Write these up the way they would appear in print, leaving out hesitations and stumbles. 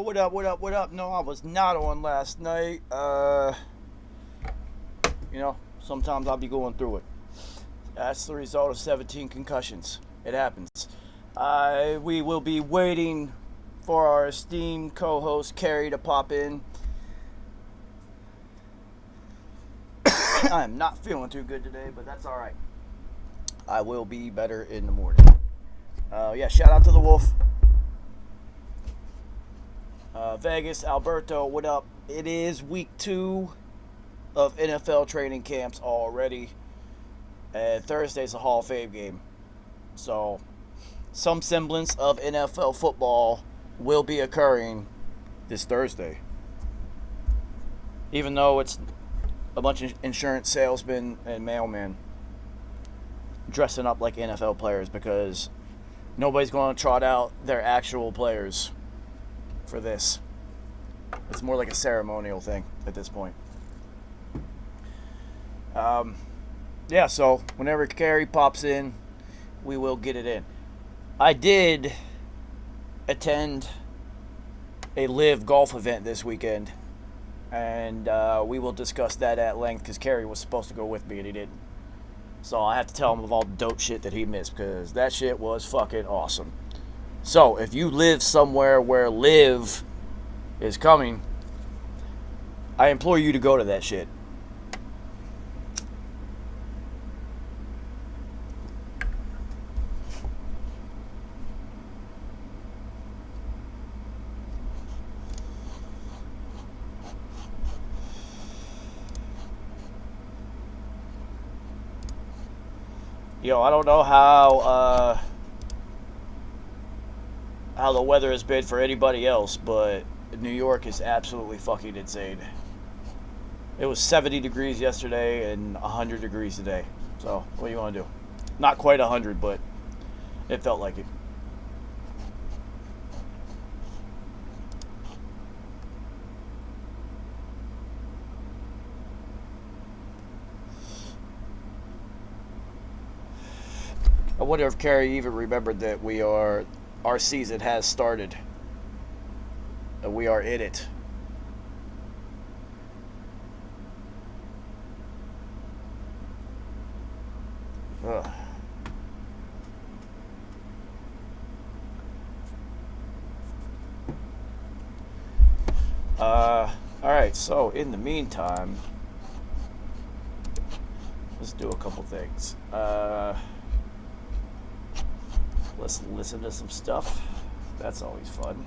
what up, what up, what up? No, I was not on last night. Sometimes I'll be going through it. That's the result of 17 concussions. It happens. We will be waiting for our esteemed co-host Kerry to pop in. I am not feeling too good today, but that's all right. I will be better in the morning. Shout out to the Wolf. Vegas, Alberto, what up? It is week 2 of NFL training camps already. And Thursday's a Hall of Fame game. So, some semblance of NFL football will be occurring this Thursday. Even though it's a bunch of insurance salesmen and mailmen dressing up like NFL players, because nobody's going to trot out their actual players for this. It's more like a ceremonial thing at this point. So whenever Kerry pops in, we will get it in. I did attend a live golf event this weekend, and we will discuss that at length because Kerry was supposed to go with me and he didn't. So I have to tell him of all the dope shit that he missed, because that shit was fucking awesome. So if you live somewhere where live is coming, I implore you to go to that shit. I don't know how the weather has been for anybody else, but New York is absolutely fucking insane. It was 70 degrees yesterday and 100 degrees today. So, what do you want to do? Not quite 100, but it felt like it. I wonder if Kerry even remembered that our season has started. And we are in it. Ugh. Alright, so in the meantime, let's do a couple things. Let's listen to some stuff. That's always fun.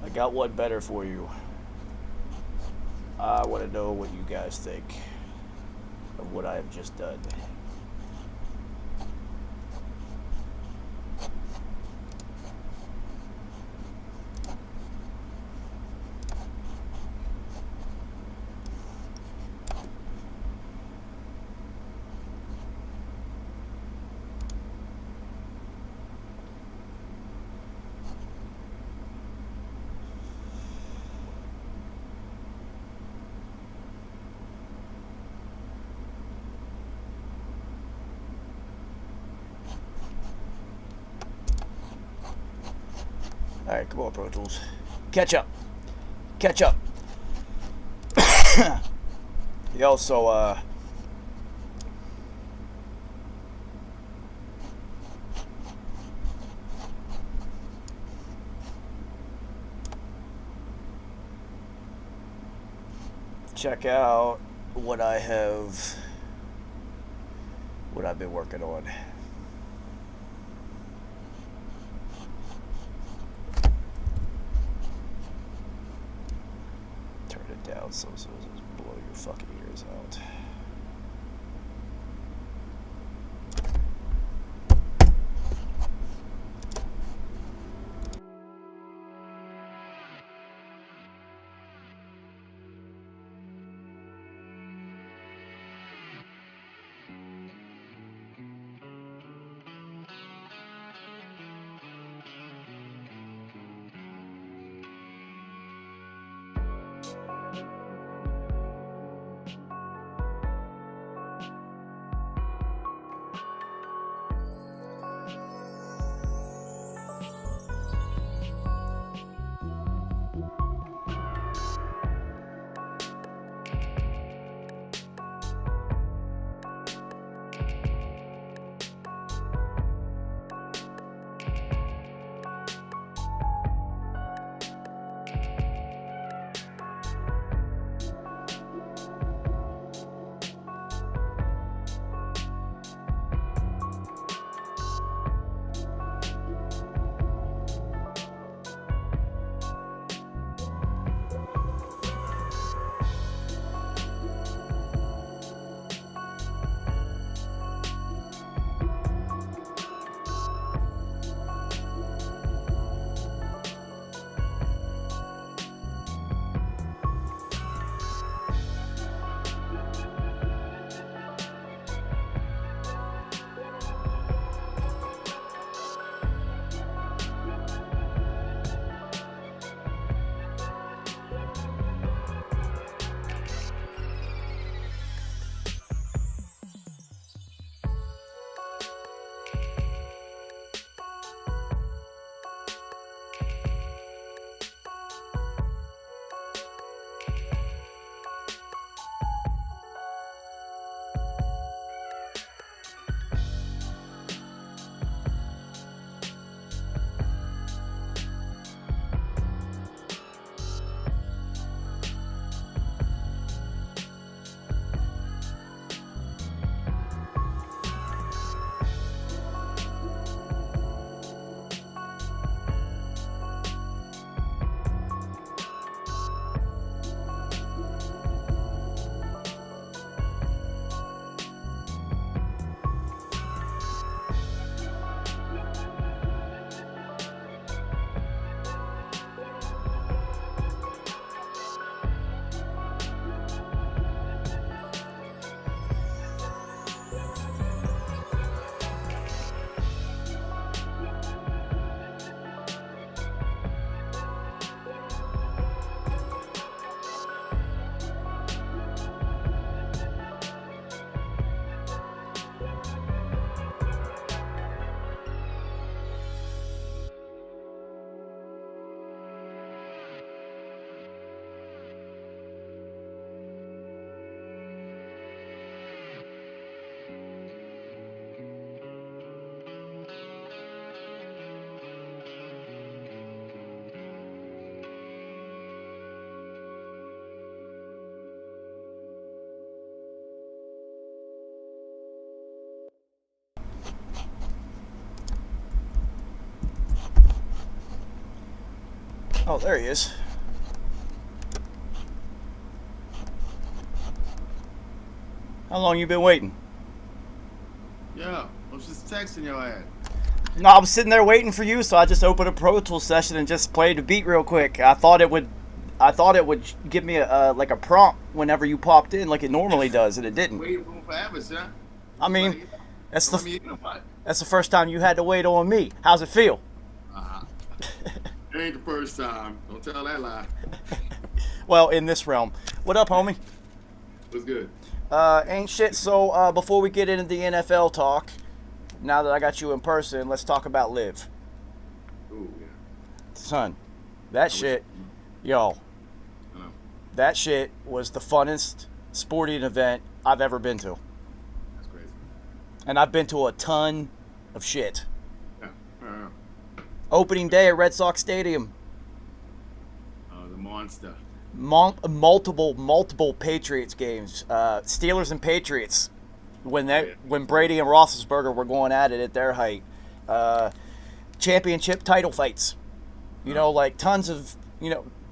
I got one better for you. I want to know what you guys think of what I have just done. Alright, come on, Pro Tools. Catch up. Check out what I've been working on. Down so just blow your fucking ears out. Oh, there he is. How long you been waiting? Yeah, I was just texting your ass. No, I was sitting there waiting for you, so I just opened a Pro Tools session and just played a beat real quick. I thought it would give me a like a prompt whenever you popped in, like it normally does, and it didn't. Waiting forever, son. I mean, that's Let me the in the fight. that's the first time you had to wait on me. How's it feel? It ain't the first time. Don't tell that lie. Well, in this realm. What up, homie? What's good? Ain't shit. So before we get into the NFL talk, now that I got you in person, let's talk about Live. Ooh, yeah. Son, that shit, yo, I know. that shit was the funnest sporting event I've ever been to. That's crazy. And I've been to a ton of shit. Yeah. Opening day at Red Sox Stadium. The monster. Multiple Patriots games. Steelers and Patriots. When Brady and Roethlisberger were going at it at their height. Championship title fights. You know, like tons of,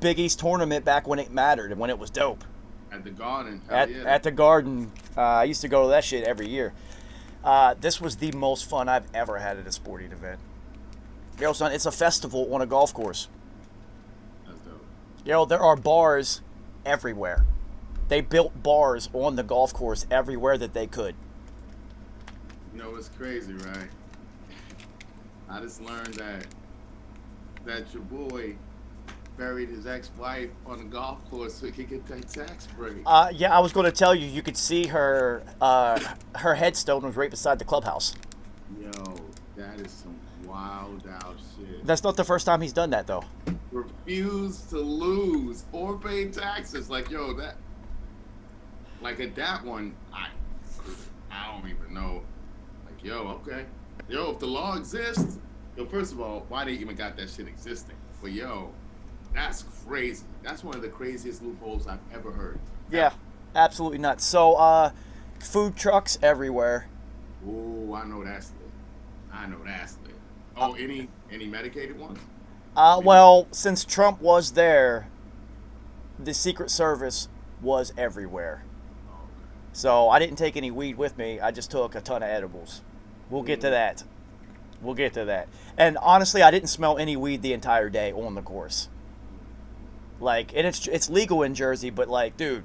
Big East tournament back when it mattered and when it was dope. At the Garden. At the Garden. I used to go to that shit every year. This was the most fun I've ever had at a sporting event. Yo, son, it's a festival on a golf course. That's dope. Yo, there are bars everywhere. They built bars on the golf course everywhere that they could. You know, it's crazy, right? I just learned that your boy buried his ex-wife on the golf course so he could get that tax break. Yeah, I was going to tell you. You could see her headstone was right beside the clubhouse. Yo, that is some wild out shit. That's not the first time he's done that, though. Refuse to lose or pay taxes. Like, yo, at that one, I don't even know. Like, yo, okay. Yo, if the law exists, first of all, why they even got that shit existing? But yo, that's crazy. That's one of the craziest loopholes I've ever heard. Yeah, absolutely nuts. So, food trucks everywhere. Ooh, I know that's lit. Oh, any medicated ones? Well, since Trump was there, the Secret Service was everywhere. Oh, okay. So I didn't take any weed with me. I just took a ton of edibles. We'll get to that. And honestly, I didn't smell any weed the entire day on the course. Like, and it's legal in Jersey, but like, dude,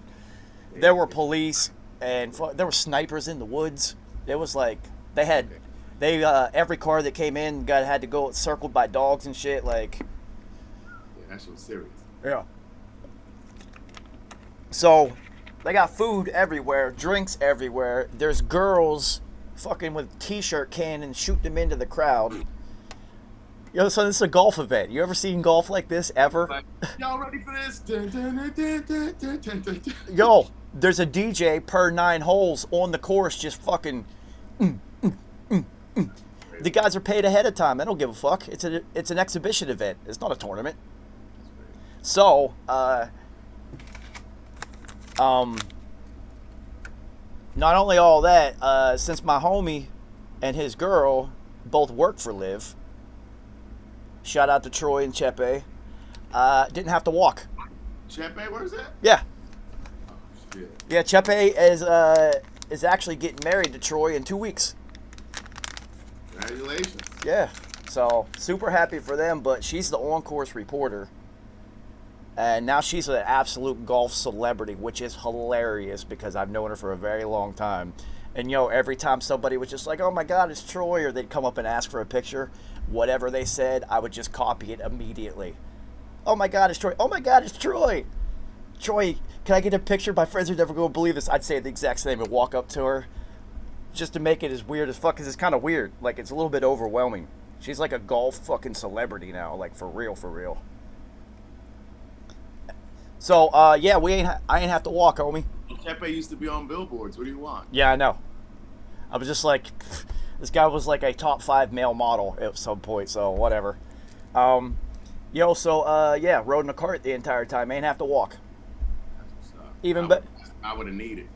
there were police and there were snipers in the woods. It was like every car that came in had to go circled by dogs and shit. Like, yeah, that shit was serious. Yeah. So they got food everywhere, drinks everywhere. There's girls fucking with t-shirt cannons, shoot them into the crowd. Yo, so this is a golf event. You ever seen golf like this ever? Like, y'all ready for this? Yo, there's a DJ per 9 holes on the course just fucking. The guys are paid ahead of time. They don't give a fuck. It's an exhibition event. It's not a tournament. So, not only all that, since my homie and his girl both work for Liv, shout out to Troy and Chepe, didn't have to walk. Chepe, where's that? Yeah. Oh, shit. Yeah, Chepe is actually getting married to Troy in 2 weeks. Congratulations. Yeah. So, super happy for them, but she's the on-course reporter. And now she's an absolute golf celebrity, which is hilarious because I've known her for a very long time. And, every time somebody was just like, oh, my God, it's Troy, or they'd come up and ask for a picture, whatever they said, I would just copy it immediately. Oh, my God, it's Troy. Oh, my God, it's Troy. Troy, can I get a picture? My friends are never going to believe this. I'd say the exact same and walk up to her just to make it as weird as fuck, because it's kind of weird. Like, it's a little bit overwhelming. She's like a golf fucking celebrity now, like, for real, for real. So, yeah, I ain't have to walk, homie. Chepe used to be on billboards. What do you want? Yeah, I know. I was just like, this guy was like a top 5 male model at some point, so whatever. Yeah, rode in a cart the entire time. Ain't have to walk. That's what's up. Even better. I would have needed.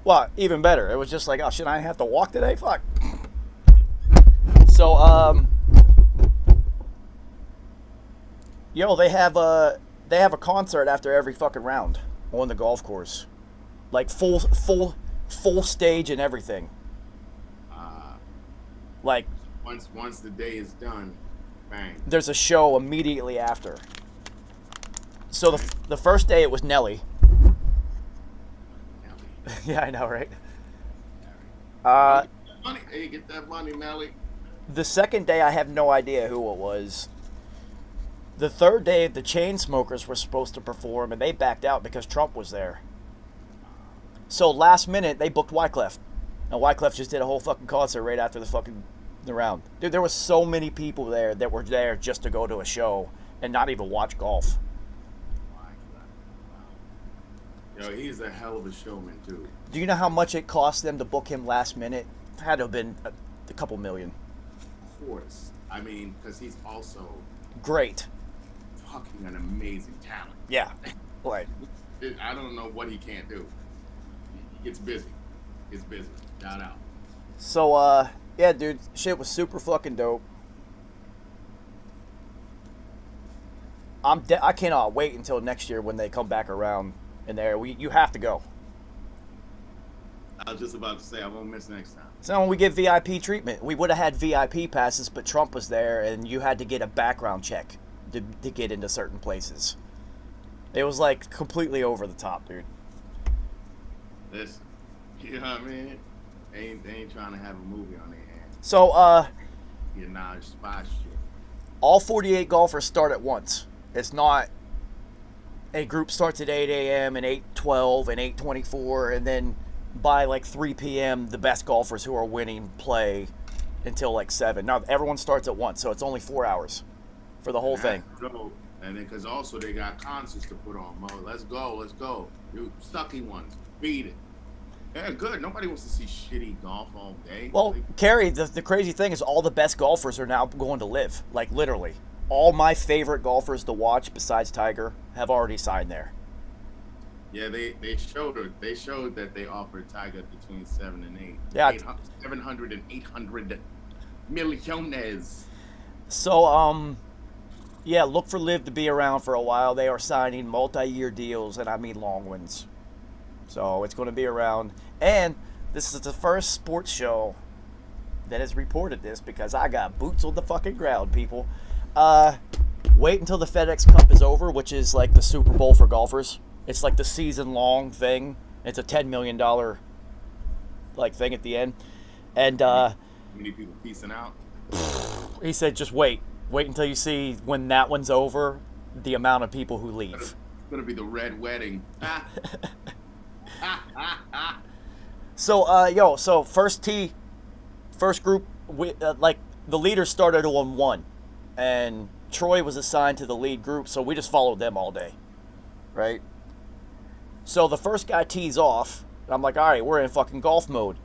Well, even better. It was just like, oh shit, I ain't have to walk today? Fuck. So, Yo, they have a concert after every fucking round on the golf course, like full stage and everything. Like once the day is done, bang. There's a show immediately after. So the first day it was Nelly. Yeah, I know, right? Money, hey, get that money, Nelly. The second day, I have no idea who it was. The third day, the Chainsmokers were supposed to perform, and they backed out because Trump was there. So last minute, they booked Wyclef. And Wyclef just did a whole fucking concert right after the round. Dude, there was so many people there that were there just to go to a show and not even watch golf. Yo, he's a hell of a showman, too. Do you know how much it cost them to book him last minute? It had to have been a couple million. Of course. I mean, because he's also... great. Fucking an amazing talent. Yeah. Right. I don't know what he can't do. He gets busy. It's busy. Shout out. So, yeah, dude, shit was super fucking dope. I cannot wait until next year when they come back around in there. You have to go. I was just about to say I won't miss next time. So when we get VIP treatment, we would have had VIP passes, but Trump was there, and you had to get a background check to get into certain places. It was like completely over the top, dude. Listen, you know what I mean? They ain't trying to have a movie on their hands. So, Your knowledge spy shit. all 48 golfers start at once. It's not a group starts at 8 a.m. and 8:12 and 8:24, and then by like 3 p.m. the best golfers who are winning play until like 7. No, everyone starts at once, so it's only 4 hours for the whole thing. And then because also they got concerts to put on. Mo, let's go. You sucky ones, beat it. Yeah, good. Nobody wants to see shitty golf all day. Well, Kerry, the crazy thing is all the best golfers are now going to live. Like, literally. All my favorite golfers to watch besides Tiger have already signed there. Yeah, they showed that they offered Tiger between 7 and 8. Yeah. 700 and 800 millones. So, yeah, look for Liv to be around for a while. They are signing multi-year deals, and I mean long ones. So it's going to be around. And this is the first sports show that has reported this because I got boots on the fucking ground, people. Wait until the FedEx Cup is over, which is like the Super Bowl for golfers. It's like the season-long thing. It's a $10 million like thing at the end. And how many people peacing out? He said, just wait. Wait until you see when that one's over, the amount of people who leave. It's going to be the red wedding. So, so first group, like the leaders started on 1, and Troy was assigned to the lead group, so we just followed them all day, right? So the first guy tees off, and I'm like, all right, we're in fucking golf mode.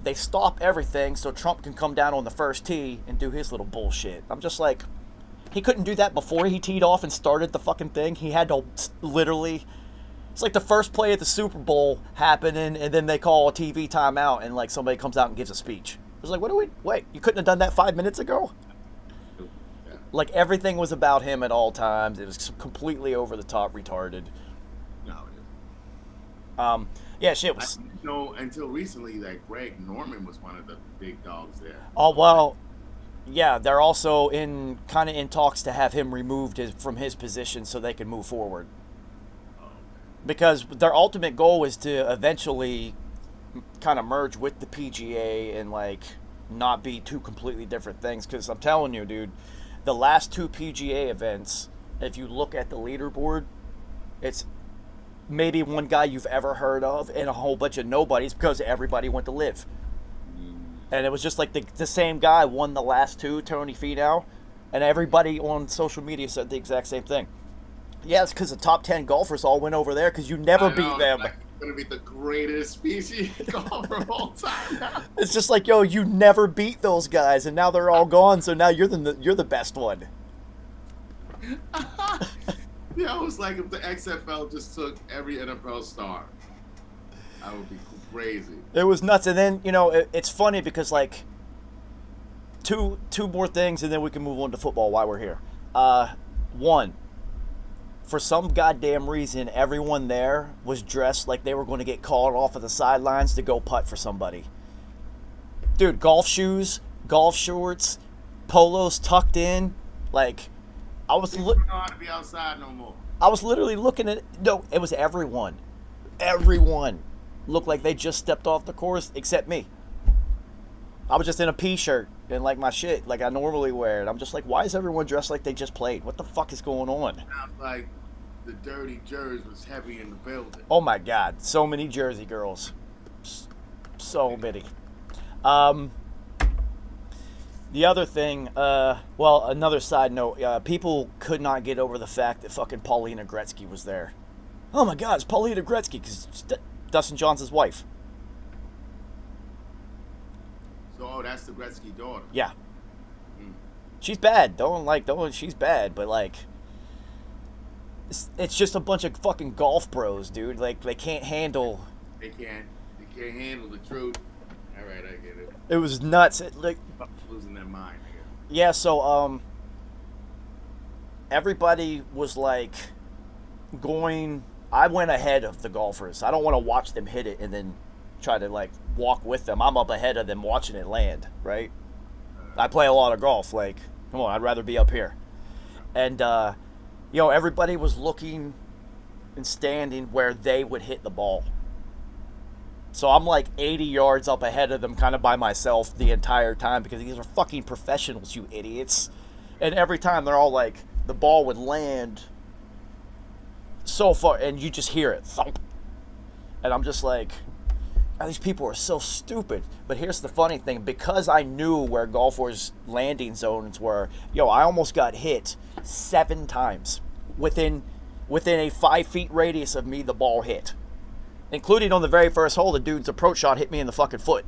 They stop everything so Trump can come down on the first tee and do his little bullshit. I'm just like, he couldn't do that before he teed off and started the fucking thing. He had to literally... It's like the first play at the Super Bowl happening, and then they call a TV timeout, and like somebody comes out and gives a speech. It was like, wait, you couldn't have done that 5 minutes ago? Yeah. Like everything was about him at all times. It was completely over the top, retarded. No, it is. Yeah, shit was. I didn't know until recently that Greg Norman was one of the big dogs there. Oh well, yeah, they're also in talks to have him removed from his position so they can move forward. Because their ultimate goal is to eventually kind of merge with the PGA and like not be two completely different things. Because I'm telling you, dude, the last 2 PGA events, if you look at the leaderboard, it's maybe one guy you've ever heard of and a whole bunch of nobodies because everybody went to live. And it was just like the same guy won the last 2, Tony Finau, and everybody on social media said the exact same thing. Yeah, it's because the top 10 golfers all went over there because you never beat them. Like, it's going to be the greatest PGA golfer of all time now. It's just like, yo, you never beat those guys, and now they're all gone, so now you're the best one. Yeah, it was like if the XFL just took every NFL star. That would be crazy. It was nuts, and then, it's funny because, like, two more things, and then we can move on to football while we're here. One, for some goddamn reason, everyone there was dressed like they were going to get called off of the sidelines to go putt for somebody. Dude, golf shoes, golf shorts, polos tucked in. Like, I was People don't know how to be outside no more. I was literally looking at, no, it was everyone. Everyone looked like they just stepped off the course except me. I was just in a p-shirt and like my shit like I normally wear. And I'm just like, why is everyone dressed like they just played? What the fuck is going on? Sounds like the dirty jersey was heavy in the building. Oh my God. So many Jersey girls. So many. The other thing, well, another side note, people could not get over the fact that fucking Paulina Gretzky was there. Oh my God, it's Paulina Gretzky, because it's Dustin Johnson's wife. So, that's the Gretzky daughter. Yeah. She's bad. She's bad, but like, it's just a bunch of fucking golf bros, dude. Like, they can't handle. They can't handle the truth. All right, I get it. It was nuts. Losing their mind. I guess. Yeah, so everybody was like going. I went ahead of the golfers. I don't want to watch them hit it and then try to like walk with them. I'm up ahead of them watching it land, right? I play a lot of golf. Like, come on, I'd rather be up here. And everybody was looking and standing where they would hit the ball. So I'm like 80 yards up ahead of them, kind of by myself the entire time, because these are fucking professionals, you idiots. And every time they're all like, the ball would land so far, and you just hear it thump. And I'm just like, oh, these people are so stupid. But here's the funny thing, because I knew where golfers' landing zones were, I almost got hit 7 times within a 5 feet radius of me. The ball hit. Including on the very first hole, the dude's approach shot hit me in the fucking foot.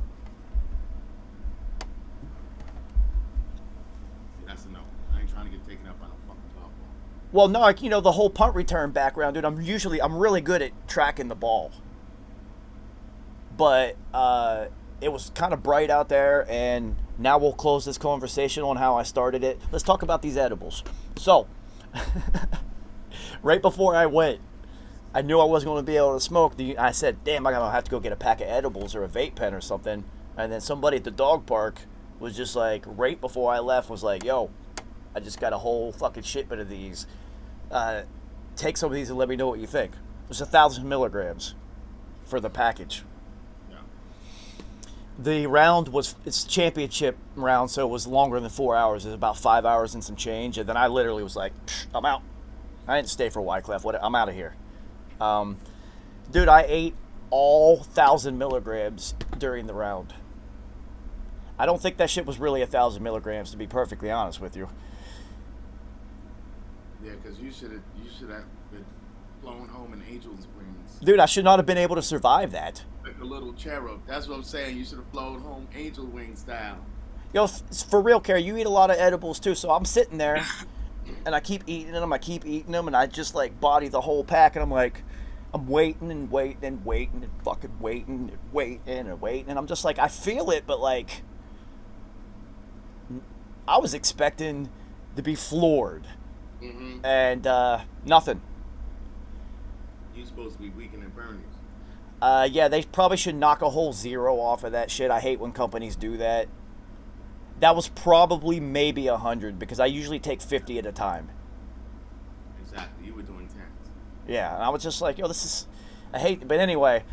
That's a no. I ain't trying to get taken up on a fucking golf ball. Well, no, the whole punt return background, dude. I'm really good at tracking the ball. But it was kind of bright out there, and now we'll close this conversation on how I started it. Let's talk about these edibles. So, right before I went, I knew I wasn't going to be able to smoke. I said, damn, I'm going to have to go get a pack of edibles or a vape pen or something. And then somebody at the dog park was just like, right before I left, was like, yo, I just got a whole fucking shipment of these. Take some of these and let me know what you think. It was 1,000 milligrams for the package. Yeah. The round it's championship round, so it was longer than 4 hours. It was about 5 hours and some change. And then I literally was like, I'm out. I didn't stay for Wyclef. I'm out of here. Dude, I ate all 1,000 milligrams during the round. I don't think that shit was really 1,000 milligrams, to be perfectly honest with you. Yeah, because you should have been flown home in angel's wings. Dude, I should not have been able to survive that. Like a little cherub. That's what I'm saying. You should have flown home angel wing style. Yo, for real, Kerry, you eat a lot of edibles too, so I'm sitting there and I keep eating them, and I just like body the whole pack, and I'm like, I'm waiting and waiting and waiting and fucking waiting and waiting and waiting, and I'm just like, I feel it, but like, I was expecting to be floored. Mm-hmm. And nothing. You're supposed to be weakening Bernie's. Yeah, they probably should knock a whole 0 off of that shit. I hate when companies do that. That was probably maybe 100, because I usually take 50 at a time. Exactly. You were doing 10s. Yeah, and I was just like, yo, I hate it. But anyway,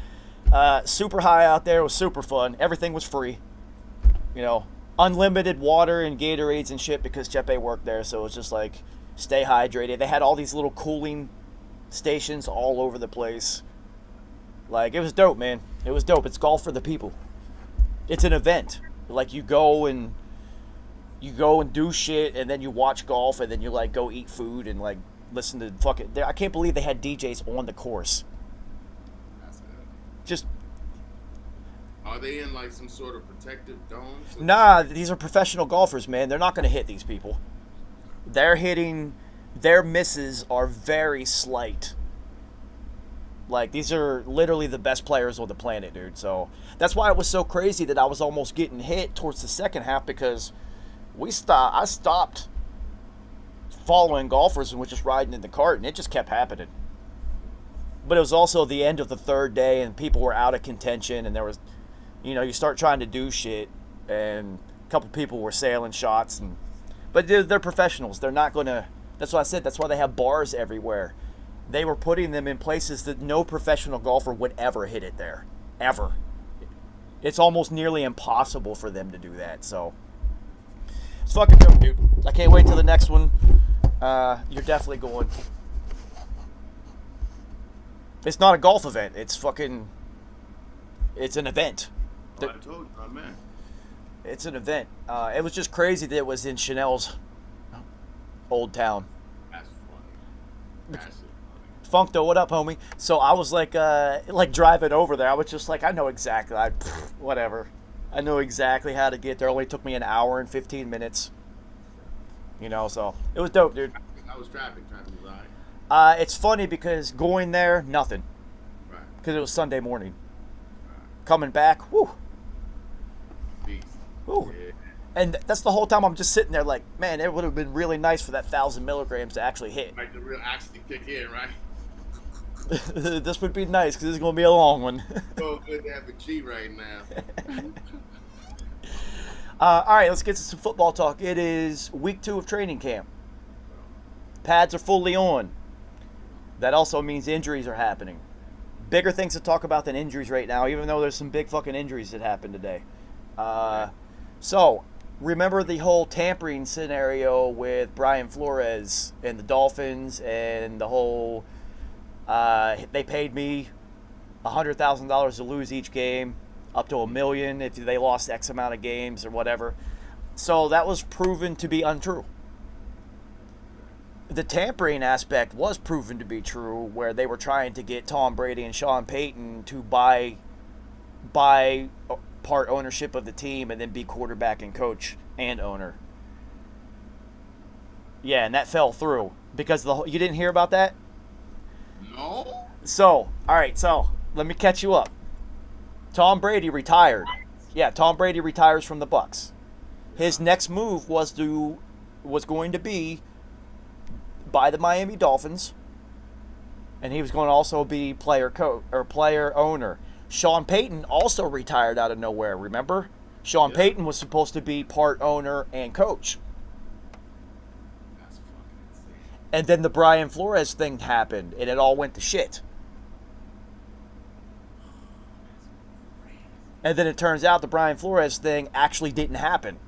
super high out there. It was super fun. Everything was free. Unlimited water and Gatorades and shit, because Chepe worked there, so it was just like, stay hydrated. They had all these little cooling stations all over the place. Like, it was dope, man. It was dope. It's golf for the people. It's an event. Like, you go and do shit, and then you watch golf, and then you like go eat food and like listen to fucking. I can't believe they had DJs on the course. That's good. Just. Are they in like some sort of protective domes? Nah, these are professional golfers, man. They're not going to hit these people. They're hitting. Their misses are very slight. Like, these are literally the best players on the planet, dude. So that's why it was so crazy that I was almost getting hit towards the second half, because I stopped following golfers and was just riding in the cart, and it just kept happening. But it was also the end of the third day, and people were out of contention, and there was, you start trying to do shit, and a couple people were sailing shots, but they're professionals. They're not going to, that's what I said, that's why they have bars everywhere. They were putting them in places that no professional golfer would ever hit it there. Ever. It's almost nearly impossible for them to do that, so. It's fucking dope, dude. I can't wait till the next one. You're definitely going. It's not a golf event. It's an event. Oh, I told you, my man. It's an event. It was just crazy that it was in Chanel's old town. That's funny. That's funny. Funk though, what up, homie? So I was like driving over there. I was just like, I know exactly. Whatever. I know exactly how to get there. It only took me an hour and 15 minutes. So it was dope, dude. How was traffic? Traffic was all right. It's funny because going there, nothing. Right. Because it was Sunday morning. Right. Coming back, whoo. Beast. Whoo. Yeah. And that's the whole time I'm just sitting there like, man, it would have been really nice for that 1,000 milligrams to actually hit. Like the real actually kick in, right? This would be nice because this is going to be a long one. So good to have a G right now. All right, let's get to some football talk. It is week 2 of training camp. Pads are fully on. That also means injuries are happening. Bigger things to talk about than injuries right now, even though there's some big fucking injuries that happened today. So, remember the whole tampering scenario with Brian Flores and the Dolphins and the whole, they paid me $100,000 to lose each game, up to $1 million if they lost X amount of games or whatever. So that was proven to be untrue. The tampering aspect was proven to be true, where they were trying to get Tom Brady and Sean Payton to buy part ownership of the team and then be quarterback and coach and owner. Yeah, and that fell through because you didn't hear about that? No. So, all right, so let me catch you up. Tom Brady retired. Yeah, Tom Brady retires from the Bucs. His next move was going to be by the Miami Dolphins, and he was going to also be player owner. Sean Payton also retired out of nowhere. Remember, Sean Payton was supposed to be part owner and coach. That's fucking insane. And then the Brian Flores thing happened, and it all went to shit. And then it turns out the Brian Flores thing actually didn't happen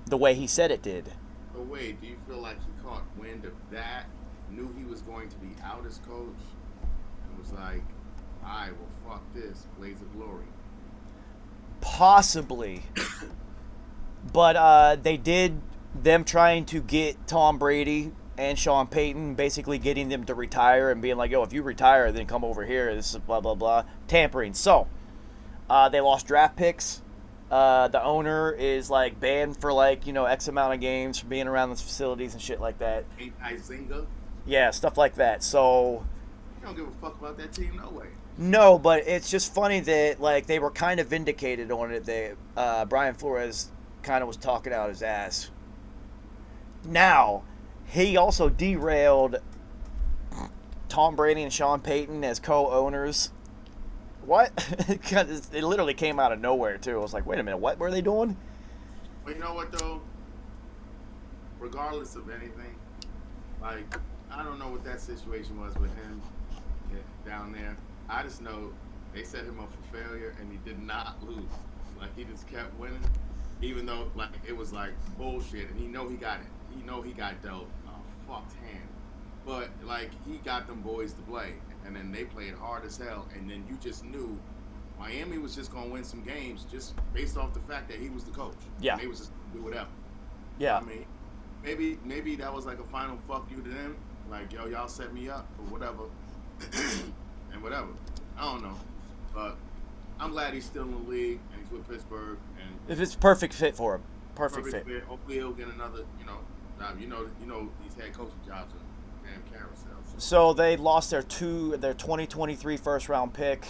the way he said it did. But wait, do you feel like he caught wind of that, knew he was going to be out as coach, and was like, I will fuck this, blaze of glory? Possibly. But they did them trying to get Tom Brady and Sean Payton, basically getting them to retire and being like, yo, if you retire, then come over here. This is blah, blah, blah. Tampering. So, they lost draft picks. The owner is like banned for X amount of games from being around those facilities and shit like that. Ain't Izinga? Yeah, stuff like that. So You don't give a fuck about that team, no way. no, but it's just funny that they were kind of vindicated on it. Brian Flores kind of was talking out his ass. Now, he also derailed Tom Brady and Sean Payton as co-owners. What? It literally came out of nowhere, too. I was like, wait a minute, what were they doing? Well, you know what, though? Regardless of anything, I don't know what that situation was with him down there. I just know they set him up for failure, and he did not lose. He just kept winning, even though, it was, bullshit, and he got dealt a fucked hand. But, he got them boys to play. And then they played hard as hell, and then you just knew Miami was just gonna win some games just based off the fact that he was the coach. Yeah. And they was just gonna do whatever. Yeah. I mean, maybe that was a final fuck you to them. Yo, y'all set me up or whatever. And whatever. I don't know. But I'm glad he's still in the league and he's with Pittsburgh, and If it's perfect fit for him. Perfect fit. hopefully he'll get another, job. You know these head coaching jobs are damn carousels. So they lost their 2023 first round pick,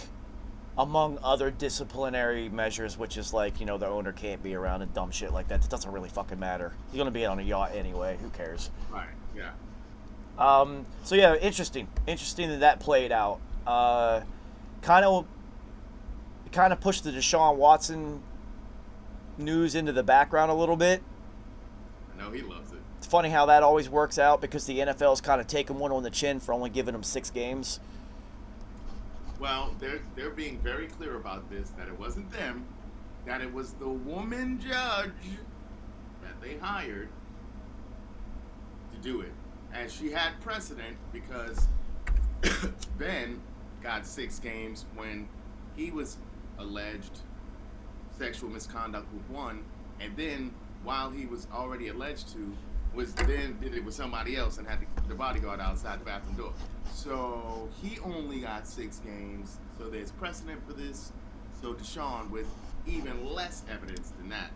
among other disciplinary measures, which is the owner can't be around and dumb shit like that. It doesn't really fucking matter. You're gonna be on a yacht anyway. Who cares? Right. Yeah. So yeah, interesting that played out. Kind of pushed the Deshaun Watson news into the background a little bit. I know he loves it. It's funny how that always works out because the NFL's kind of taking one on the chin for only giving him 6 games. Well, they're being very clear about this, that it wasn't them, that it was the woman judge that they hired to do it. And she had precedent because Ben got 6 games when he was alleged sexual misconduct with one, and then while he was already alleged to, did it with somebody else and had the bodyguard outside the bathroom door. So he only got 6 games. So there's precedent for this. So Deshaun with even less evidence than that.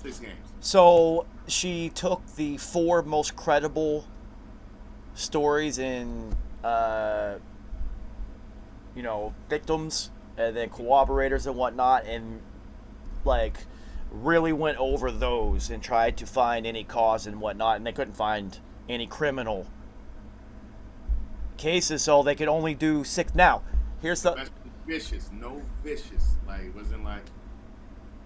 6 games. So she took the 4 most credible stories in, victims and then corroborators and whatnot, and like really went over those and tried to find any cause and whatnot, and they couldn't find any criminal cases, so they could only do 6. Now, here's the vicious, no vicious, like it wasn't like.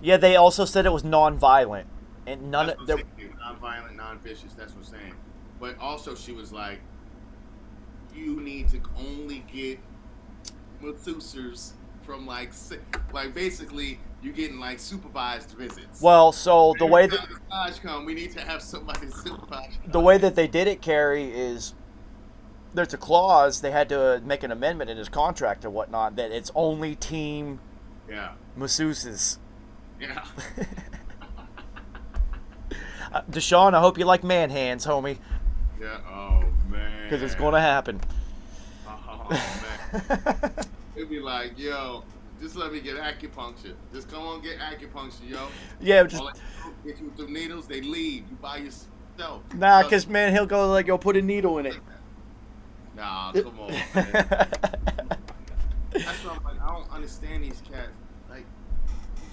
Yeah, they also said it was non-violent, and none of non-violent, non-vicious. That's what I'm saying. But also, she was like, you need to only get masseuses from like basically you getting like supervised visits. Well, so the way that we need to have somebody supervise. The way that they did it, Kerry, is there's a clause they had to make an amendment in his contract or whatnot that it's only team masseuses. Yeah. Deshaun, I hope you like man hands, homie. Yeah. Oh man. Because it's going to happen. Oh man. It'd be like, yo, just let me get acupuncture. Just come on, get acupuncture, yo. Yeah, just get you with the needles. They leave. You by yourself. Nah, because man, he'll go like, yo, put a needle in it. Nah, come on, man. That's what I'm like. I don't understand these cats. Like,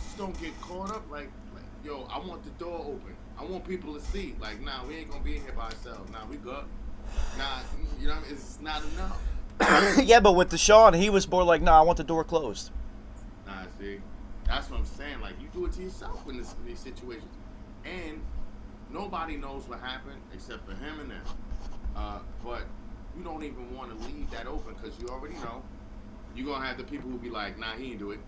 just don't get caught up. Like, yo, I want the door open. I want people to see. Like, nah, we ain't gonna be in here by ourselves. Nah, we good. Nah, you know what I mean? It's not enough. Yeah, but with Deshaun, he was more like, nah, I want the door closed. Nah, see, that's what I'm saying. Like, you do it to yourself in these situations, and nobody knows what happened except for him and them. But you don't even want to leave that open because you already know you're gonna have the people who be like, nah, he didn't do it,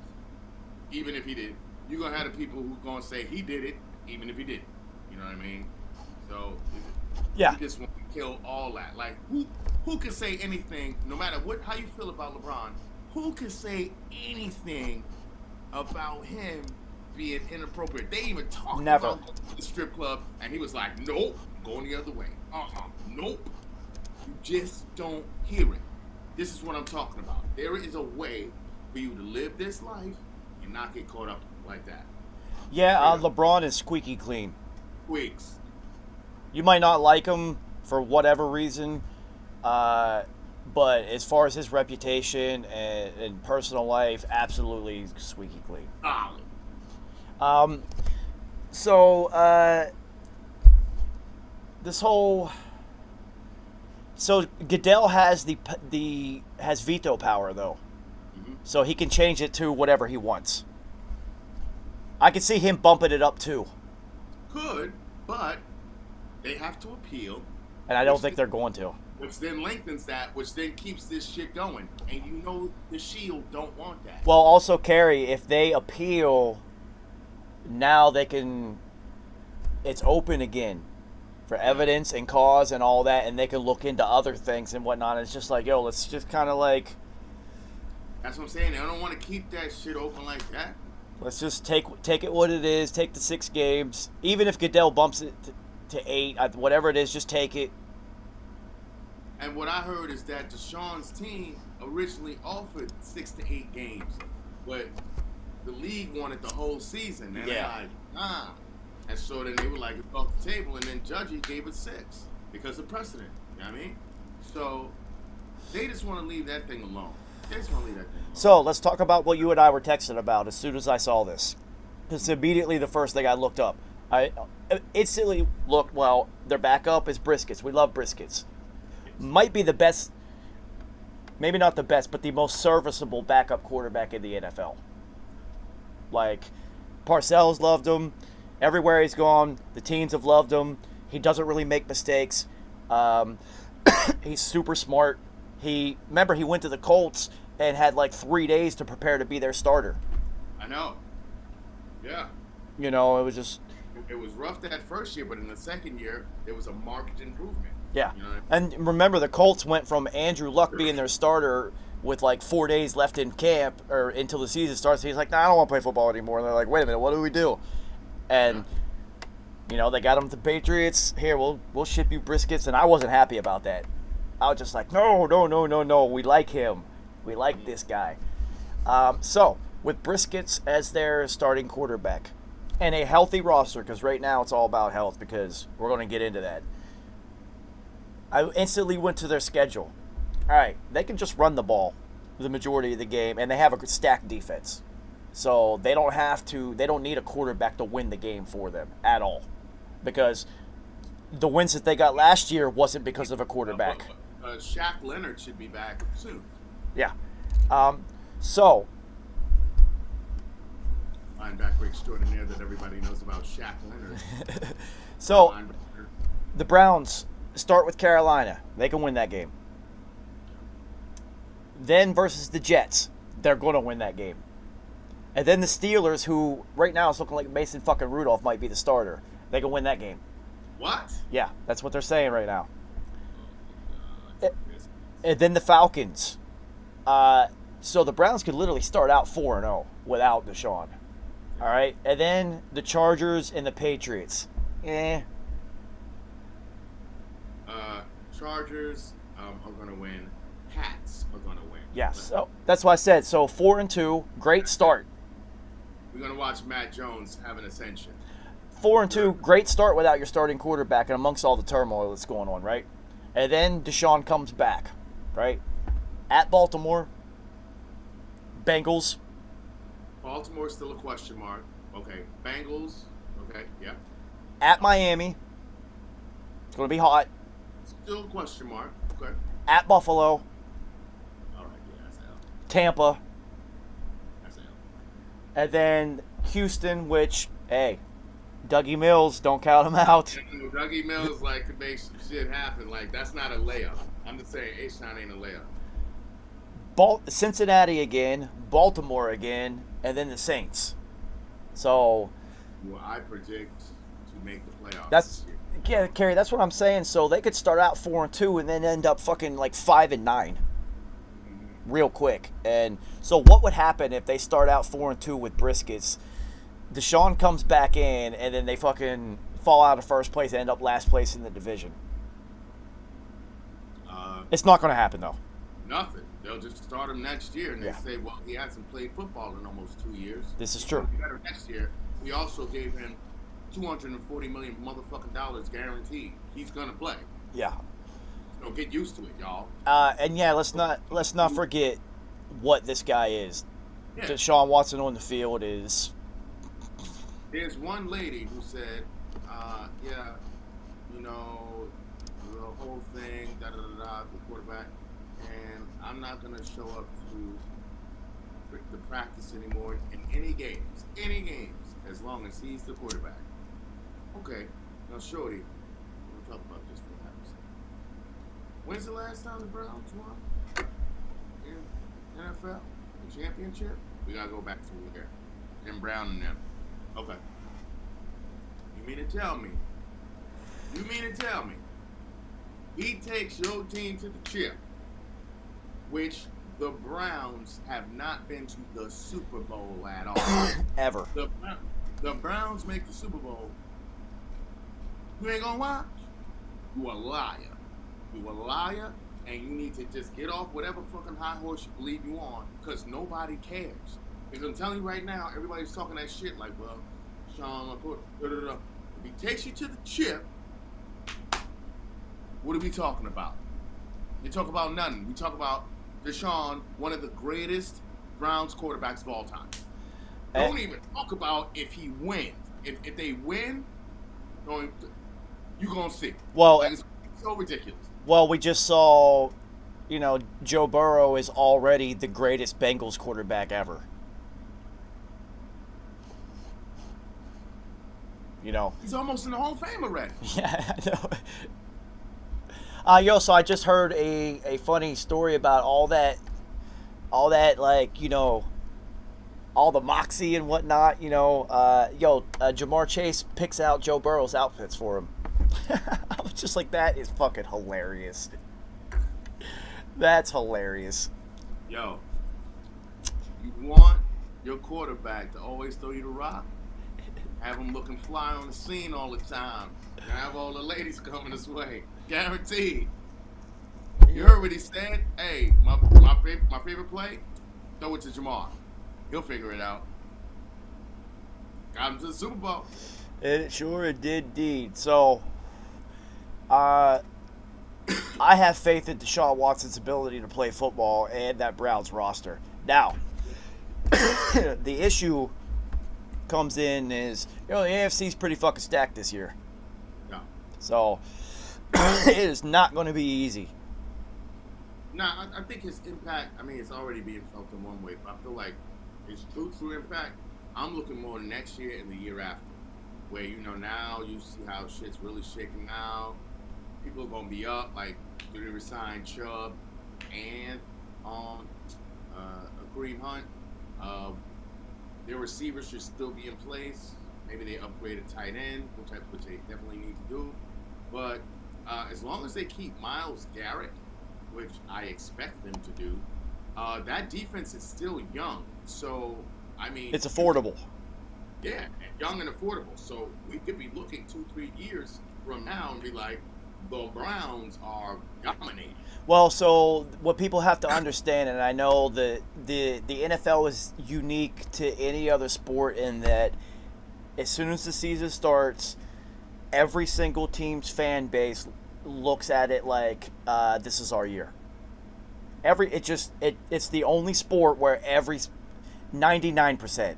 even if he did. You're gonna have the people who gonna say he did it, even if he didn't. You know what I mean? So yeah, you just want to kill all that. Like, who can say anything, no matter how you feel about LeBron? Who can say anything about him being inappropriate? They even talked about the strip club, and he was like, nope, going the other way. Nope. You just don't hear it. This is what I'm talking about. There is a way for you to live this life and not get caught up like that. Yeah, LeBron is squeaky clean. Squeaks. You might not like him for whatever reason, but as far as his reputation and personal life, absolutely squeaky clean. This whole Goodell has has veto power though, so he can change it to whatever he wants. I could see him bumping it up too. Could, but they have to appeal. And I don't think they're going to. Which then lengthens that, which then keeps this shit going. And you know the Shield don't want that. Well, also, Kerry, if they appeal, now they can... It's open again for evidence and cause and all that, and they can look into other things and whatnot. It's just like, yo, let's just kind of like... That's what I'm saying. They don't want to keep that shit open like that. Let's just take it what it is, take the 6 games. Even if Goodell bumps it to 8, whatever it is, just take it. And what I heard is that Deshaun's team originally offered 6 to 8 games, but the league wanted the whole season. And they're like, nah. And so then they were like, it's off the table, and then Judgy gave it 6 because of precedent. You know what I mean? So they just want to leave that thing alone. They just want to leave that thing alone. So let's talk about what you and I were texting about as soon as I saw this. It's immediately the first thing I looked up. I instantly looked, well, their backup is Briskets. We love Briskets. Might be the best, maybe not the best, but the most serviceable backup quarterback in the NFL. Like, Parcells loved him. Everywhere he's gone, the teams have loved him. He doesn't really make mistakes. He's super smart. Remember, he went to the Colts and had like 3 days to prepare to be their starter. I know. Yeah. You know, it was just... It was rough that first year, but in the second year, there was a marked improvement. Yeah. You know what And remember, the Colts went from Andrew Luck being their starter with like 4 days left in camp or until the season starts. He's like, nah, I don't want to play football anymore. And they're like, wait a minute, what do we do? And, you know, they got him to the Patriots. Here, we'll ship you Briskets. And I wasn't happy about that. I was just like, no. We like him. We like this guy. So, with Briskets as their starting quarterback and a healthy roster, because right now it's all about health because we're going to get into that. I instantly went to their schedule. All right, they can just run the ball the majority of the game, and they have a stacked defense. So they don't need a quarterback to win the game for them at all. Because the wins that they got last year wasn't because of a quarterback. Shaq Leonard should be back soon. Yeah. So... linebacker extraordinaire that everybody knows about, Shaq Leonard. So, the Browns start with Carolina. They can win that game. Then versus the Jets. They're going to win that game. And then the Steelers, who right now is looking like Mason fucking Rudolph might be the starter. They can win that game. What? Yeah, that's what they're saying right now. And then the Falcons. So the Browns could literally start out 4-0 without Deshaun. All right, and then the Chargers and the Patriots. Chargers are going to win. Pats are going to win. Yeah, so that's why I said. So 4-2, great start. We're going to watch Matt Jones have an ascension. 4-2, great start without your starting quarterback and amongst all the turmoil that's going on, right? And then Deshaun comes back, right? At Baltimore, Bengals. Baltimore's still a question mark. Okay. Bengals. Okay. Yeah. At Miami. It's going to be hot. Still a question mark. Okay. At Buffalo. All right. Yeah, that's out. Tampa. That's out. And then Houston, which, hey, Dougie Mills, don't count him out. Dougie Mills, like, could make some shit happen. Like, that's not a layup. I'm just saying, A-Shine ain't a layup. Cincinnati again, Baltimore again, and then the Saints. So, well, I predict to make the playoffs. That's Kerry. That's what I'm saying. So they could start out 4-2 and then end up fucking like 5-9, real quick. And so, what would happen if they start out 4-2 with Briskets? Deshaun comes back in, and then they fucking fall out of first place and end up last place in the division. It's not going to happen though. Nothing. They'll just start him next year, and they say, well, he hasn't played football in almost 2 years. This is true. Better next year. We also gave him $240 million motherfucking dollars guaranteed. He's gonna play. Yeah. So get used to it, y'all. And yeah, let's not forget what this guy is. Yeah. Deshaun Watson on the field is. There's one lady who said, yeah, you know, the whole thing, the quarterback. And I'm not going to show up to the practice anymore in any games, as long as he's the quarterback. Okay, now Shorty, we'll talk about this for a second. When's the last time the Browns won in NFL? The championship? We got to go back to where? Jim Brown and them. Okay. You mean to tell me he takes your team to the chip, which the Browns have not been to the Super Bowl at all. Ever. The Browns make the Super Bowl. You ain't gonna watch? You a liar, and you need to just get off whatever fucking high horse you believe you on, because nobody cares. Because I'm telling you right now, everybody's talking that shit like, well, Sean, if he takes you to the chip, what are we talking about? You talk about nothing. We talk about Deshaun, one of the greatest Browns quarterbacks of all time. Don't even talk about if he wins. If they win, You gonna see. Well, Like, it's so ridiculous. well, we just saw, Joe Burrow is already the greatest Bengals quarterback ever. He's almost in the Hall of Fame already. Yeah, I know. So I just heard a funny story about all that, like, all the moxie and whatnot. Jamar Chase picks out Joe Burrow's outfits for him. I was just like, that is fucking hilarious. That's hilarious. Yo, you want your quarterback to always throw you the rock? Have him looking fly on the scene all the time. And have all the ladies coming this way. Guaranteed. You heard what he said? Hey, my favorite play? Throw it to Jamar. He'll figure it out. Got him to the Super Bowl. It sure did indeed. So, I have faith in Deshaun Watson's ability to play football and that Browns roster. Now, the issue comes in is, the AFC's pretty fucking stacked this year. Yeah. So, it is not going to be easy. Nah, I think his impact, it's already being felt in one way, but I feel like his true impact, I'm looking more next year and the year after. Where, now you see how shit's really shaking out. People are going to be up, like, do they resign Chubb and Kareem Hunt? Their receivers should still be in place. Maybe they upgrade a tight end, which they definitely need to do. But as long as they keep Myles Garrett, which I expect them to do, that defense is still young. So, it's affordable. Yeah, young and affordable. So we could be looking 2-3 years from now and be like, the Browns are dominating. Well, so what people have to understand, and I know that the NFL is unique to any other sport in that as soon as the season starts, every single team's fan base looks at it like this is our year. It's the only sport where 99%.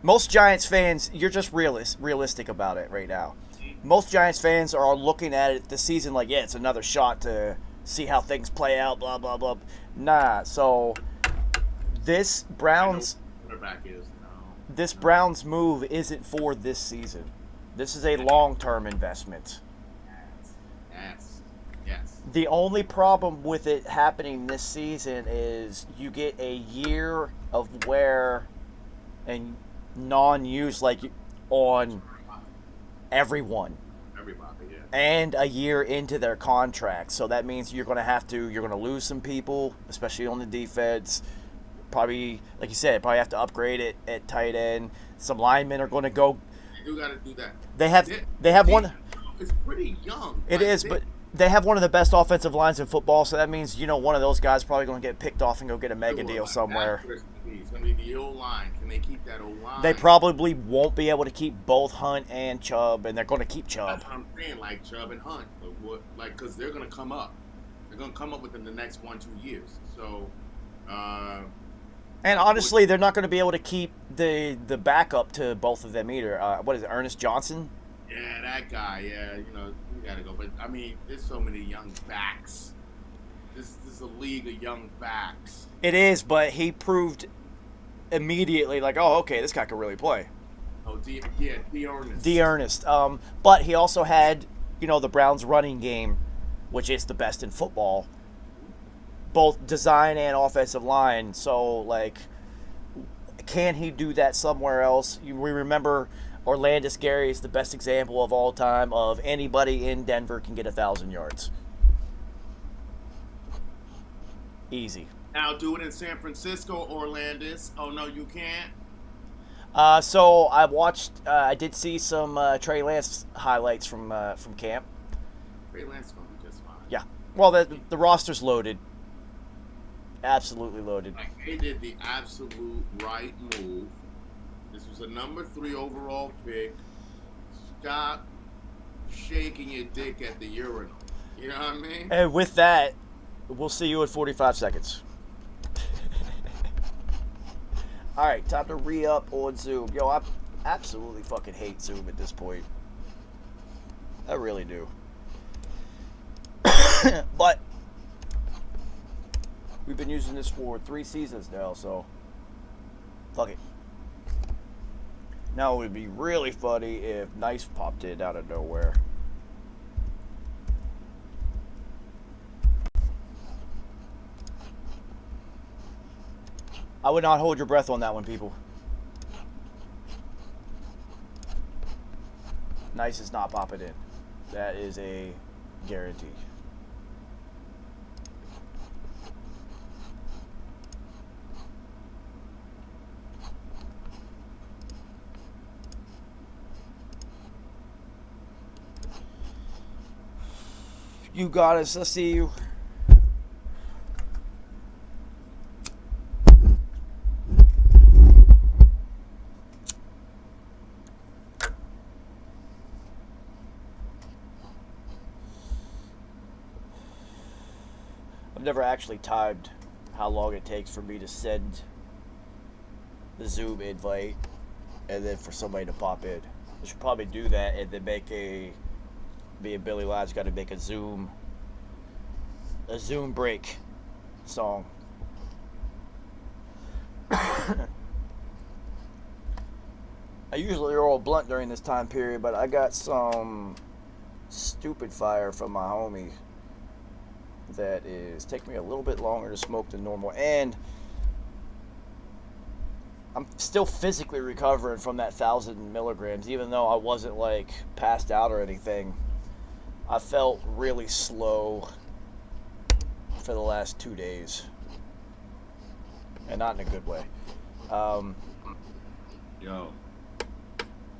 Most Giants fans, you're just realistic about it right now. Most Giants fans are looking at it this season like, yeah, it's another shot to see how things play out, blah, blah, blah. Nah, so this Browns move isn't for this season. This is a long-term investment. Yes. The only problem with it happening this season is you get a year of wear and non-use, like, on everybody, yeah. And a year into their contract. So that means you're going to lose some people, especially on the defense. Probably, like you said, probably have to upgrade it at tight end. Some linemen are going to go. They do got to do that. They have one. It's pretty young. It is, but they have one of the best offensive lines in football. So that means, one of those guys probably going to get picked off and go get a mega deal somewhere. It's going to be the O-line. Can they keep that O-line? They probably won't be able to keep both Hunt and Chubb, and they're going to keep Chubb. That's what I'm saying, like Chubb and Hunt. Because they're going to come up. They're going to come up within the next 1-2 years. So, and honestly, they're not going to be able to keep the backup to both of them either. What is it, Ernest Johnson? Yeah, that guy. Yeah, you got to go. But, there's so many young backs. This is a league of young backs. It is, but he proved immediately, like, oh, okay, this guy can really play. Oh, Ernest. Ernest. But he also had, the Browns' running game, which is the best in football, both design and offensive line. So, like, can he do that somewhere else? We remember Orlandis Gary is the best example of all time of anybody in Denver can get 1,000 yards. Easy. Now do it in San Francisco, Orlandis. Oh, no, you can't? So I did see some Trey Lance highlights from camp. Trey Lance is going to be just fine. Yeah. Well, the roster's loaded. Absolutely loaded. Like, they did the absolute right move. This was a number 3 overall pick. Stop shaking your dick at the urinal. You know what I mean? And with that, we'll see you in 45 seconds. All right, time to re-up on Zoom. Yo, absolutely fucking hate Zoom at this point. I really do. But we've been using this for 3 seasons now, so fuck it. Now it would be really funny if Nice popped in out of nowhere. I would not hold your breath on that one, people. Nice is not popping in. That is a guarantee. You got us. I see you. I've never actually timed how long it takes for me to send the Zoom invite and then for somebody to pop in. I should probably do that and then make me and Billy Live's got to make a Zoom break song. I usually roll blunt during this time period, but I got some stupid fire from my homie that is taking me a little bit longer to smoke than normal, and I'm still physically recovering from that 1,000 milligrams, even though I wasn't like passed out or anything. I felt really slow for the last 2 days, and not in a good way. Yo,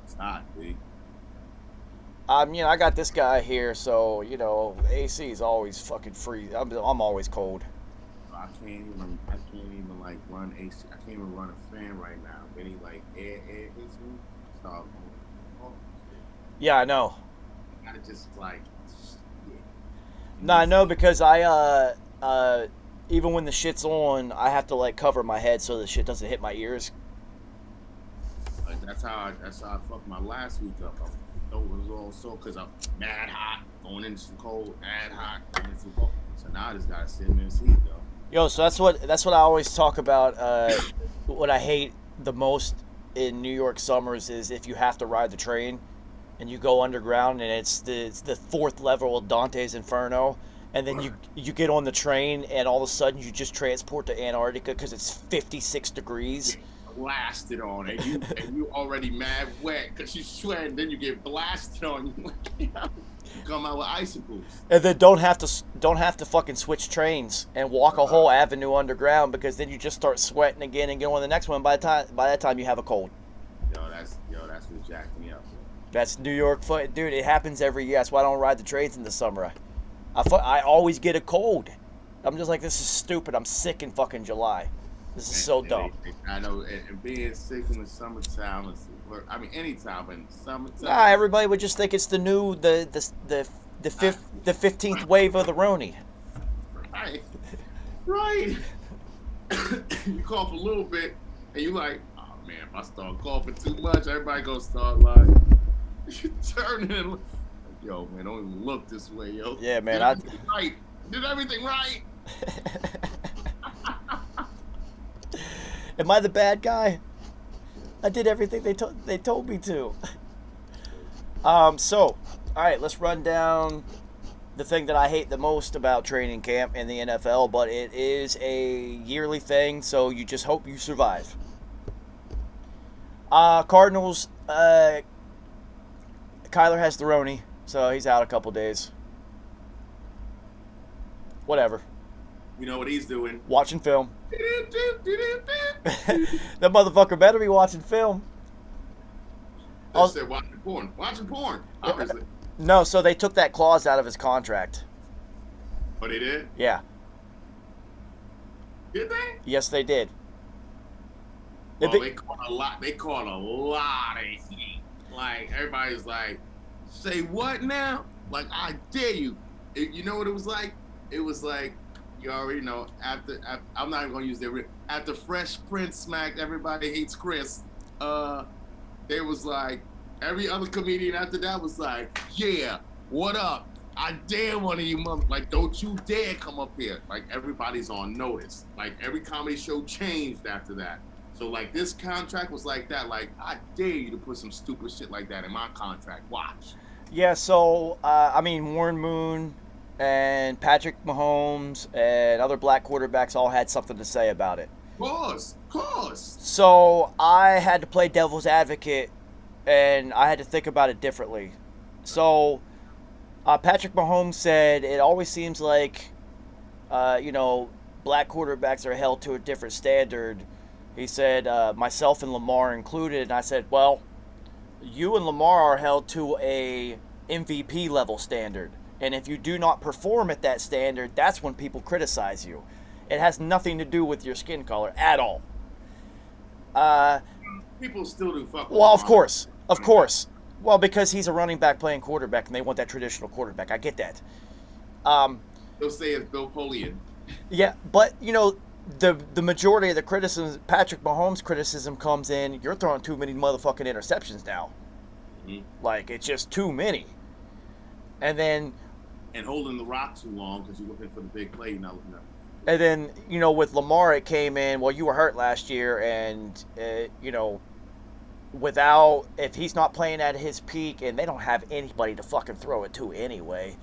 it's hot, dude. I got this guy here, so AC is always fucking free. I'm always cold. I can't even like run AC. I can't even run a fan right now. Any like air hits me, start going. Yeah, I know. You gotta just like. Yeah. No, I know because I even when the shit's on, I have to like cover my head so the shit doesn't hit my ears. Like that's how I fucked my last week up. It was all so because I'm mad hot, going into some cold, mad hot, going into some cold. So now I just gotta sit in this heat, though. Yo, so that's what I always talk about. What I hate the most in New York summers is if you have to ride the train and you go underground and it's the 4th level of Dante's Inferno, and then you get on the train and all of a sudden you just transport to Antarctica because it's 56 degrees. Blasted on and you already mad wet because you sweat, and then you get blasted on. You come out with icicles, and then don't have to fucking switch trains and walk a whole avenue underground because then you just start sweating again and get on the next one. By that time you have a cold. Yo, that's what jacked me up. That's New York, dude. It happens every year. That's why I don't ride the trains in the summer. I always get a cold. I'm just like, this is stupid. I'm sick in fucking July. This is so dumb. I know, and being sick in the summertime anytime, but in the summertime. Nah, everybody would just think it's the 15th wave of the Roni. Right. You cough a little bit, and you like, oh man, if I start coughing too much, everybody gonna start like turning and like, yo, man, don't even look this way, yo. Yeah, man, did everything right. Am I the bad guy? I did everything they told me to. So, all right, let's run down the thing that I hate the most about training camp in the NFL, but it is a yearly thing, so you just hope you survive. Cardinals, Kyler has the Roni, so he's out a couple days. Whatever. You know what he's doing? Watching film. That motherfucker better be watching film. They said watching porn. Watching porn, obviously. No, so they took that clause out of his contract. Oh, they did? Yeah. Did they? Yes, they did. Well, they caught a lot. They caught a lot of heat. Like, everybody's like, say what now? Like, I dare you. You know what it was like? It was like, you already know, after I'm not even going to use their after Fresh Prince smacked Everybody Hates Chris, they was like, every other comedian after that was like, yeah, what up? I dare one of you mother, like, don't you dare come up here. Like, everybody's on notice. Like, every comedy show changed after that. So, like, this contract was like that. Like, I dare you to put some stupid shit like that in my contract. Watch. Yeah, so, I mean, Warren Moon and Patrick Mahomes and other black quarterbacks all had something to say about it. Of course. So, I had to play devil's advocate, and I had to think about it differently. So, Patrick Mahomes said it always seems like, black quarterbacks are held to a different standard. He said, myself and Lamar included, and I said, well, you and Lamar are held to a MVP level standard. And if you do not perform at that standard, that's when people criticize you. It has nothing to do with your skin color at all. People still do fuck with Well, Lamar. of course. Well, because he's a running back playing quarterback, and they want that traditional quarterback. I get that. They'll say it's Bill Polian. Yeah, but the majority of the criticism, Patrick Mahomes' criticism, comes in. You're throwing too many motherfucking interceptions now. Mm-hmm. Like, it's just too many. And then, And holding the rock too long because you're looking for the big play. You're not looking at. and then, with Lamar, it came in. Well, you were hurt last year, and if he's not playing at his peak, and they don't have anybody to fucking throw it to anyway,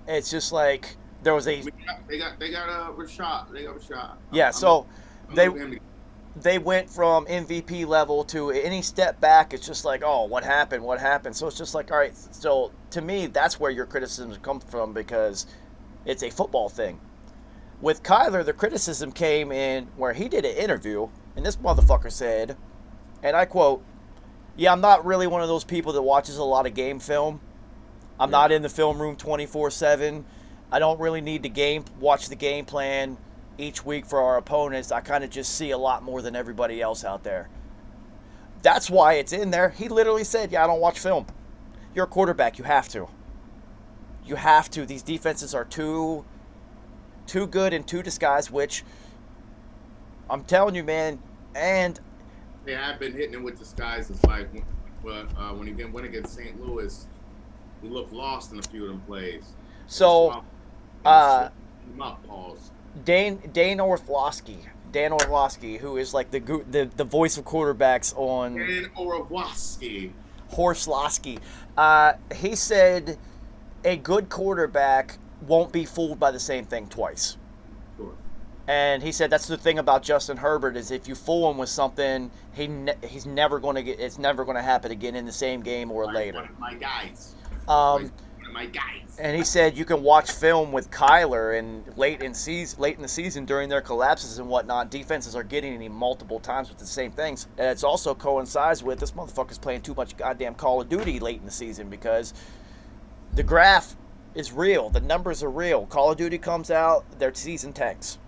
it's just like there was a They got Rashad. They got Rashad. yeah. So I'm they went from MVP level to any step back. It's just like, oh, what happened? What happened? So it's just like, all right. So to me, that's where your criticism comes from, because it's a football thing. With Kyler, the criticism came in where he did an interview, and this motherfucker said, and I quote, "Yeah, I'm not really one of those people that watches a lot of game film. I'm not in the film room 24/7. I don't really need to watch the game plan each week for our opponents. I kind of just see a lot more than everybody else out there." That's why it's in there. He literally said, "Yeah, I don't watch film." You're a quarterback. You have to. You have to. These defenses are too good and too disguised, which I'm telling you, man. And They have been hitting him with disguises. Like when he went against St. Louis, he looked lost in a few of them plays. so, Pause. Dan Orlovsky, who is like the voice of quarterbacks on Dan Orlovsky. Horslosky, he said a good quarterback won't be fooled by the same thing twice. Sure. And he said that's the thing about Justin Herbert, is if you fool him with something, he's never going to it's never going to happen again in the same game or later. One of my guys. And he said you can watch film with Kyler, and late in the season during their collapses and whatnot, defenses are getting him multiple times with the same things. And it's also coincides with this motherfucker's playing too much goddamn Call of Duty late in the season, because the graph is real. The numbers are real. Call of Duty comes out, their season tanks.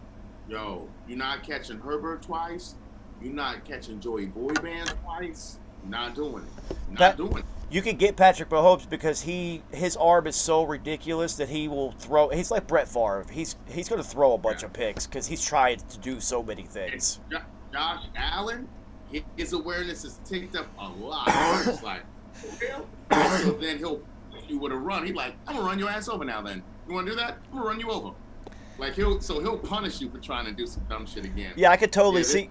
Yo, you're not catching Herbert twice. You're not catching Joey Boyband twice. You're not doing it. You could get Patrick Mahomes because his arm is so ridiculous that he will throw. He's like Brett Favre. He's going to throw a bunch of picks because he's tried to do so many things. Josh Allen, his awareness is ticked up a lot. It's like, so then he'll hit you with a run. He's like, I'm gonna run your ass over now. Then you want to do that? I'm gonna run you over. Like he'll punish you for trying to do some dumb shit again. Yeah, I could totally see.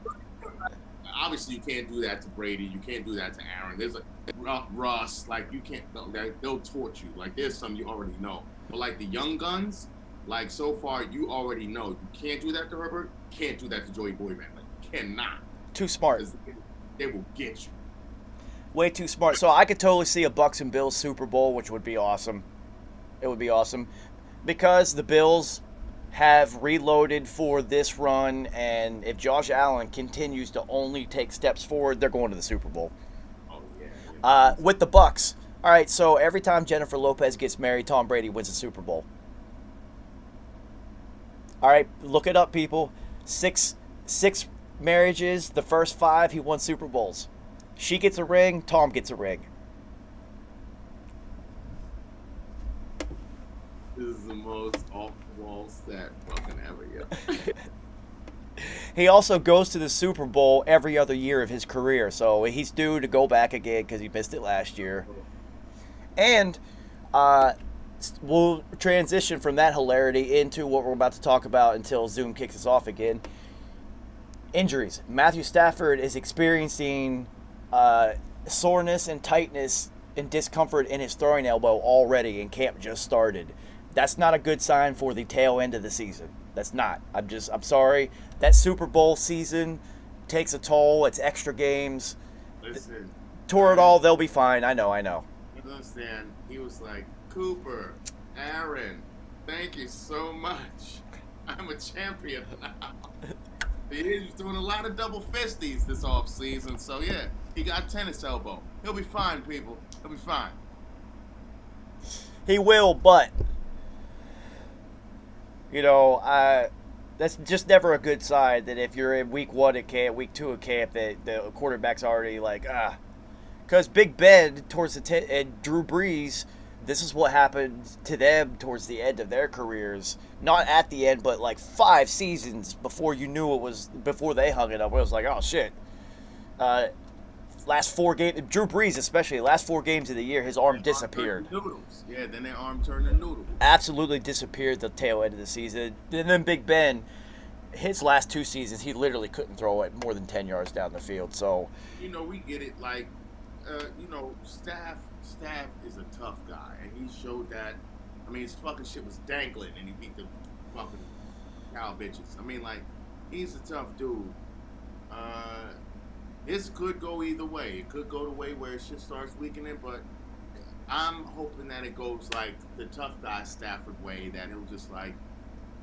Obviously, you can't do that to Brady. You can't do that to Aaron. There's Russ. Like you can't. They'll torch you. Like there's some you already know. But like the young guns, like so far you already know you can't do that to Herbert. Can't do that to Joey Boyman. Like you cannot. Too smart. They will get you. Way too smart. So I could totally see a Bucs and Bills Super Bowl, which would be awesome. It would be awesome because the Bills have reloaded for this run, and if Josh Allen continues to only take steps forward, they're going to the Super Bowl. Oh yeah. With the Bucs, all right. So every time Jennifer Lopez gets married, Tom Brady wins the Super Bowl. All right, look it up, people. Six marriages. The first 5, he won Super Bowls. She gets a ring. Tom gets a ring. This is the most off-the-wall stat fucking ever, yeah. he also goes to the Super Bowl every other year of his career, so he's due to go back again because he missed it last year. And we'll transition from that hilarity into what we're about to talk about until Zoom kicks us off again. Injuries. Matthew Stafford is experiencing soreness and tightness and discomfort in his throwing elbow already, and camp just started. That's not a good sign for the tail end of the season. That's not. I'm sorry. That Super Bowl season takes a toll. It's extra games. Listen. Tore it all. They'll be fine. I know. You understand? He was like, Cooper, Aaron, thank you so much. I'm a champion now. He was doing a lot of double fisties this offseason, so yeah, he got tennis elbow. He'll be fine, people. He'll be fine. He will, but that's just never a good sign that if you're in week 1 at camp, week 2 at camp, that the quarterback's already like, Because Big Ben and Drew Brees, this is what happened to them towards the end of their careers. Not at the end, but like 5 seasons before before they hung it up. It was like, oh shit. Last 4 games, Drew Brees especially, last 4 games of the year, his arm disappeared. Noodles. Yeah, then their arm turned to noodles. Absolutely disappeared the tail end of the season. And then Big Ben, his last 2 seasons, he literally couldn't throw it more than 10 yards down the field. So, we get it. Like, Staff is a tough guy, and he showed that. I mean, his fucking shit was dangling, and he beat the fucking cow bitches. I mean, like, he's a tough dude. This could go either way. It could go the way where shit starts weakening, but I'm hoping that it goes like the tough guy Stafford way, that he'll just like,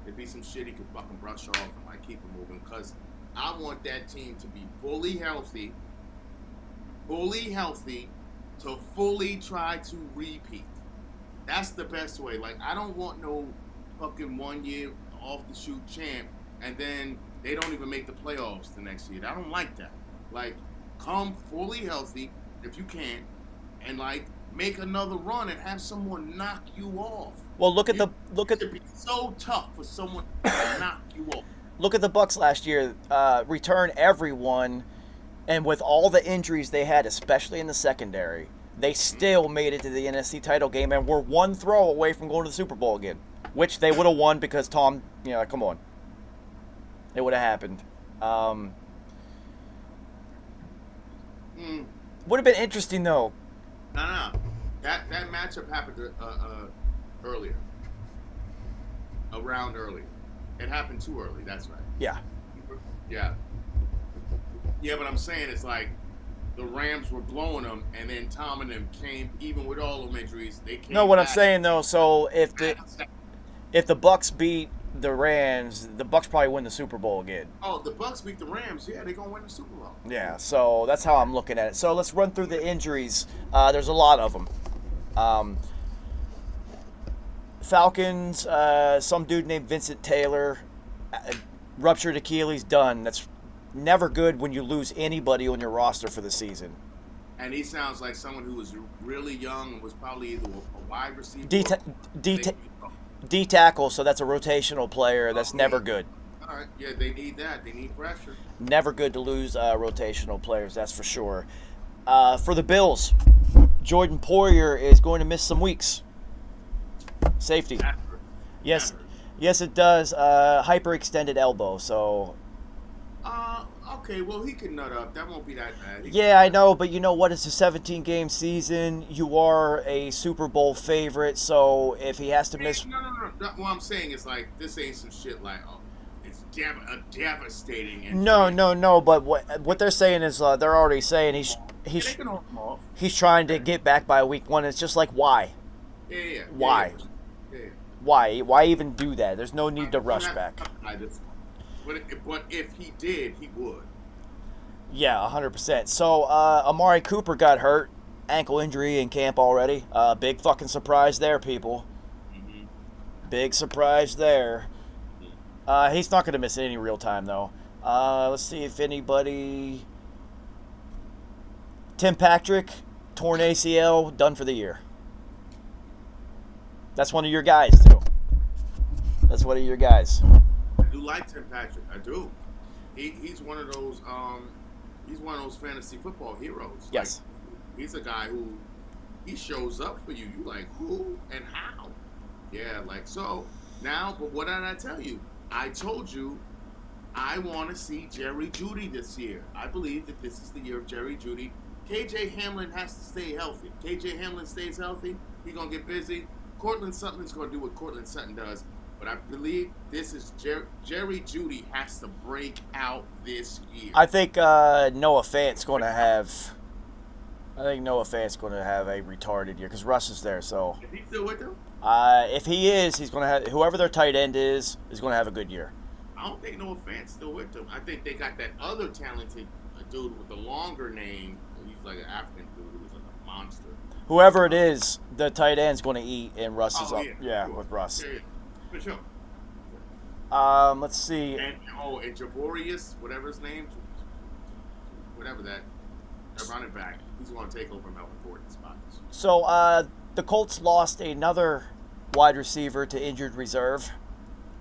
there'd be some shit he could fucking brush off and like keep it moving, because I want that team to be fully healthy to fully try to repeat. That's the best way. Like, I don't want no fucking 1 year off the shoot champ and then they don't even make the playoffs the next year. I don't like that. Like, come fully healthy if you can, and like make another run and have someone knock you off. Well, it'd be so tough for someone to knock you off. Look at the Bucs last year. Return everyone. And with all the injuries they had, especially in the secondary, they still made it to the NFC title game and were 1 throw away from going to the Super Bowl again, which they would have won because Tom, come on. It would have happened. Would have been interesting, though. No. That matchup happened earlier. A round earlier. It happened too early, that's right. Yeah. Yeah, but I'm saying it's like the Rams were blowing them, and then Tom and them came, even with all them injuries, they came. No, what back. I'm saying though, so if the Bucs beat the Rams, the Bucs probably win the Super Bowl again. Oh, the Bucs beat the Rams, yeah, they're gonna win the Super Bowl. Yeah, so that's how I'm looking at it. So let's run through the injuries. There's a lot of them. Falcons, some dude named Vincent Taylor, ruptured Achilles, done. That's never good when you lose anybody on your roster for the season. And he sounds like someone who was really young and was probably either a wide receiver D tackle, so that's a rotational player. That's never good. All right, yeah, they need that. They need pressure. Never good to lose rotational players, that's for sure. For the Bills, Jordan Poyer is going to miss some weeks. Safety. Yes, it does. Hyperextended elbow, so... Okay, well, he can nut up. That won't be that bad. I know, but you know what? It's a 17-game season. You are a Super Bowl favorite, so if he has to miss... No. What I'm saying is, like, this ain't some shit like, it's a devastating injury. No, but what they're saying is they're already saying he's trying to get back by week 1. It's just like, why? Yeah. Why? Yeah. Why even do that? There's no need to rush back. But if he did, he would. Yeah, 100%. So, Amari Cooper got hurt. Ankle injury in camp already. Big fucking surprise there, people. Mm-hmm. Big surprise there. He's not going to miss any real time, though. Let's see if anybody... Tim Patrick, torn ACL, done for the year. That's one of your guys, too. That's one of your guys. I do like Tim Patrick. I do. he's one of those fantasy football heroes. Yes. Like, he's a guy who he shows up for you. You like who and how? Yeah, like so now. But what did I tell you? I told you I want to see Jerry Jeudy this year. I believe that this is the year of Jerry Jeudy. KJ Hamlin has to stay healthy. KJ Hamlin stays healthy, he's gonna get busy. Cortland Sutton's gonna do what Cortland Sutton does. But I believe this is Jerry Jeudy has to break out this year. I think Noah Fant's going to have. I think Noah Fant's going to have a retarded year because Russ is there. So Is he still with them? if he is, he's going to have whoever their tight end is going to have a good year. I don't think Noah Fant's still with them. I think they got that other talented dude with the longer name. He's like an African dude who's like a monster. Whoever it is, the tight end's going to eat, and Russ is up. Yeah, sure. with Russ. Yeah. For sure. Let's see. And Javorius, whatever his name, whatever that running back, he's going to take over Melvin Gordon's spot. So the Colts lost another wide receiver to injured reserve.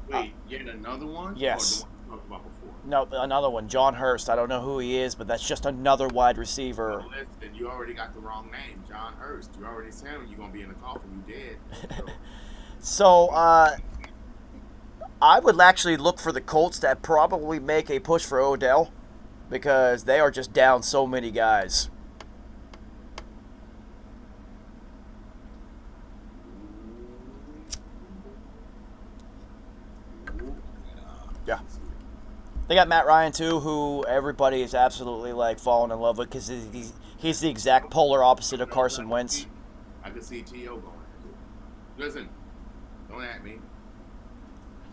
Wait, yet another one? Yes. Or the one we talked about before? No, another one, John Hurst. I don't know who he is, but that's just another wide receiver. Oh, listen, you already got the wrong name, John Hurst. You already said you're going to be in the coffin. You did. So I would actually look for the Colts to probably make a push for Odell because they are just down so many guys. Yeah. They got Matt Ryan, too, who everybody is absolutely, like, falling in love with because he's the exact polar opposite of Carson Wentz. I could see T.O. going. Listen, don't at me.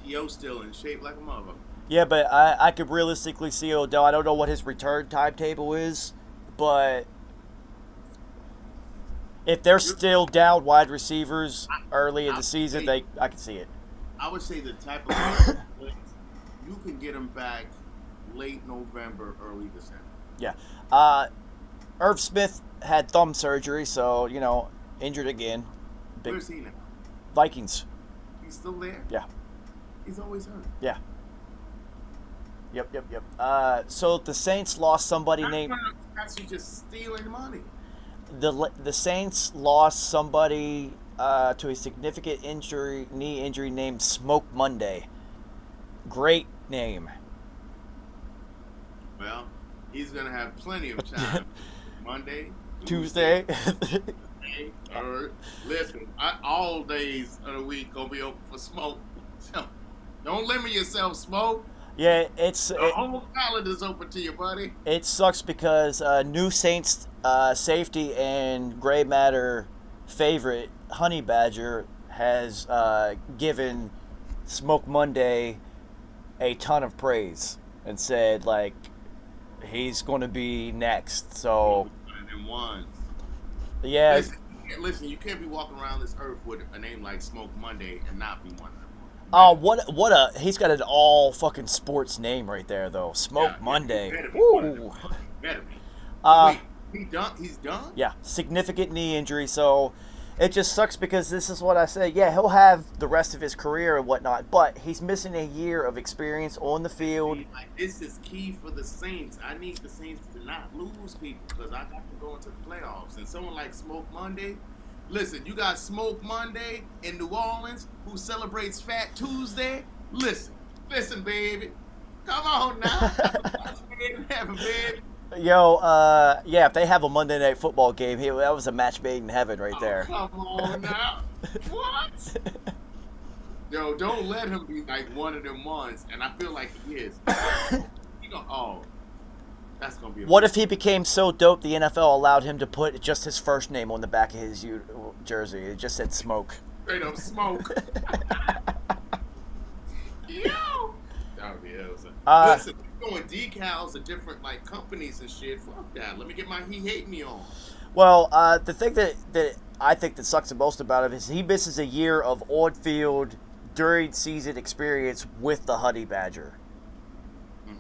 T.O. still in shape like a mother. Yeah, but I could realistically see Odell. I don't know what his return timetable is, but if they're still down wide receivers early in the season, I can see it. I would say the type of you can get them back late November, early December. Yeah. Irv Smith had thumb surgery, so, injured again. Where's he now? Vikings. He's still there? Yeah. He's always hurt. Yeah. Yep. So the Saints lost somebody named. That's you just stealing money. The Saints lost somebody to a significant knee injury named Smoke Monday. Great name. Well, he's gonna have plenty of time. Monday, Tuesday. Or listen, all days of the week gonna be open for Smoke. So don't limit yourself, Smoke. Yeah, the whole calendar's open to you, buddy. It sucks because new Saints safety and gray matter favorite Honey Badger has given Smoke Monday a ton of praise and said like he's going to be next. So yeah. Listen, you can't be walking around this earth with a name like Smoke Monday and not be one of them. Oh, he's got an all fucking sports name right there though. Smoke Monday. Woo. Better be. Wait, he's done? Yeah, significant knee injury, so it just sucks because this is what I said. Yeah, he'll have the rest of his career and whatnot, but he's missing a year of experience on the field. This is key for the Saints. I need the Saints to not lose people because I got to go into the playoffs. And someone like Smoke Monday, listen, you got Smoke Monday in New Orleans who celebrates Fat Tuesday. Listen, baby. Come on now. Baby. Yo, yeah, if they have a Monday Night Football game, that was a match made in heaven right there. Come on now. What? Yo, don't let him be like one of them ones, and I feel like he is. That's going to be What if he became so dope the NFL allowed him to put just his first name on the back of his jersey? It just said Smoke. Straight up Smoke. Yo! That would be awesome. Listen, going decals at different like companies and shit. Fuck that. Let me get my He Hate Me on. Well, the thing that I think that sucks the most about it is he misses a year of on-field during season experience with the Honey Badger,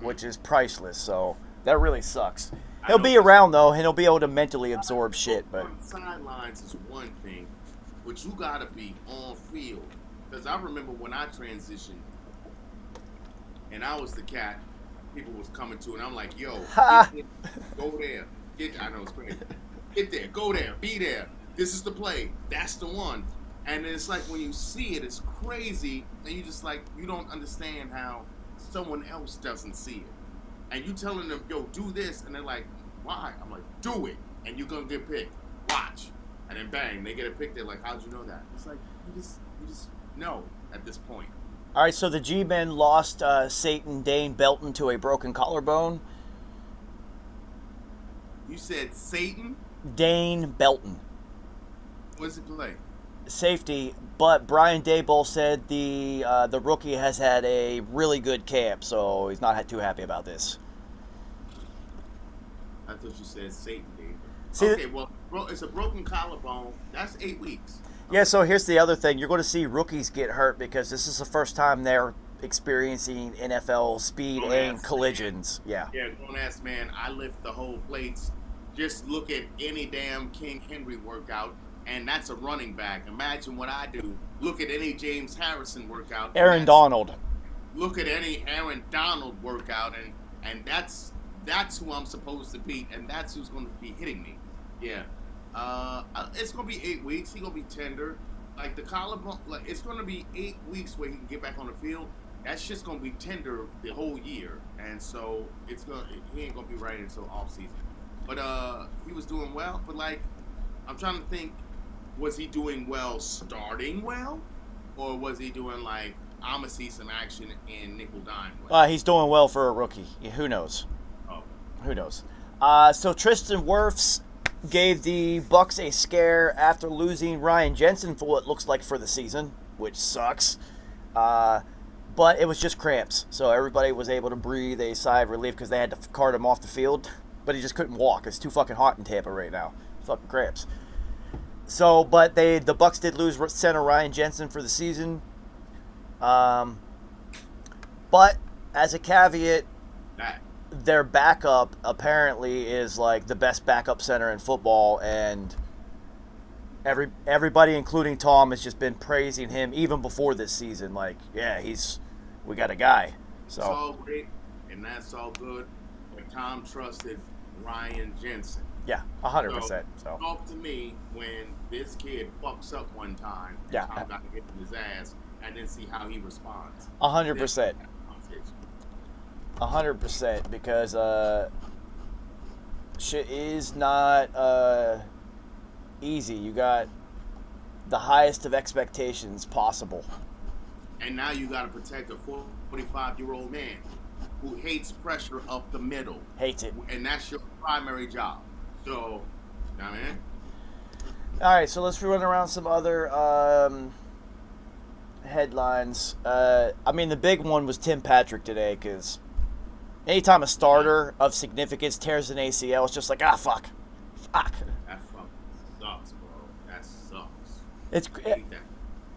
which is priceless. So that really sucks. He'll be around though, and he'll be able to mentally absorb shit. But sidelines is one thing, but you gotta be on field. Because I remember when I transitioned, and I was the cat people was coming to, and I'm like, yo, Ha! get there, go there. I know it's crazy. Get there, go there, be there. This is the play. That's the one. And it's like when you see it, it's crazy, and you just like, you don't understand how someone else doesn't see it. And you telling them, yo, do this, and they're like, why? I'm like, do it, and you're gonna get picked. Watch. And then bang, they get a pick. They're like, how'd you know that? It's like, you just know at this point. All right, so the G-men lost Satan Dane Belton to a broken collarbone. You said Satan? Dane Belton. What does he play? Safety, but Brian Daboll said the rookie has had a really good camp, so he's not too happy about this. I thought you said Satan, Dave. See, okay, well, it's a broken collarbone. That's 8 weeks. Yeah, so here's the other thing. You're going to see rookies get hurt because this is the first time they're experiencing NFL speed and collisions. Man. Yeah, don't ask, man. I lift the whole plates. Just look at any damn King Henry workout, and that's a running back. Imagine what I do. Look at any James Harrison workout. Aaron Donald. Look at any Aaron Donald workout, and that's who I'm supposed to beat, and that's who's going to be hitting me. Yeah. It's going to be 8 weeks. He's going to be tender. Like the collarbone, like it's going to be 8 weeks where he can get back on the field. That's just going to be tender the whole year. And so he ain't going to be right until off season. But he was doing well. But like, I'm trying to think, was he doing well starting well? Or was he doing like, I'm going to see some action in nickel dime? He's doing well for a rookie. Yeah, who knows? Oh. Who knows? So Tristan Wirfs gave the Bucs a scare after losing Ryan Jensen for what looks like for the season, which sucks. But it was just cramps, so everybody was able to breathe a sigh of relief because they had to cart him off the field, but he just couldn't walk. It's too fucking hot in Tampa right now. Fucking cramps. So, but the Bucs did lose center Ryan Jensen for the season. But as a caveat, their backup apparently is like the best backup center in football, and everybody, including Tom, has just been praising him even before this season. Like, yeah, we got a guy. So it's all great, and that's all good. But Tom trusted Ryan Jensen. Yeah, 100%. So talk to me when this kid fucks up one time. Yeah, Tom got to get in his ass, and then see how he responds. 100%. 100%, because shit is not easy. You got the highest of expectations possible. And now you got to protect a 45-year-old man who hates pressure up the middle. Hates it. And that's your primary job. So, you know what I mean? All right, so let's run around some other headlines. I mean, the big one was Tim Patrick today, because anytime a starter of significance tears an ACL, it's just like, fuck. That fucking sucks, bro. That sucks. I hate that.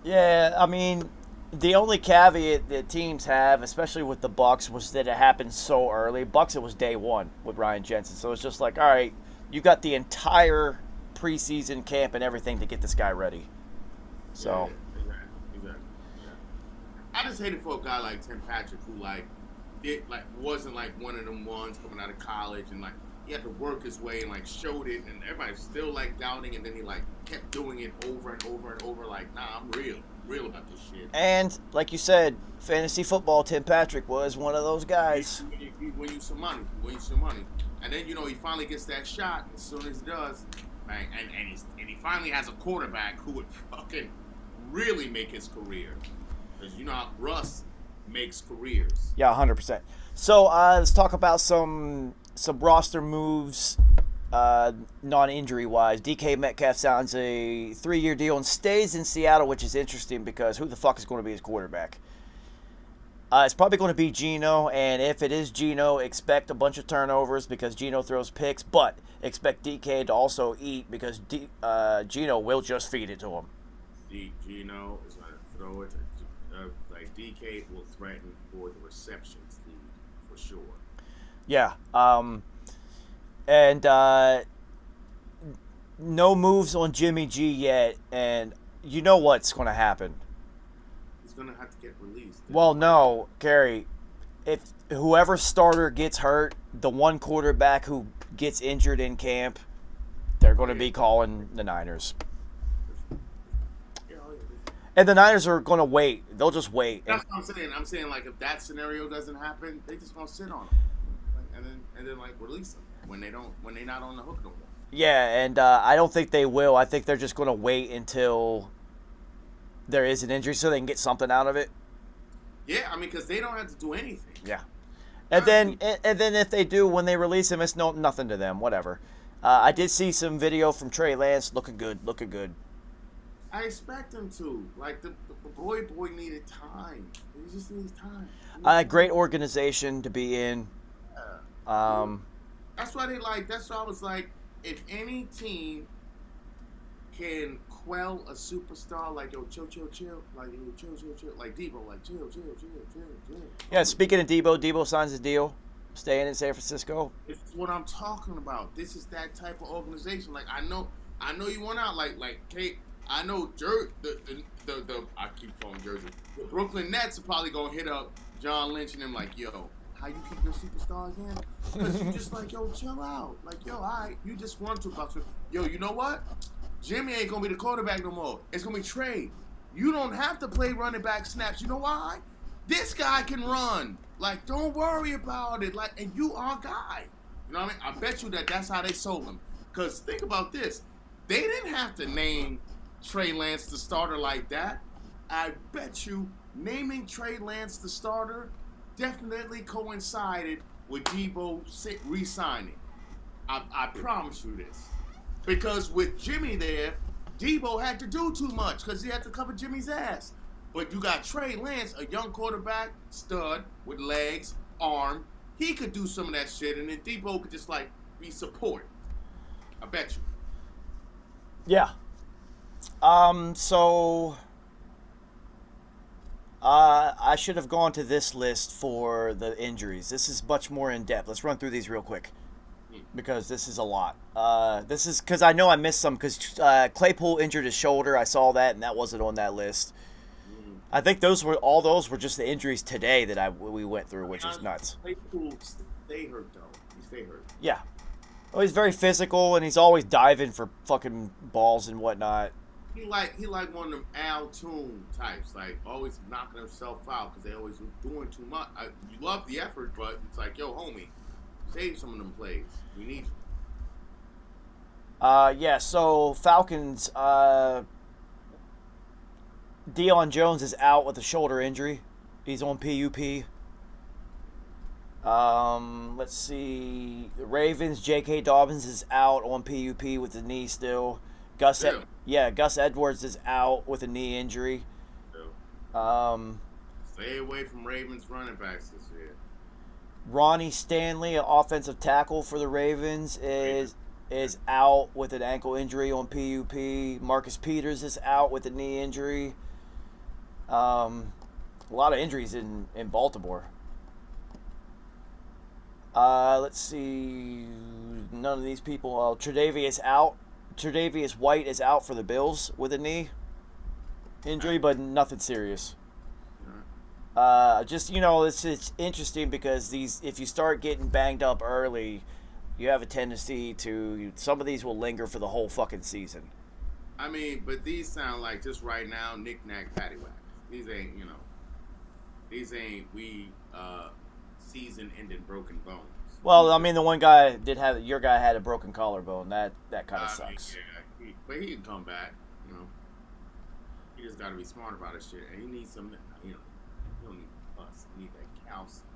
Yeah, I mean, the only caveat that teams have, especially with the Bucs, was that it happened so early. Bucs, it was day one with Ryan Jensen. So it's just like, all right, you got the entire preseason camp and everything to get this guy ready. So. Yeah, exactly. Yeah. I just hate it for a guy like Tim Patrick who, wasn't like one of them ones coming out of college, and like he had to work his way and like showed it, and everybody's still like doubting, and then he like kept doing it over and over and over. Like, nah, I'm real about this shit. And like you said, fantasy football, Tim Patrick was one of those guys. He win you some money, and then he finally gets that shot. And as soon as he does, man, and he finally has a quarterback who would fucking really make his career, because you know how Russ makes careers. Yeah, 100%. So let's talk about some roster moves, non-injury wise. DK Metcalf signs a 3-year deal and stays in Seattle, which is interesting because who the fuck is going to be his quarterback? It's probably going to be Geno, and if it is Geno, expect a bunch of turnovers because Geno throws picks, but expect DK to also eat because Geno will just feed it to him. Geno is going to throw it. Like DK will threaten for the receptions lead for sure. Yeah. And no moves on Jimmy G yet, and you know what's going to happen. He's going to have to get released. Well, no, Kerry. If whoever starter gets hurt, the one quarterback who gets injured in camp, they're going to be calling the Niners. And the Niners are going to wait. They'll just wait. That's what I'm saying. I'm saying, like, if that scenario doesn't happen, they just going to sit on them. And then like, release them when they're not on the hook no more. Yeah, and I don't think they will. I think they're just going to wait until there is an injury so they can get something out of it. Yeah, I mean, because they don't have to do anything. Yeah. And then if they do, when they release him, it's nothing to them. Whatever. I did see some video from Trey Lance looking good. I expect him to. Like, the boy needed time. He just needs time. Great organization to be in. That's why that's why I was like, if any team can quell a superstar, like, yo, chill. Like, yo, chill. Like, Debo, like, chill. Yeah, speaking of Debo signs his deal. Staying in San Francisco. It's what I'm talking about. This is that type of organization. Like, I know you went out like Kate. I know I keep calling Jersey. The Brooklyn Nets are probably gonna hit up John Lynch and them like, yo, how you keep your superstar again? Because you just like, yo, chill out. Like, yo, all right, you just want to about to. Yo, you know what? Jimmy ain't gonna be the quarterback no more. It's gonna be Trey. You don't have to play running back snaps. You know why? This guy can run. Like, don't worry about it. Like, and you are a guy. You know what I mean? I bet you that's how they sold him. Because think about this. They didn't have to name Trey Lance the starter like that. I bet you naming Trey Lance the starter definitely coincided with Debo re-signing. I promise you this. Because with Jimmy there, Debo had to do too much because he had to cover Jimmy's ass. But you got Trey Lance, a young quarterback, stud, with legs, arm. He could do some of that shit, and then Debo could just, like, be support. I bet you. Yeah. I should have gone to this list for the injuries. This is much more in depth. Let's run through these real quick because this is a lot. This is because I know I missed some because Claypool injured his shoulder. I saw that, and that wasn't on that list. I think all those were just the injuries today that we went through, which is nuts. Claypool stay hurt though. He stay hurt. Yeah. Oh, he's very physical, and he's always diving for fucking balls and whatnot. He like one of them Al Toon types, like always knocking himself out because they always doing too much. You love the effort, but it's like, yo, homie, save some of them plays. We need you. Yeah. So Falcons. Deion Jones is out with a shoulder injury. He's on PUP. Let's see. The Ravens, J.K. Dobbins is out on PUP with the knee still. Gus Edwards is out with a knee injury. Stay away from Ravens running backs this year. Ronnie Stanley, an offensive tackle for the Ravens, is out with an ankle injury on PUP. Marcus Peters is out with a knee injury. A lot of injuries in Baltimore. Let's see. None of these people. Tre'Davious out. Tre'Davious White is out for the Bills with a knee injury, but nothing serious. It's interesting because if you start getting banged up early, you have a tendency to some of these will linger for the whole fucking season. I mean, but these sound like just right now knick-knack paddywhack. These ain't season-ending broken bones. Well, I mean, the one guy your guy had a broken collarbone. That kind of sucks. Yeah, but he can come back. You know, he just got to be smart about his shit, and he needs some. You know, he don't need pus. He need that calcium.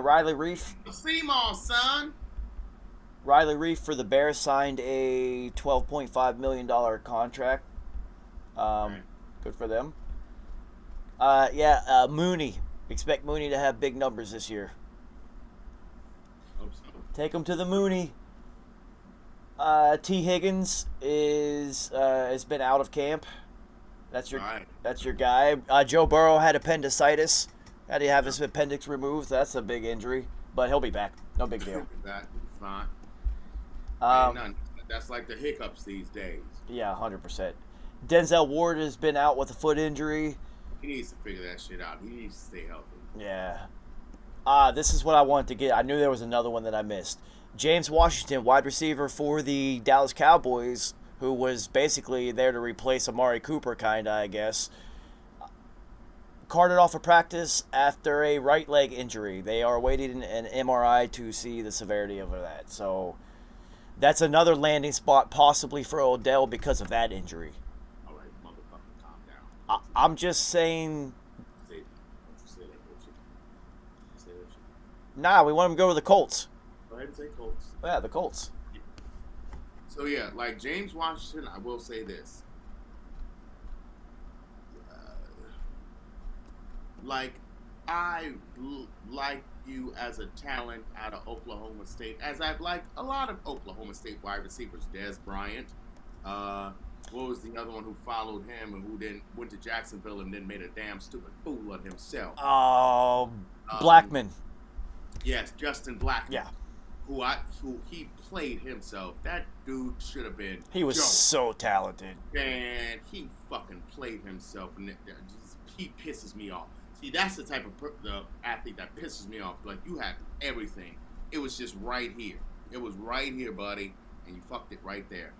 Riley Reef. Seymour, son. Riley Reef for the Bears signed a $12.5 million contract. Good for them. Mooney. Expect Mooney to have big numbers this year. Hope so. Take him to the Mooney. T. Higgins has been out of camp. That's your guy. Joe Burrow had appendicitis. Had to have his appendix removed. That's a big injury, but he'll be back. No big deal. That fine. That's like the hiccups these days. Yeah, 100%. Denzel Ward has been out with a foot injury. He needs to figure that shit out. He needs to stay healthy. Yeah. This is what I wanted to get. I knew there was another one that I missed. James Washington, wide receiver for the Dallas Cowboys, who was basically there to replace Amari Cooper, kind of, I guess. Carted off of practice after a right leg injury. They are waiting an MRI to see the severity of that. So that's another landing spot possibly for Odell because of that injury. All right, motherfucker, calm down. I'm just saying. Don't you say that bullshit. Say that shit. Nah, we want him to go to the Colts. Go ahead and say Colts. Yeah, the Colts. So yeah, like James Washington, I will say this. Like, like you as a talent out of Oklahoma State, as I've liked a lot of Oklahoma State wide receivers. Des Bryant. What was the other one who followed him and who then went to Jacksonville and then made a damn stupid fool of himself? Blackman. Yes, Justin Blackman. Yeah. Who he played himself. That dude should have been. He was so talented. Man, he fucking played himself, and he pisses me off. See, that's the type of the athlete that pisses me off. Like, you had everything. It was just right here. It was right here, buddy, and you fucked it right there.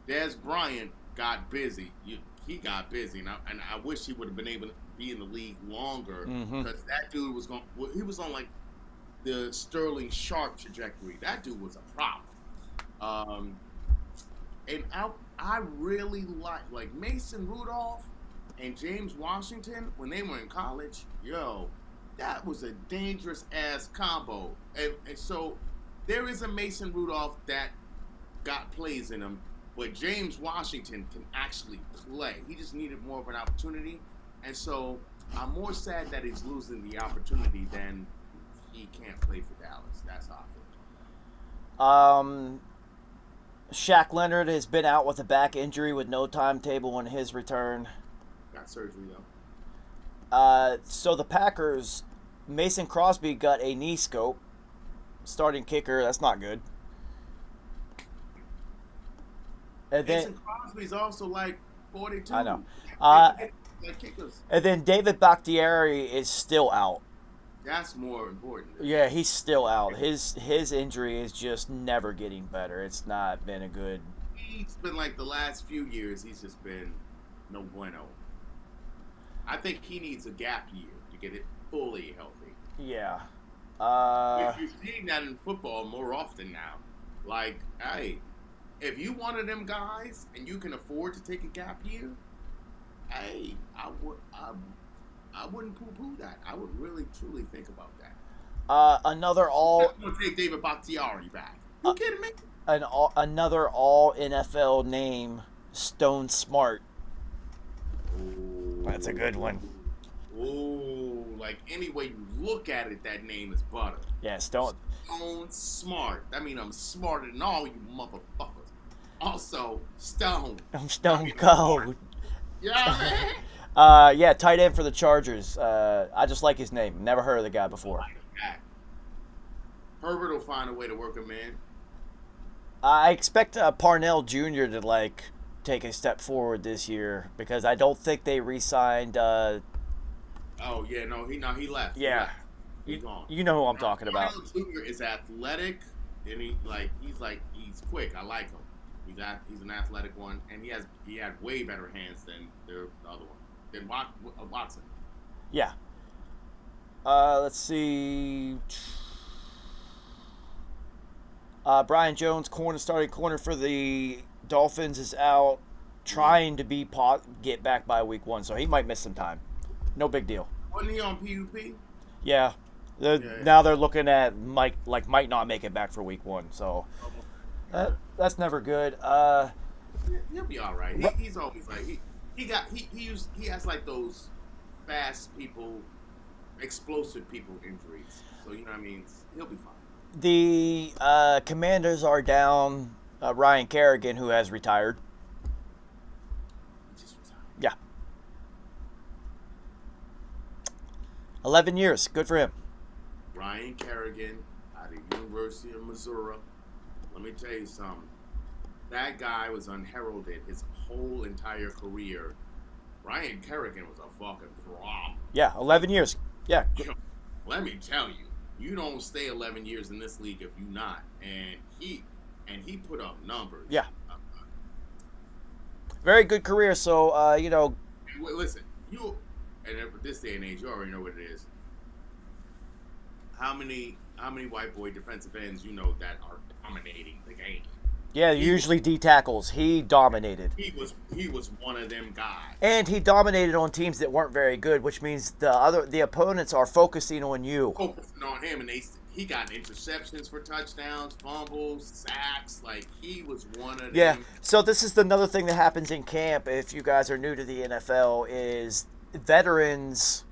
Des Bryant got busy. He got busy, and I wish he would have been able to be in the league longer because that dude was he was on like the Sterling Sharp trajectory. That dude was a problem. And I really like Mason Rudolph and James Washington when they were in college. Yo, that was a dangerous ass combo. And so there is a Mason Rudolph that got plays in him, but James Washington can actually play. He just needed more of an opportunity. And so I'm more sad that he's losing the opportunity than he can't play for Dallas. That's how I feel. Shaq Leonard has been out with a back injury with no timetable on his return. Got surgery, though. So the Packers, Mason Crosby got a knee scope. Starting kicker, that's not good. And then, Mason Crosby's also like 42. I know. Kickers. And then David Bakhtiari is still out. That's more important. Yeah, he's still out. His injury is just never getting better. It's not been a good. He's been like the last few years. He's just been no bueno. I think he needs a gap year to get it fully healthy. Yeah. You're seeing that in football more often now. Like, hey, if you one of them guys and you can afford to take a gap year, hey, I wouldn't poo-poo that. I would really, truly think about that. Another all. I'm gonna take David Bakhtiari back. You kidding me? Another all NFL name, Stone Smart. Ooh. That's a good one. Ooh, like any way you look at it, that name is butter. Yeah, Stone Smart. That means I'm smarter than all you motherfuckers. Also, Stone. I'm Stone Cold. Yeah, man. Yeah, tight end for the Chargers. I just like his name. Never heard of the guy before. Herbert will find a way to work him in. I expect Parnell Jr. to take a step forward this year because I don't think they re-signed. Oh yeah, he left. Yeah, He's gone. You know who I'm talking about. Parnell Jr. is athletic, and he's quick. I like him. He's an athletic one, and he had way better hands than the other one, than Watson. Yeah. Let's see. Brian Jones, starting corner for the Dolphins, is out, trying to get back by week 1, so he might miss some time. No big deal. Wasn't he on PUP? Yeah. Now they're looking at might not make it back for week 1, so that's never good. He'll be all right. He's always like he has like those fast people, explosive people injuries. So you know what I mean. He'll be fine. The Commanders are down Ryan Kerrigan, who has retired. He just retired. Yeah. 11 years. Good for him. Ryan Kerrigan out of University of Missouri. Let me tell you something. That guy was unheralded his whole entire career. Ryan Kerrigan was a fucking problem. Yeah, 11 years. Yeah. Let me tell you, You don't stay 11 years in this league if you not. And he put up numbers. Yeah. Very good career. So, Listen, and at this day and age, you already know what it is. How many white boy defensive ends you know that are dominating the game? Yeah, usually D tackles. He dominated. He was one of them guys. And he dominated on teams that weren't very good, which means the opponents are focusing on you. Focusing on him, and he got interceptions for touchdowns, fumbles, sacks. Like, he was one of them. Yeah. So this is another thing that happens in camp. If you guys are new to the NFL, is veterans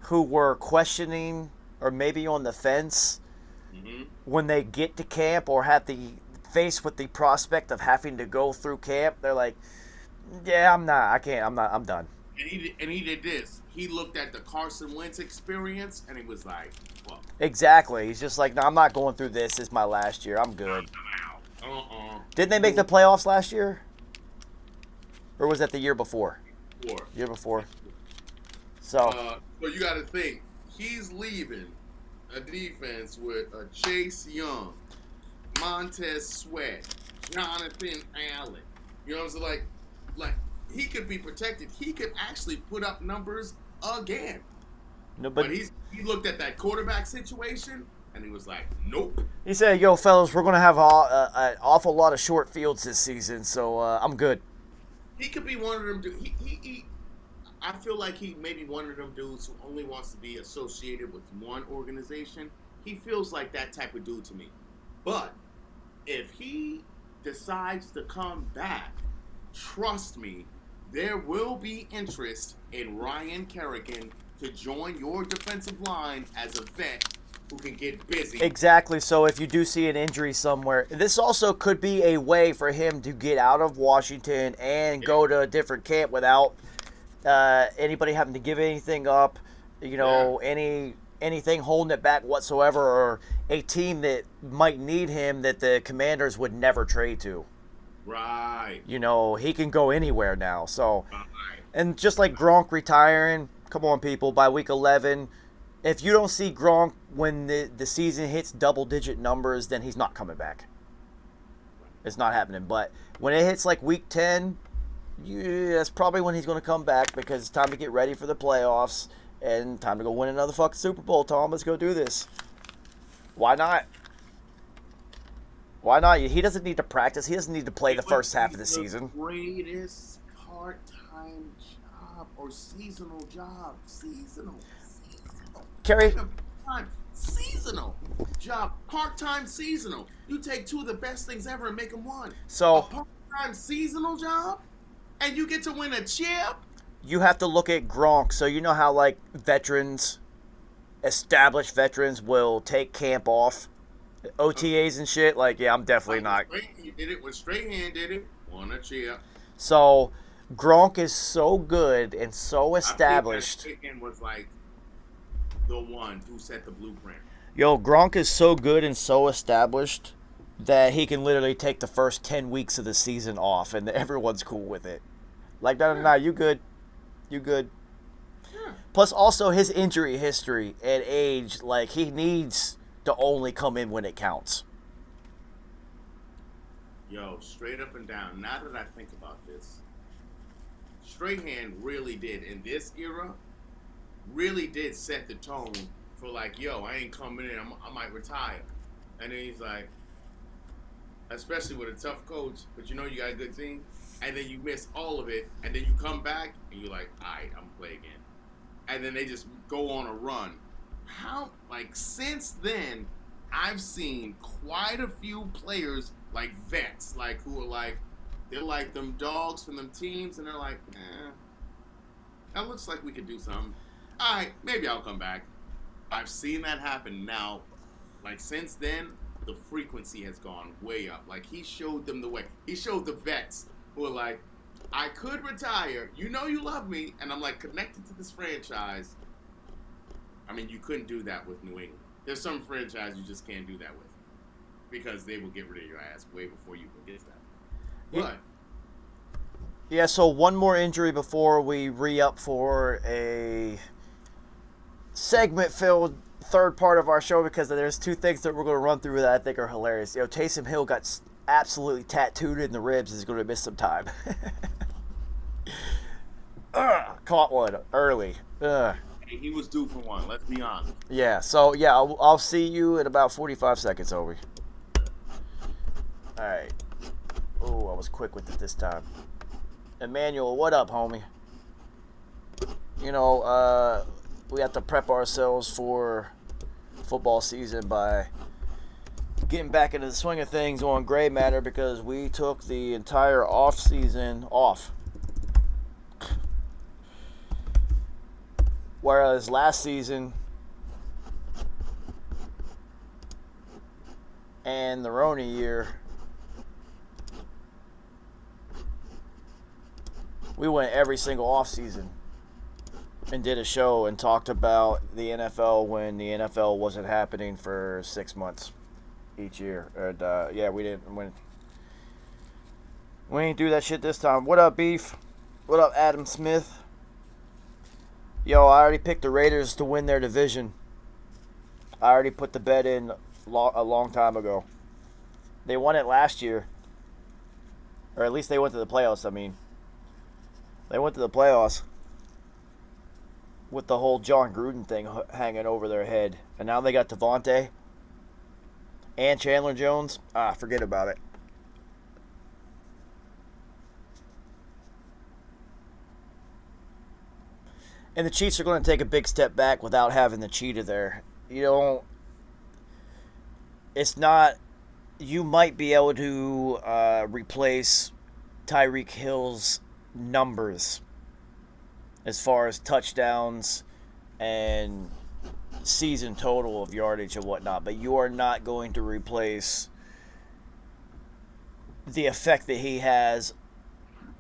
who were questioning or maybe on the fence when they get to camp or have the faced with the prospect of having to go through camp, they're like, yeah, I'm done. And he did this. He looked at the Carson Wentz experience and he was like, fuck. Exactly. He's just like, no, I'm not going through this. It's my last year. I'm good. I'm out. Didn't they make the playoffs last year? Or was that the year before? Year before. So you got to think, he's leaving a defense with a Chase Young, Montez Sweat, Jonathan Allen. You know what I'm saying? Like he could be protected. He could actually put up numbers again. No, but he looked at that quarterback situation and he was like, nope. He said, yo, fellas, we're going to have an awful lot of short fields this season, so I'm good. He could be one of them dudes. I feel like he may be one of them dudes who only wants to be associated with one organization. He feels like that type of dude to me. But if he decides to come back, trust me, there will be interest in Ryan Kerrigan to join your defensive line as a vet who can get busy. Exactly. So if you do see an injury somewhere, this also could be a way for him to get out of Washington and go to a different camp without anybody having to give anything up, anything holding it back whatsoever, or a team that might need him that the Commanders would never trade to. Right. He can go anywhere now. So, and just like Gronk retiring, come on, people, by week 11, if you don't see Gronk when the season hits double-digit numbers, then he's not coming back. It's not happening. But when it hits like week 10, that's probably when he's going to come back, because it's time to get ready for the playoffs and time to go win another fucking Super Bowl, Tom. Let's go do this. Why not? Why not? He doesn't need to practice. He doesn't need to play the first half of the season. Greatest part-time job or seasonal job. Seasonal. Kerry? Seasonal job. Part-time seasonal. You take two of the best things ever and make them one. So, a part-time seasonal job? And you get to win a chip? You have to look at Gronk. So you know how, like, established veterans will take camp off, OTAs and shit? Like, yeah, I'm definitely not. He did it when Strahan did it. Won a chip. So, Gronk is so good and so established. I think that was like the one who set the blueprint. Yo, Gronk is so good and so established that he can literally take the first 10 weeks of the season off and everyone's cool with it. Like, no, you good. You good. Yeah. Plus, also, his injury history and age, like, he needs to only come in when it counts. Yo, straight up and down, now that I think about this, Strahan really did, in this era, really did set the tone for like, yo, I ain't coming in, I might retire. And then he's like, especially with a tough coach, but you know you got a good team, and then you miss all of it, and then you come back, and you're like, all right, I'm going to play again. And then they just go on a run. Since then, I've seen quite a few players, like vets, like, who are like, they're like them dogs from them teams, and they're like, that looks like we could do something. All right, maybe I'll come back. I've seen that happen now. Like, since then, the frequency has gone way up. Like, he showed them the way. He showed the vets who are like, I could retire. You know you love me. And I'm, like, connected to this franchise. I mean, you couldn't do that with New England. There's some franchise you just can't do that with. Because they will get rid of your ass way before you can get that. But yeah, so one more injury before we re-up for a segment-filled third part of our show because there's two things that we're going to run through that I think are hilarious. Taysom Hill got absolutely tattooed in the ribs. He's going to miss some time. Caught one early. Hey, he was due for one. Let's be honest. Yeah. So yeah, I'll see you in about 45 seconds, Obi. All right. Oh, I was quick with it this time. Emmanuel, what up, homie? We have to prep ourselves for football season by getting back into the swing of things on Gray Matter because we took the entire off season off. Whereas last season and the Rona year, we went every single off season and did a show and talked about the NFL when the NFL wasn't happening for 6 months each year. And yeah, we didn't. We ain't do that shit this time. What up, Beef? What up, Adam Smith? Yo, I already picked the Raiders to win their division. I already put the bet in a long time ago. They won it last year. Or at least they went to the playoffs, I mean. They went to the playoffs with the whole John Gruden thing hanging over their head. And now they got Devontae and Chandler Jones. Forget about it. And the Chiefs are going to take a big step back without having the cheetah there. It's not... You might be able to replace Tyreek Hill's numbers as far as touchdowns and season total of yardage and whatnot, but you are not going to replace the effect that he has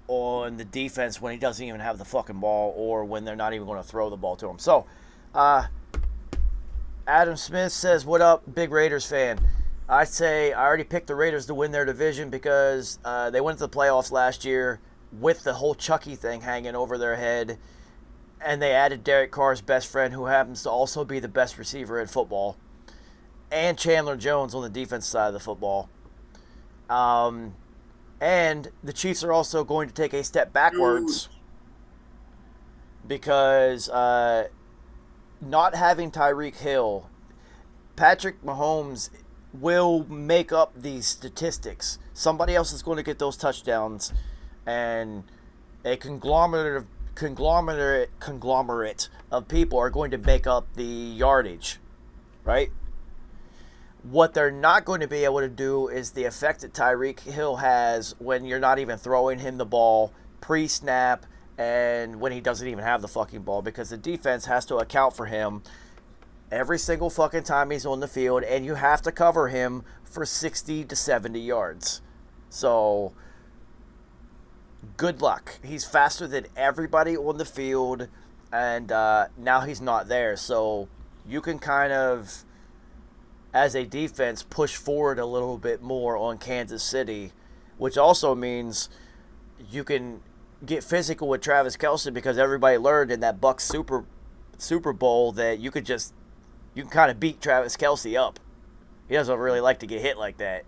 on the defense when he doesn't even have the fucking ball or when they're not even going to throw the ball to him. So, Adam Smith says, what up, big Raiders fan? I say I already picked the Raiders to win their division because they went to the playoffs last year with the whole Chucky thing hanging over their head, and they added Derek Carr's best friend, who happens to also be the best receiver in football, and Chandler Jones on the defense side of the football. And the Chiefs are also going to take a step backwards because not having Tyreek Hill, Patrick Mahomes will make up these statistics. Somebody else is going to get those touchdowns, and a conglomerate of people are going to make up the yardage, right? What they're not going to be able to do is the effect that Tyreek Hill has when you're not even throwing him the ball pre-snap and when he doesn't even have the fucking ball, because the defense has to account for him every single fucking time he's on the field, and you have to cover him for 60 to 70 yards. So, good luck. He's faster than everybody on the field, and now he's not there. So, you can kind of, as a defense, push forward a little bit more on Kansas City, which also means you can get physical with Travis Kelce, because everybody learned in that Bucs Super Bowl that you can kind of beat Travis Kelce up. He doesn't really like to get hit like that.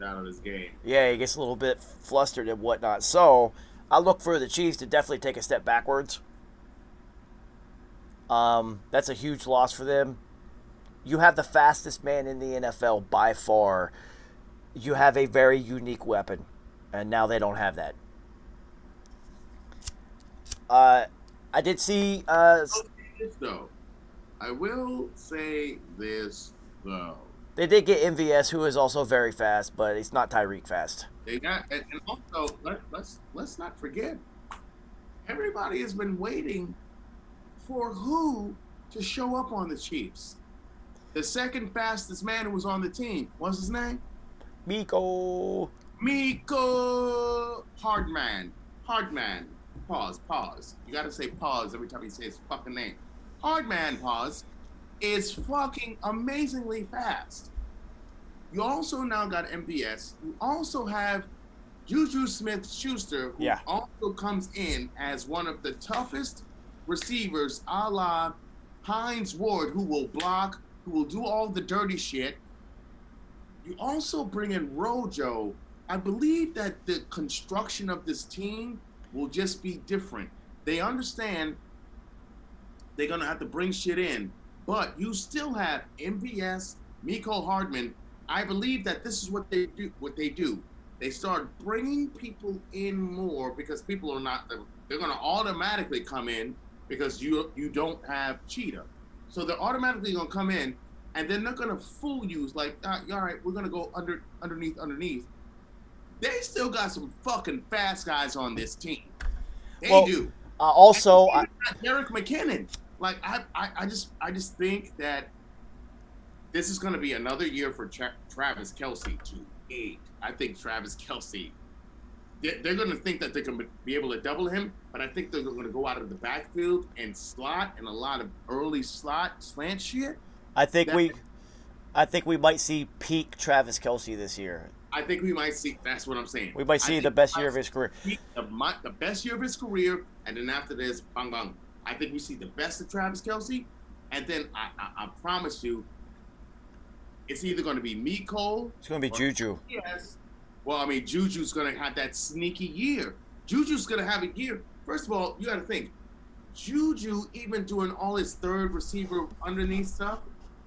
Out of his game. Yeah, he gets a little bit flustered and whatnot. So I look for the Chiefs to definitely take a step backwards. That's a huge loss for them. You have the fastest man in the NFL by far. You have a very unique weapon, and now they don't have that. I did see... though. I will say this, though. They did get MVS, who is also very fast, but he's not Tyreek fast. They got, and also, let's not forget, everybody has been waiting for who to show up on the Chiefs. The second fastest man who was on the team, what's his name? Miko Hardman. Pause. You gotta say pause every time he says his fucking name. Hardman, pause, is fucking amazingly fast. You also now got MVS. You also have Juju Smith-Schuster, who also comes in as one of the toughest receivers, a la Hines Ward, who will block, who will do all the dirty shit. You also bring in Rojo. I believe that the construction of this team will just be different. They understand they're going to have to bring shit in, but you still have MVS, Mecole Hardman. I believe that this is what they do. They start bringing people in more because people are not, they're going to automatically come in because you don't have Cheetah. So they're automatically going to come in, and then they're going to fool you like, all right, we're going to go underneath. They still got some fucking fast guys on this team. They do. Also, Derek McKinnon. Like I just think that this is going to be another year for Travis Kelce to eat. I think Travis Kelce, they're going to think that they're going to be able to double him, but I think they're going to go out of the backfield and slot and a lot of early slant shit. I think we might see peak Travis Kelce this year. I think we might see. That's what I'm saying. We might see the best year of his career. The best year of his career, and then after this, bang bang. I think we see the best of Travis Kelce, and then I promise you, it's either going to be Mecole. It's going to be Juju. Yes. Well, I mean, Juju's going to have that sneaky year. Juju's going to have a year. First of all, you got to think, Juju, even doing all his third receiver underneath stuff,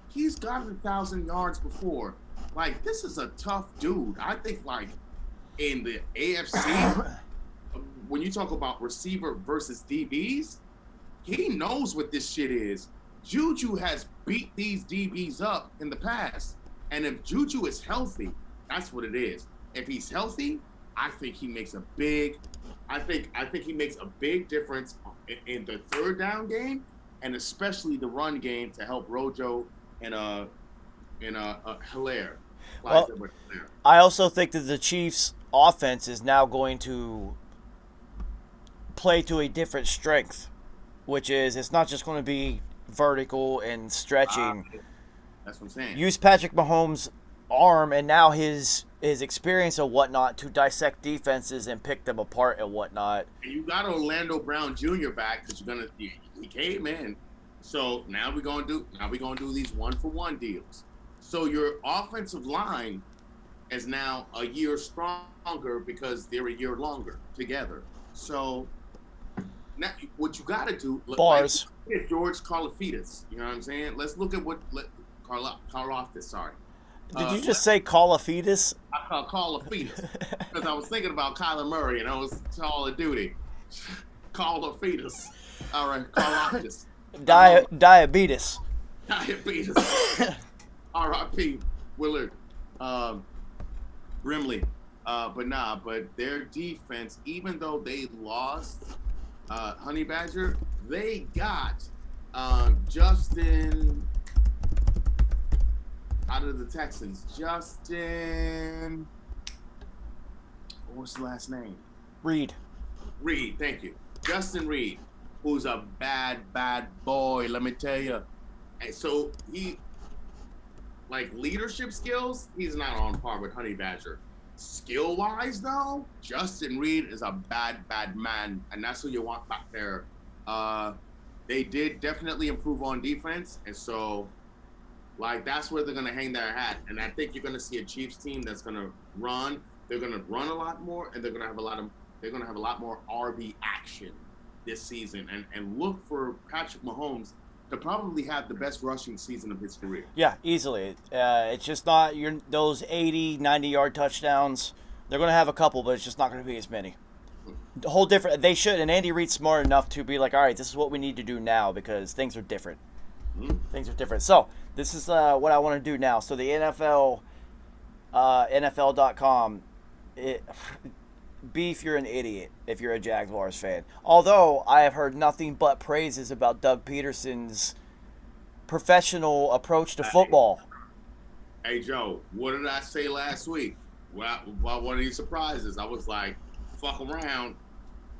he's gotten 1,000 yards before. Like, this is a tough dude. I think, like, in the AFC, when you talk about receiver versus DBs, he knows what this shit is. Juju has beat these DBs up in the past. And if Juju is healthy, that's what it is. If he's healthy, I think he makes a big difference in the third down game, and especially the run game to help Rojo and Hilaire. Well, I also think that the Chiefs' offense is now going to play to a different strength, which is it's not just going to be vertical and stretching. That's what I'm saying. Use Patrick Mahomes' arm and now his experience and whatnot to dissect defenses and pick them apart and whatnot. And you got Orlando Brown Jr. back because he came in. So now we're gonna do these 1-for-1 deals. So your offensive line is now a year stronger because they're a year longer together. So now what you got to do, bars. Like George Karlaftis, you know what I'm saying? Let's look at Karlaftis. Sorry. Did you just say Call of Fetus? I call a fetus because I was thinking about Kyler Murray and I was Call of Duty. Call a fetus. All right, Karlaftis. Diabetes. Diabetes. R.I.P. Willard. Brimley. But their defense, even though they lost Honey Badger, they got Justin out of the Texans. Justin, what's the last name? Reed, thank you. Justin Reed, who's a bad boy, let me tell you. And so he, like leadership skills, he's not on par with Honey Badger. Skill-wise, though, Justin Reed is a bad man, and that's who you want back there. They did definitely improve on defense, and so, like, that's where they're going to hang their hat. And I think you're going to see a Chiefs team that's going to run. They're going to run a lot more, and they're going to have a lot more RB action this season. And look for Patrick Mahomes to probably have the best rushing season of his career. Yeah, easily. It's just not those 80, 90-yard touchdowns. They're going to have a couple, but it's just not going to be as many. The whole different. They should, and Andy Reid's smart enough to be like, all right, this is what we need to do now because things are different. Things are different. So this is what I want to do now. So the NFL, NFL.com, Beef, you're an idiot if you're a Jaguars fan. Although I have heard nothing but praises about Doug Peterson's professional approach to football. Hey, Joe, what did I say last week? Well, one of these surprises, I was like, fuck around.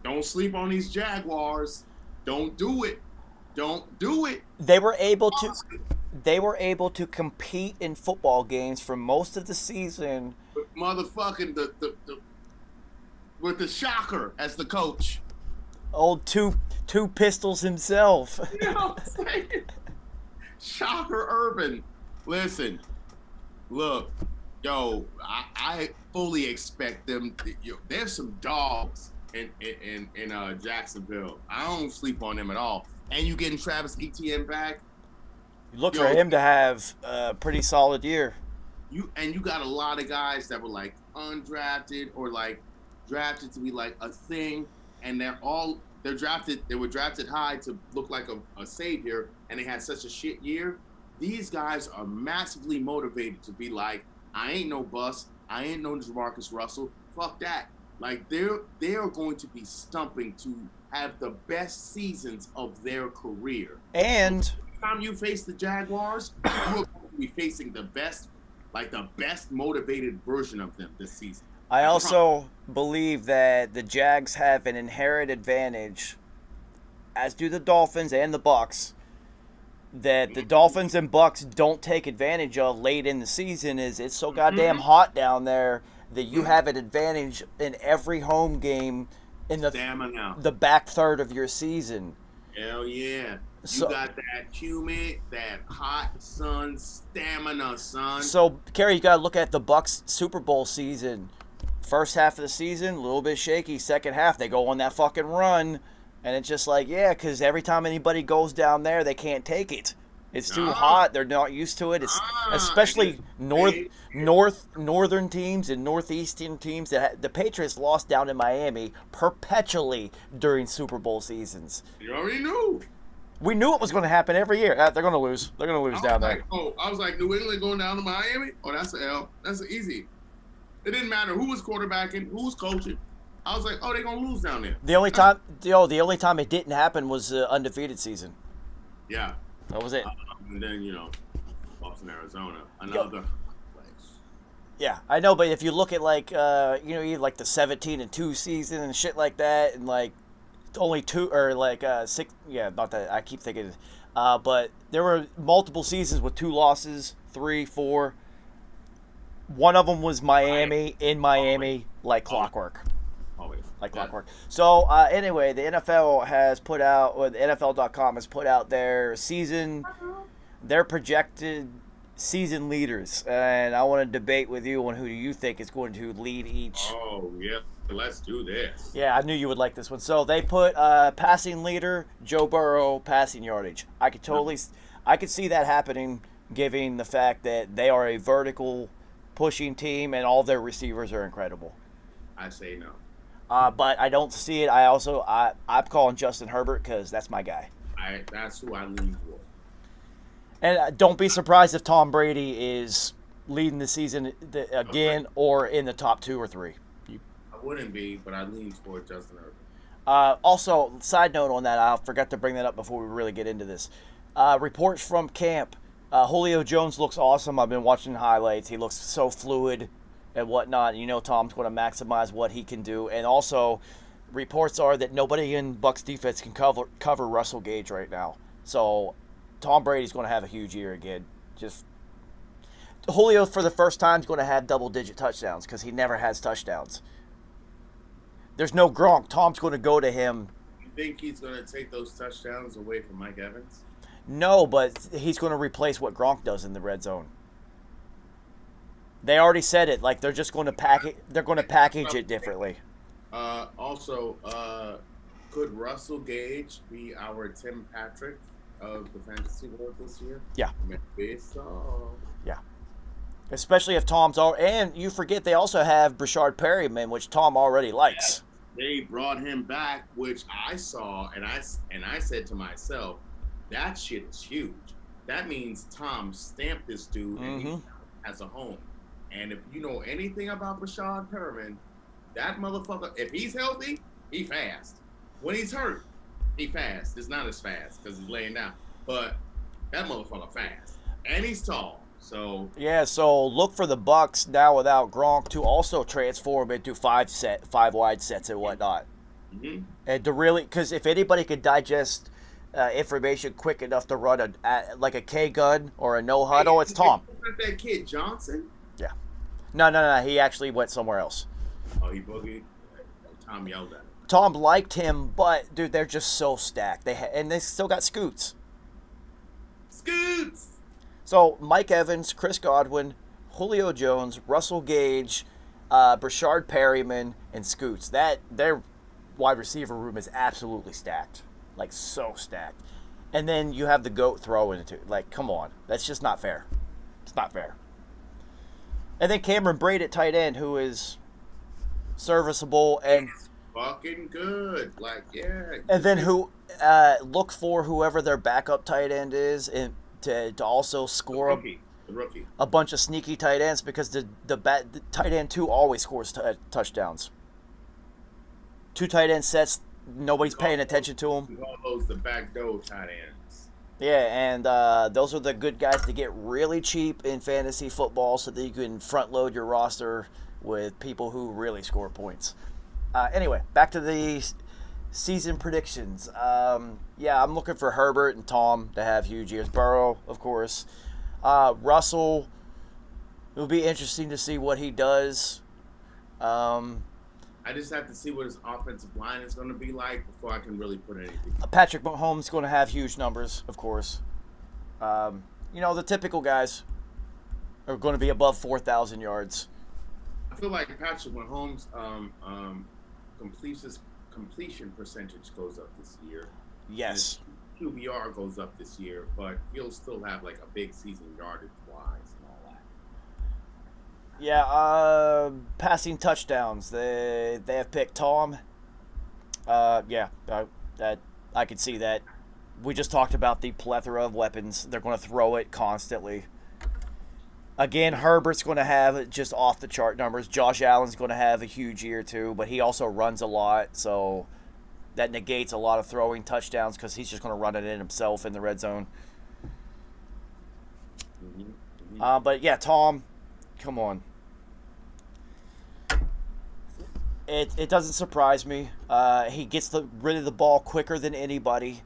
Don't sleep on these Jaguars. Don't do it. Don't do it. They were able to compete in football games for most of the season. With motherfucking with the Shocker as the coach. Old two pistols himself. You know what I'm saying? Shocker Urban. Listen, look, yo, I fully expect them. There's some dogs in Jacksonville. I don't sleep on them at all. And you getting Travis Etienne back. You look for him to have a pretty solid year. You got a lot of guys that were like undrafted or like drafted to be like a thing, and they're drafted. They were drafted high to look like a savior, and they had such a shit year. These guys are massively motivated to be like, I ain't no bust. I ain't no Jamarcus Russell. Fuck that. Like they're going to be stumping to have the best seasons of their career. And so every time you face the Jaguars, you're going to be facing the best motivated version of them this season. I also believe that the Jags have an inherent advantage, as do the Dolphins and the Bucs, that the Dolphins and Bucs don't take advantage of late in the season. Is it's so goddamn hot down there that you have an advantage in every home game in the back third of your season. Hell yeah. You got that humid, that hot sun stamina, son. So, Kerry, you got to look at the Bucs Super Bowl season. First half of the season, a little bit shaky. Second half, they go on that fucking run. And it's just like, yeah, because every time anybody goes down there, they can't take it. It's too hot. They're not used to it. It's especially northern teams and northeastern teams. The Patriots lost down in Miami perpetually during Super Bowl seasons. You already knew. We knew it was going to happen every year. They're going to lose. They're going to lose down there. I was like, New England going down to Miami? Oh, that's an L. That's easy. It didn't matter who was quarterbacking, who was coaching. I was like, oh, they're going to lose down there. The only time it didn't happen was the undefeated season. Yeah. That was it. And then, Boston, Arizona, another place. Yeah, I know, but if you look at like, even like the 17-2 season and shit like that, and like only two or like 6, yeah, not that I keep thinking, but there were multiple seasons with 2 losses, 3, 4. One of them was Miami, in Miami, like clockwork. Always. Like clockwork. So, anyway, the NFL has put out, or the NFL.com has put out their projected season leaders. And I want to debate with you on who you think is going to lead each. Oh, yeah. Let's do this. Yeah, I knew you would like this one. So, they put passing leader, Joe Burrow, passing yardage. I could see that happening, given the fact that they are a vertical pushing team and all their receivers are incredible. I say no. But I don't see it. I'm calling Justin Herbert because that's my guy. That's who I lean for. And don't be surprised if Tom Brady is leading the season again or in the top 2 or 3. I wouldn't be, but I lean toward Justin Herbert. Also, side note on that, I forgot to bring that up before we really get into this. Reports from camp. Julio Jones looks awesome. I've been watching highlights. He looks so fluid and whatnot. Tom's going to maximize what he can do. And also, reports are that nobody in Bucs defense can cover Russell Gage right now. So, Tom Brady's going to have a huge year again. Just Julio, for the first time, is going to have double-digit touchdowns because he never has touchdowns. There's no Gronk. Tom's going to go to him. You think he's going to take those touchdowns away from Mike Evans? No, but he's going to replace what Gronk does in the red zone. They already said it. Like, they're just going to package it differently. Also, could Russell Gage be our Tim Patrick of the fantasy world this year? Yeah. Maybe so. Yeah. Especially if Tom's and you forget they also have Brashard Perryman, which Tom already likes. Yeah, they brought him back, which I saw, and I said to myself, that shit is huge. That means Tom stamped this dude and he has a home. And if you know anything about Brashard Perriman, that motherfucker, if he's healthy, he fast. When he's hurt, he fast. It's not as fast because he's laying down. But that motherfucker fast. And he's tall. So yeah, so look for the Bucs now without Gronk to also transform into 5 wide sets and whatnot. Mm-hmm. And to really, because if anybody could digest information quick enough to run like a K gun or a no huddle, it's Tom. That kid Johnson? Yeah. No. He actually went somewhere else. Oh, he boogied. Tom yelled at him. Tom liked him, but dude, they're just so stacked. And they still got Scoots. Scoots. So Mike Evans, Chris Godwin, Julio Jones, Russell Gage, Brashard Perryman, and Scoots. Their wide receiver room is absolutely stacked, like so stacked. And then you have the GOAT throwing it. Like, come on, that's just not fair. It's not fair. And then Cameron Braid at tight end, who is serviceable and fucking good. Like, yeah. And then look for whoever their backup tight end is, and to also score the rookie. A bunch of sneaky tight ends, because the tight end 2 always scores touchdowns. 2 tight end sets, nobody's paying attention to them. We call those the backdoor tight ends. Yeah, and those are the good guys to get really cheap in fantasy football, so that you can front load your roster with people who really score points. Anyway, back to the season predictions. Yeah, I'm looking for Herbert and Tom to have huge years. Burrow, of course. Russell, it will be interesting to see what he does. I just have to see what his offensive line is going to be like before I can really put anything. Patrick Mahomes is going to have huge numbers, of course. The typical guys are going to be above 4,000 yards. I feel like Patrick Mahomes' completion percentage goes up this year. Yes. His QBR goes up this year, but he'll still have like a big season yardage wise and all that. Yeah, passing touchdowns. They have picked Tom. Yeah, that I could see that. We just talked about the plethora of weapons. They're going to throw it constantly. Again, Herbert's going to have just off the chart numbers. Josh Allen's going to have a huge year too, but he also runs a lot, so that negates a lot of throwing touchdowns, because he's just going to run it in himself in the red zone. But yeah, Tom, come on. It doesn't surprise me. He gets rid of the ball quicker than anybody.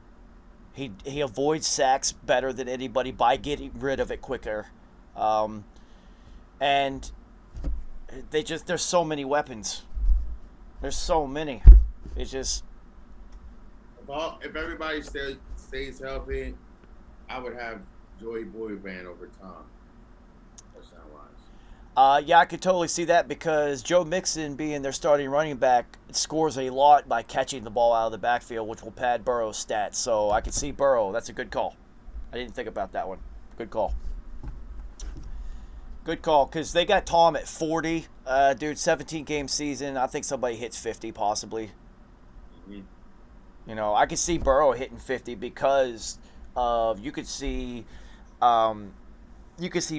He avoids sacks better than anybody by getting rid of it quicker. And there's so many weapons. There's so many. It's just, if everybody stays healthy, I would have Joey Boyvan over Tom. Yeah, I could totally see that, because Joe Mixon, being their starting running back, scores a lot by catching the ball out of the backfield, which will pad Burrow's stats. So I could see Burrow. That's a good call. I didn't think about that one. Good call. Good call, because they got Tom at 40. 17-game season. I think somebody hits 50 possibly. Mm-hmm. I could see Burrow hitting 50, because you could see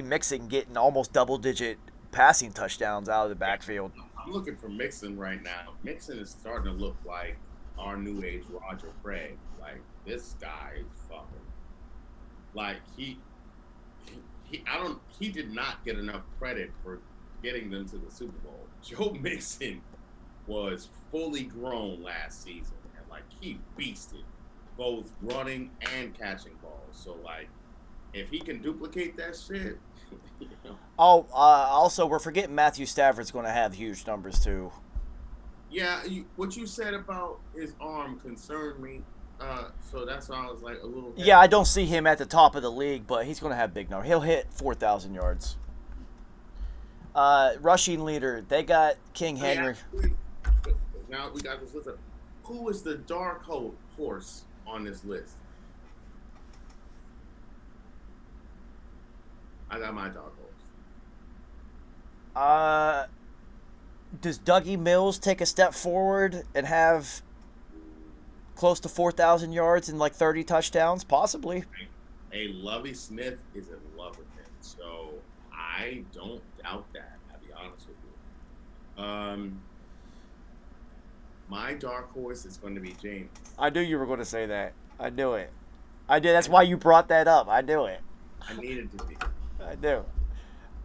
Mixon getting almost double-digit passing touchdowns out of the backfield. I'm looking for Mixon right now. Mixon is starting to look like our new age Roger Craig. Like, this guy is fucking. Like, he did not get enough credit for getting them to the Super Bowl. Joe Mixon was fully grown last season, and like, he beasted both running and catching balls. So like, if he can duplicate that shit, also we're forgetting Matthew Stafford's going to have huge numbers too. Yeah, what you said about his arm concerned me. So that's why I was like a little. Yeah, I don't see him at the top of the league, but he's going to have big numbers. He'll hit 4,000 yards. Rushing leader, they got King Henry. Now we got this list. Who is the dark horse on this list? I got my dark horse. Does Dougie Mills take a step forward and have close to 4,000 yards and like 30 touchdowns? Possibly. Hey, Lovie Smith is in love with him, so I don't doubt that. I'll be honest with you. My dark horse is going to be James. I knew you were going to say that. I knew it. I did. That's why you brought that up. I knew it. I needed to be. I do.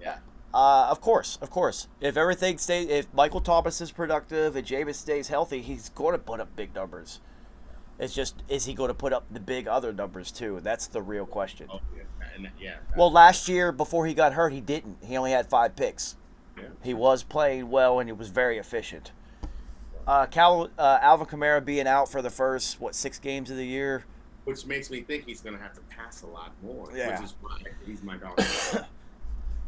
Yeah. Of course. If Michael Thomas is productive and Jameis stays healthy, he's going to put up big numbers. It's just, is he going to put up the big other numbers too? That's the real question. Oh, yeah. Well, last year before he got hurt, he didn't. He only had 5 picks. Yeah. He was playing well and he was very efficient. Alvin Kamara being out for the first 6 games of the year. which makes me think he's going to have to pass a lot more, Yeah. which is why he's my dog.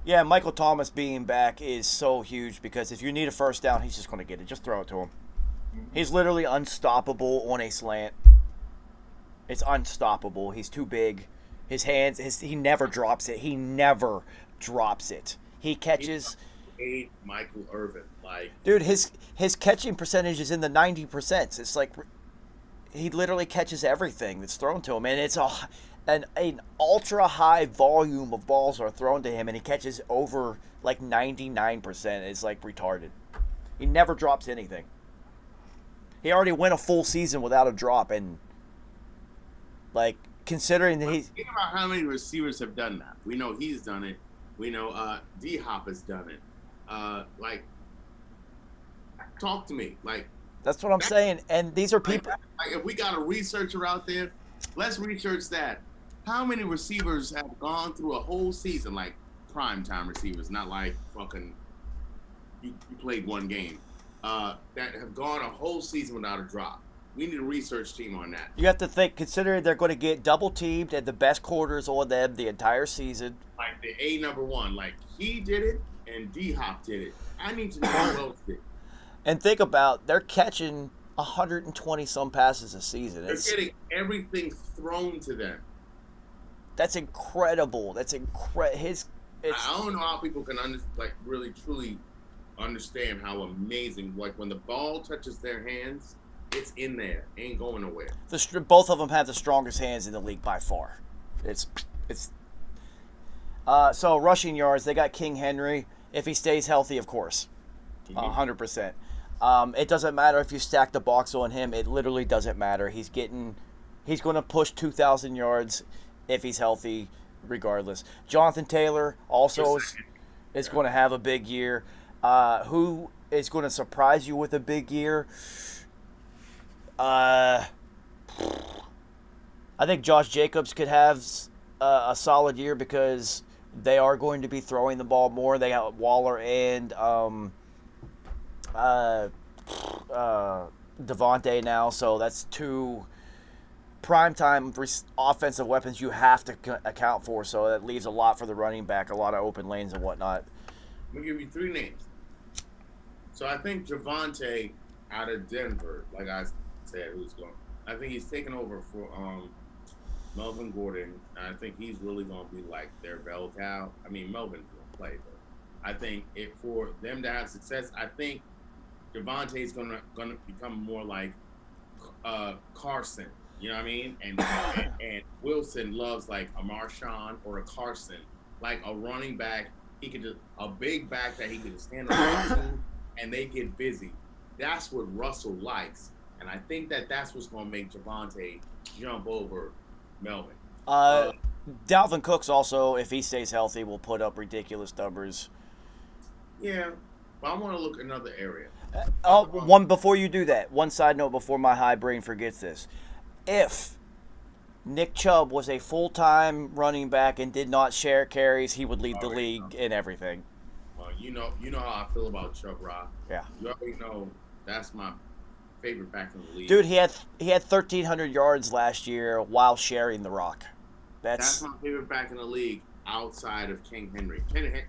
Yeah, Michael Thomas being back is so huge because if you need a first down, he's just going to get it. Just throw it to him. He's literally unstoppable on a slant. It's unstoppable. He's too big. His hands, he never drops it. He never drops it. He catches. Michael Irvin, dude, his catching percentage is in the 90%. It's like he literally catches everything that's thrown to him, and it's an ultra high volume of balls are thrown to him, and he catches over like 99%. It's like retarded. He never drops anything. He already went a full season without a drop, and like considering that he's think about how many receivers have done that. We know he's done it. We know D Hop has done it. Talk to me. That's what I'm saying. And these are people. If we got a researcher out there, let's research that. How many receivers have gone through a whole season, like primetime receivers, not like fucking you played one game, that have gone a whole season without a drop? We need a research team on that. You have to think, considering they're going to get double teamed and the best quarters on them the entire season. Like the number one, like he did it and D Hop did it. I need to know who else did. And think about, they're catching 120 some passes a season. They're getting everything thrown to them. That's incredible. That's incredible. I don't know how people can really truly understand how amazing. Like when the ball touches their hands, it's in there, ain't going nowhere. Both of them have the strongest hands in the league by far. So rushing yards, they got King Henry. If he stays healthy, of course, 100%. It doesn't matter if you stack the box on him. It literally doesn't matter. He's going to push 2,000 yards if he's healthy, regardless. Jonathan Taylor also is going to have a big year. Who is going to surprise you with a big year? I think Josh Jacobs could have a solid year because they are going to be throwing the ball more. They got Waller and Devontae now, so that's two primetime offensive weapons you have to account for. So that leaves a lot for the running back, a lot of open lanes and whatnot. I'm gonna give you three names. So I think Javonte out of Denver, like I said, who's going? I think he's taking over for Melvin Gordon. I think he's really going to be like their bell cow. I mean, Melvin's going to play, but I think for them to have success, I think Javonte is going to become more like Carson. You know what I mean? And Wilson loves like a Marshawn or a Carson, like a running back. He could just a big back that he could just stand on to, and they get busy. That's what Russell likes. And I think that's what's going to make Javonte jump over Melvin. Dalvin Cook's also, if he stays healthy, will put up ridiculous numbers. Yeah, but I want to look at another area. Before you do that, one side note before my high brain forgets this. If Nick Chubb was a full-time running back and did not share carries, he would lead the league in everything. Well, you know how I feel about Chubb, Rob. Yeah. You already know that's my favorite back in the league. Dude, he had 1,300 yards last year while sharing the rock. That's my favorite back in the league outside of King Henry. King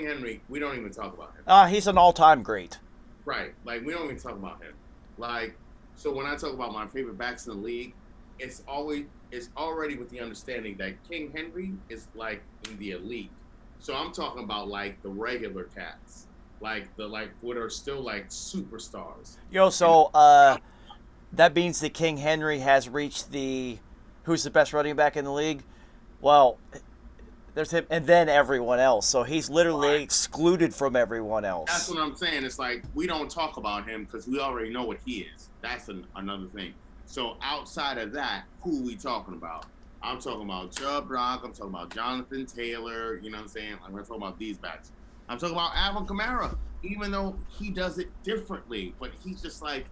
Henry, we don't even talk about him. He's an all-time great. Right. Like, we don't even talk about him. Like, so when I talk about my favorite backs in the league, it's already with the understanding that King Henry is like in the elite. So I'm talking about like the regular cats. What are still like superstars. That means that King Henry has reached who's the best running back in the league? Well, there's him and then everyone else. So he's literally excluded from everyone else. That's what I'm saying. It's like we don't talk about him because we already know what he is. That's another thing. So outside of that, who are we talking about? I'm talking about Chubb Rock. I'm talking about Jonathan Taylor. You know what I'm saying? I'm talking about these backs. I'm talking about Alvin Kamara, even though he does it differently, but he's just like,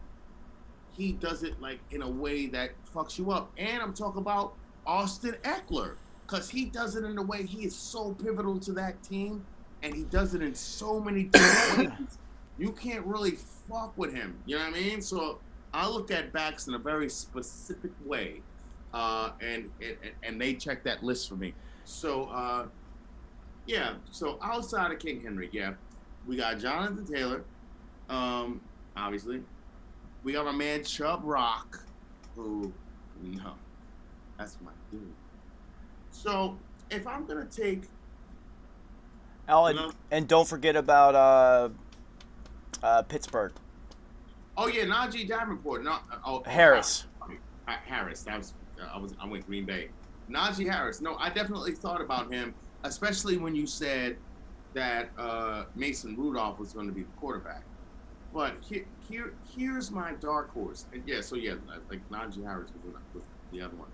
he does it like in a way that fucks you up. And I'm talking about Austin Eckler, because he does it in a way he is so pivotal to that team, and he does it in so many different ways. You can't really fuck with him. You know what I mean? So I look at backs in a very specific way. and they check that list for me. So yeah. So outside of King Henry, yeah, we got Jonathan Taylor. Obviously, we got my man Chubb Rock, who no, that's my dude. So if I'm gonna take, and don't forget about Pittsburgh. oh yeah, Najee Davenport, Harris. Harris. I went Green Bay. Najee Harris. No, I definitely thought about him, especially when you said that Mason Rudolph was going to be the quarterback. But here's my dark horse. And yeah, so yeah, like Najee Harris was the other one.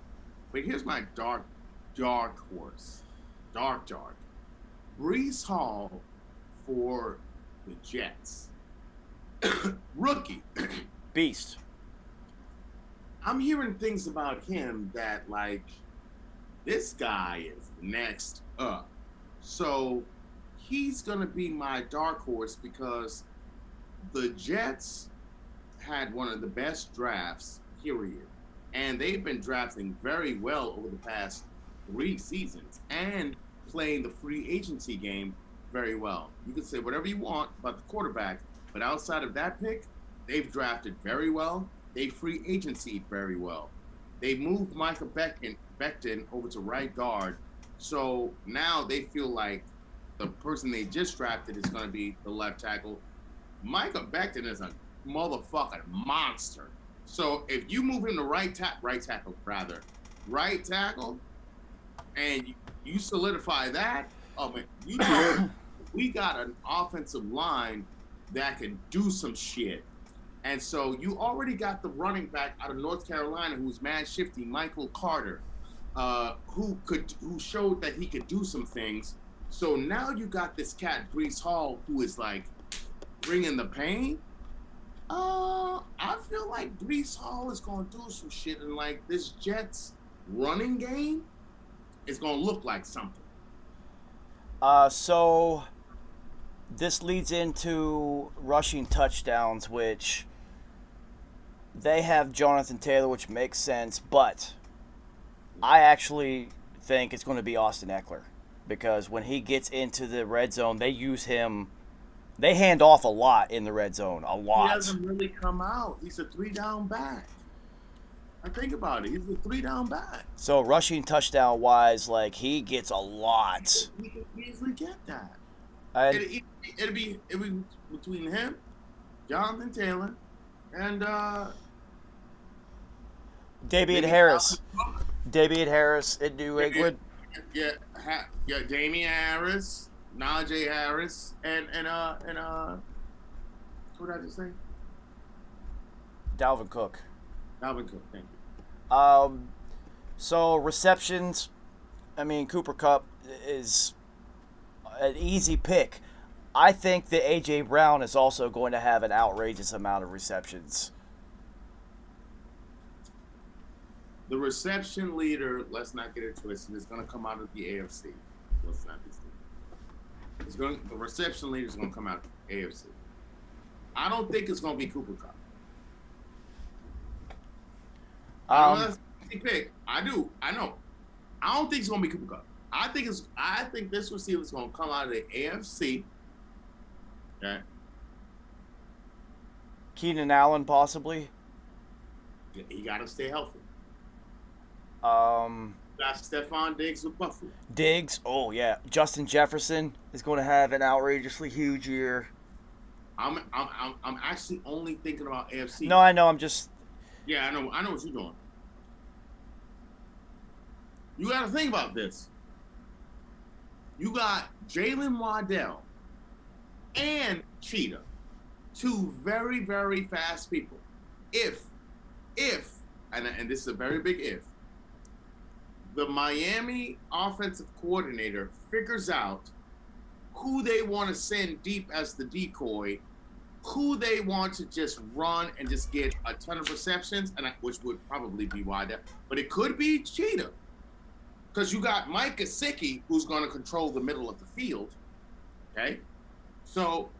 But here's my dark horse. Dark. Brees Hall for the Jets. Rookie. Beast. I'm hearing things about him that, like, this guy is next up. So he's going to be my dark horse because the Jets had one of the best drafts, period. And they've been drafting very well over the past 3 seasons and playing the free agency game very well. You can say whatever you want about the quarterback, but outside of that pick, they've drafted very well. They free agency very well. They moved Micah Becton over to right guard. So now they feel like the person they just drafted is going to be the left tackle. Micah Becton is a motherfucking monster. So if you move him to right tackle, and you solidify that, we got an offensive line that can do some shit. And so you already got the running back out of North Carolina who's mad shifty, Michael Carter, who showed that he could do some things. So now you got this cat, Brees Hall, who is like bringing the pain. I feel like Brees Hall is going to do some shit, and like this Jets running game is going to look like something. So this leads into rushing touchdowns, which they have Jonathan Taylor, which makes sense, but I actually think it's going to be Austin Eckler because when he gets into the red zone, they use him. They hand off a lot in the red zone, a lot. He doesn't really come out. He's a 3-down back. I think about it. He's a 3-down back. So rushing touchdown wise, like he gets a lot. He can easily get that. It'll be between him, Jonathan Taylor, and Damian Harris. Damian Harris in New England. Yeah, Damian Harris, Najee Harris, and what did I just say? Dalvin Cook. Thank you. So receptions, I mean Cooper Kupp is an easy pick. I think that A.J. Brown is also going to have an outrageous amount of receptions. The reception leader, let's not get it twisted, is going to come out of the AFC. Let's not be stupid. The reception leader is going to come out of the AFC. I don't think it's going to be Cooper Kupp. That's a pick. I do. I know. I don't think it's going to be Cooper Kupp. I think this receiver is going to come out of the AFC. Okay. Keenan Allen, possibly. He got to stay healthy. Got Stephon Diggs with Buffalo. Diggs, oh yeah. Justin Jefferson is going to have an outrageously huge year. I'm actually only thinking about AFC. No, I know. I'm just. Yeah, I know what you're doing. You got to think about this. You got Jalen Waddell and Cheetah, 2 very, very fast people. If, and this is a very big if, the Miami offensive coordinator figures out who they want to send deep as the decoy, who they want to just run and just get a ton of receptions, which would probably be Waddell, but it could be Cheetah. Because you got Mike Gesicki, who's going to control the middle of the field, okay? So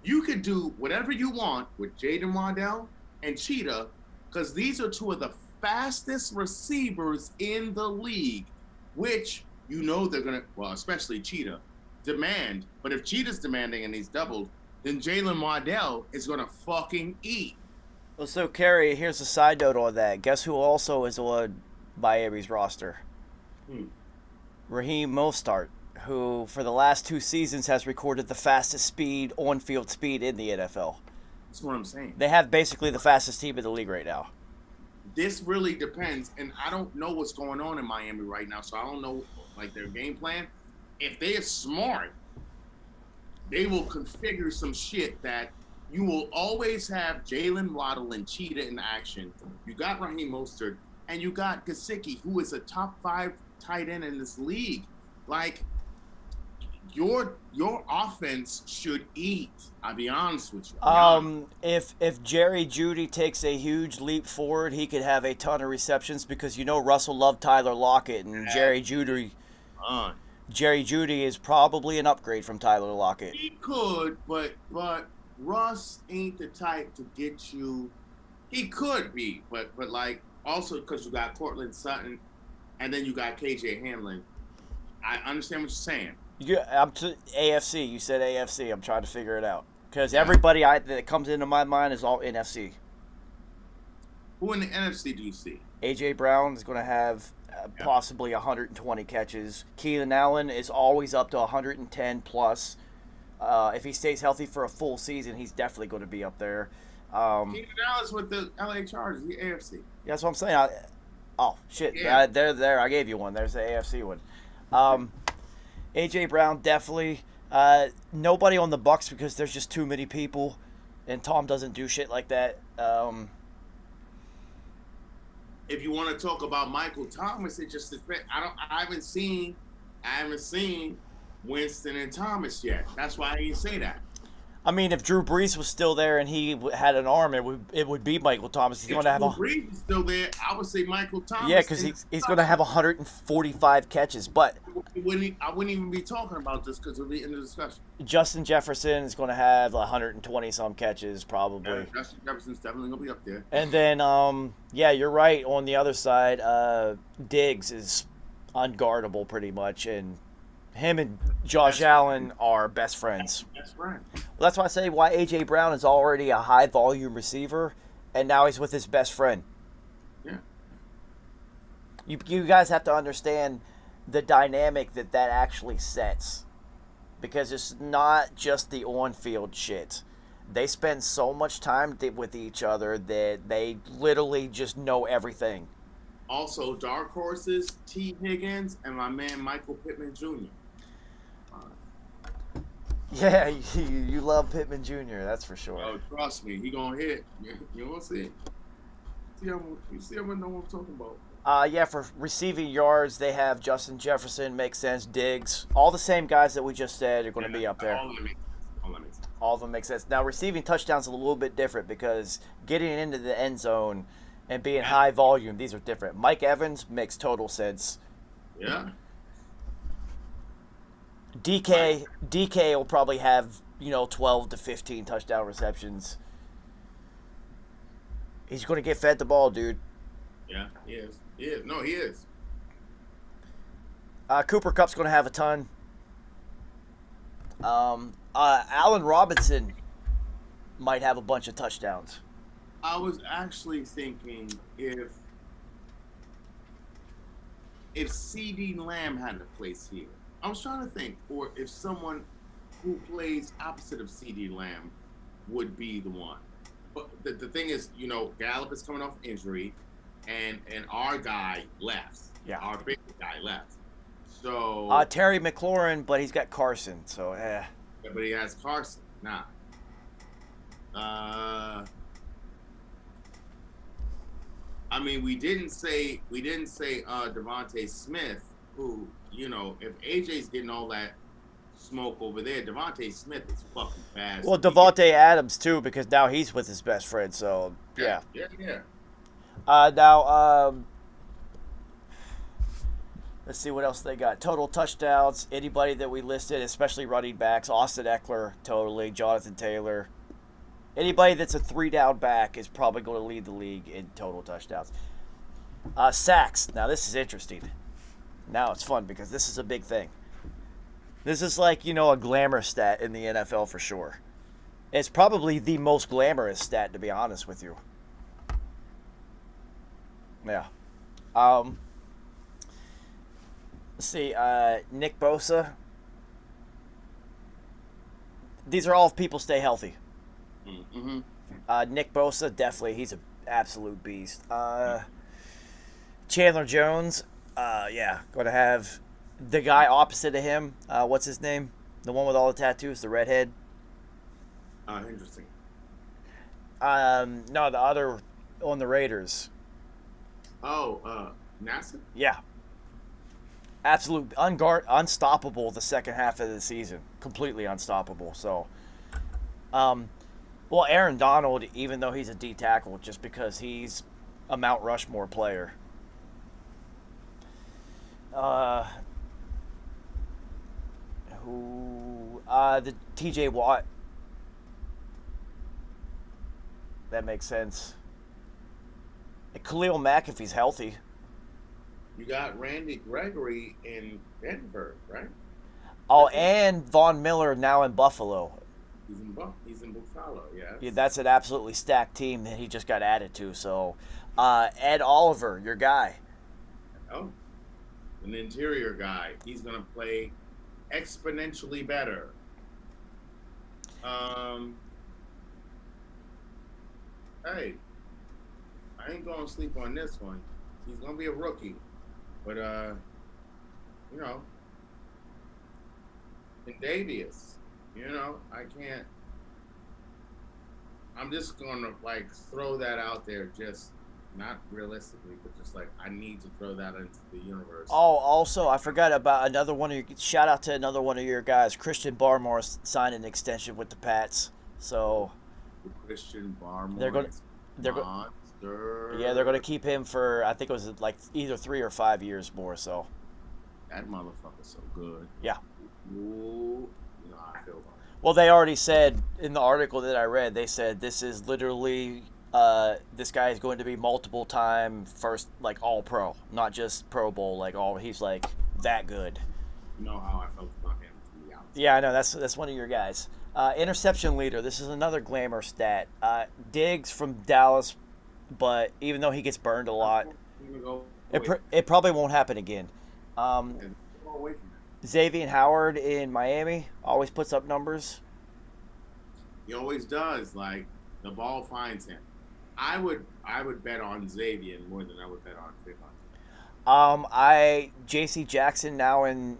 you could do whatever you want with Jaden Waddell and Cheetah, because these are 2 of the fastest receivers in the league, which you know they're gonna, well, especially Cheetah, demand. But if Cheetah's demanding and he's doubled, then Jalen Waddell is gonna fucking eat. Well, so Kerry, here's a side note on that. Guess who also is on Miami's roster? Raheem Mostert, who for the last 2 seasons has recorded the fastest speed, on-field speed in the NFL. That's what I'm saying. They have basically the fastest team in the league right now. This really depends, and I don't know what's going on in Miami right now, so I don't know like their game plan. If they are smart, they will configure some shit that you will always have Jalen Waddle and Cheetah in action. You got Raheem Mostert, and you got Gesicki, who is a top 5 tight end in this league. Like, your offense should eat. I'll be honest with you. If Jerry Jeudy takes a huge leap forward, he could have a ton of receptions because you know Russell loved Tyler Lockett, and Jerry Jeudy is probably an upgrade from Tyler Lockett. He could, but Russ ain't the type to get you. He could be, but like also because you got Cortland Sutton, and then you got KJ Hamlin. I understand what you're saying. I'm to AFC. You said AFC. I'm trying to figure it out because everybody that comes into my mind is all NFC. Who in the NFC do you see? A.J. Brown is going to have possibly 120 catches. Keenan Allen is always up to 110 plus. If he stays healthy for a full season, he's definitely going to be up there. Keenan Allen's with the LA Chargers, the AFC. Yeah, that's what I'm saying. Oh, shit. Yeah. There. I gave you one. There's the AFC one. A.J. Brown, definitely. Nobody on the Bucks because there's just too many people, and Tom doesn't do shit like that. If you want to talk about Michael Thomas, it just depends. I haven't seen Winston and Thomas yet. That's why I didn't say that. I mean, if Drew Brees was still there and he had an arm, it would be Michael Thomas. He's going to have Drew Brees is still there, I would say Michael Thomas. Yeah, because he's going to have 145 catches. But I wouldn't even be talking about this because it'll be in the discussion. Justin Jefferson is going to have 120 some catches probably. Yeah, Justin Jefferson's definitely going to be up there. And then, yeah, you're right. On the other side, Diggs is unguardable pretty much, and him and Josh Allen are best friends. That's right. Well, that's why I say why A.J. Brown is already a high-volume receiver, and now he's with his best friend. Yeah. You guys have to understand the dynamic that actually sets. Because it's not just the on-field shit. They spend so much time with each other that they literally just know everything. Also, dark horses, T. Higgins, and my man Michael Pittman Jr. Yeah, you love Pittman Jr., that's for sure. Oh, trust me, he gonna hit. You won't see. You see him know what I'm talking about. Yeah, for receiving yards, they have Justin Jefferson, makes sense, Diggs. All the same guys that we just said are going to be up there. All that makes sense. All of them make sense. Now, receiving touchdowns is a little bit different because getting into the end zone and being high volume, these are different. Mike Evans makes total sense. Yeah. DK will probably have, 12 to 15 touchdown receptions. He's going to get fed the ball, dude. Yeah, he is. He is. No, he is. Cooper Kupp's going to have a ton. Allen Robinson might have a bunch of touchdowns. I was actually thinking if C.D. Lamb had a place here. I was trying to think, or if someone who plays opposite of C.D. Lamb would be the one. But the thing is, Gallup is coming off injury, and our guy left. Yeah. Our big guy left. So Terry McLaurin, but he's got Carson, so Yeah, but he has Carson. Nah. I mean, we didn't say Devontae Smith, who, if AJ's getting all that smoke over there, Devontae Smith is fucking fast. Well, Devontae Adams too, because now he's with his best friend. So yeah. Now, let's see what else they got. Total touchdowns. Anybody that we listed, especially running backs, Austin Eckler, totally. Jonathan Taylor. Anybody that's a 3-down back is probably going to lead the league in total touchdowns. Sacks. Now this is interesting. Now it's fun because this is a big thing. This is like, a glamour stat in the NFL for sure. It's probably the most glamorous stat, to be honest with you. Yeah. Let's see. Nick Bosa. These are all if people stay healthy. Mm-hmm. Nick Bosa, definitely. He's an absolute beast. Chandler Jones. Yeah. Going to have the guy opposite of him. What's his name? The one with all the tattoos, the redhead. Interesting. No, the other on the Raiders. Oh, NASA? Yeah. Absolute unstoppable the second half of the season. Completely unstoppable. So, well, Aaron Donald, even though he's a D tackle, just because he's a Mount Rushmore player. The TJ Watt. That makes sense. Khalil Mack, if he's healthy. You got Randy Gregory in Denver, right? Oh, and Von Miller now in Buffalo. He's in Buffalo, yes. Yeah, that's an absolutely stacked team that he just got added to. So, Ed Oliver, your guy. Oh, an interior guy. He's going to play exponentially better. Hey, I ain't going to sleep on this one. He's going to be a rookie. But, Davius, I can't. I'm just going to, throw that out there, just not realistically, but just, I need to throw that into the universe. Oh, also, I forgot about another one of your, shout out to another one of your guys. Christian Barmore signed an extension with the Pats. So, Christian Barmore. They're going to keep him for, I think it was either 3 or 5 years more. So that motherfucker's so good. Yeah. Ooh, I feel about it. Well, they already said in the article that I read, they said this is literally this guy is going to be multiple time first, all pro, not just Pro Bowl, he's that good. You know how I felt about him from the outside. Yeah, I know that's one of your guys. Interception leader. This is another glamour stat. Diggs from Dallas, but even though he gets burned a lot, it probably won't happen again. Xavier Howard in Miami always puts up numbers. He always does. The ball finds him. I would bet on Xavier more than I would bet on Trayvon. J.C. Jackson now in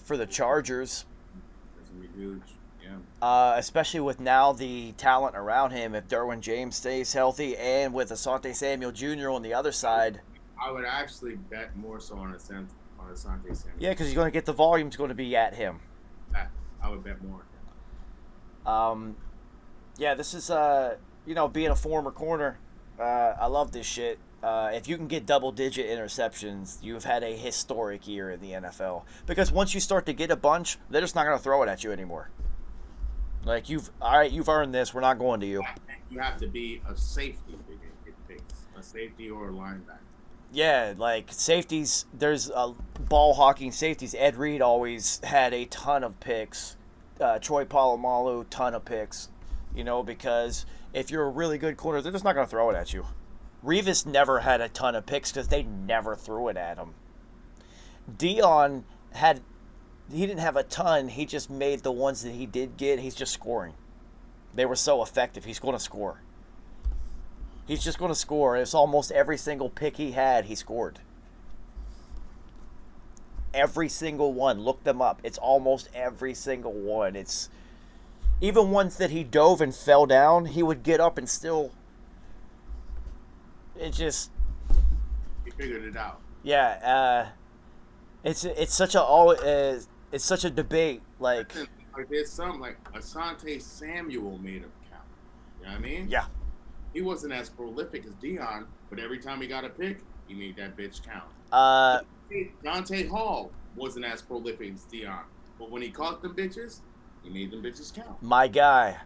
for the Chargers. That's gonna be huge. Yeah. Especially with now the talent around him, if Derwin James stays healthy, and with Asante Samuel Jr. on the other side. I would actually bet more so on Asante Samuel. Yeah, because he's going to get the volume's going to be at him. I would bet more on him. Yeah, this is being a former corner. I love this shit. If you can get double-digit interceptions, you've had a historic year in the NFL. Because once you start to get a bunch, they're just not going to throw it at you anymore. You've earned this. We're not going to you. You have to be a safety to get picks. A safety or a linebacker. Yeah, safeties. There's ball hawking safeties. Ed Reed always had a ton of picks. Troy Polamalu, ton of picks. Because if you're a really good corner, they're just not going to throw it at you. Revis never had a ton of picks because they never threw it at him. Dion he didn't have a ton. He just made the ones that he did get. He's just scoring. They were so effective. He's going to score. He's just going to score. It's almost every single pick he had, he scored. Every single one. Look them up. It's almost every single one. It's even ones that he dove and fell down, he would get up and still. It just. He figured it out. Yeah. It's such a debate. There's something Asante Samuel made him count. You know what I mean? Yeah. He wasn't as prolific as Dion, but every time he got a pick, he made that bitch count. Dante Hall wasn't as prolific as Dion, but when he caught them bitches, he made them bitches count. My guy,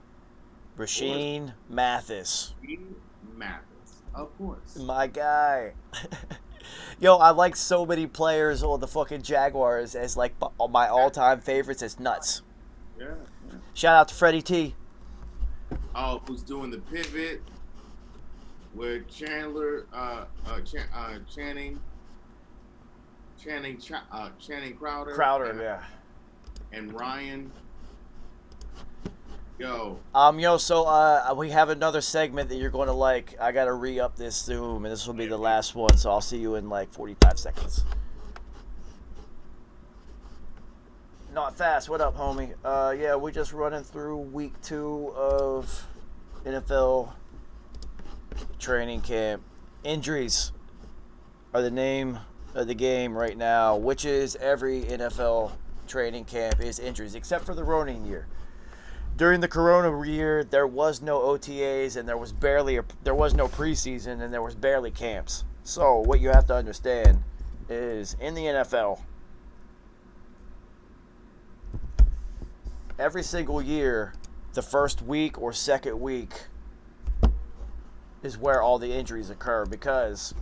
Rasheed Mathis. Of course. My guy. Yo, I like so many players on the fucking Jaguars as like my all-time favorites. It's nuts. Yeah. Yeah. Shout out to Freddie T. Oh, who's doing the pivot with Chandler, Channing Crowder, Crowder, yeah. and Ryan. Yo, So we have another segment that you're going to like. I got to re-up this Zoom, and this will be the last one, so I'll see you in like 45 seconds. Not fast. What up, homie? Yeah, we just running through week 2 of NFL training camp. Injuries are the name of the game right now, which is every NFL training camp is injuries, except for the Ronin year. During the Corona year, there was no OTAs and there was no preseason and there was barely camps. So what you have to understand is in the NFL, every single year, the first week or second week is where all the injuries occur because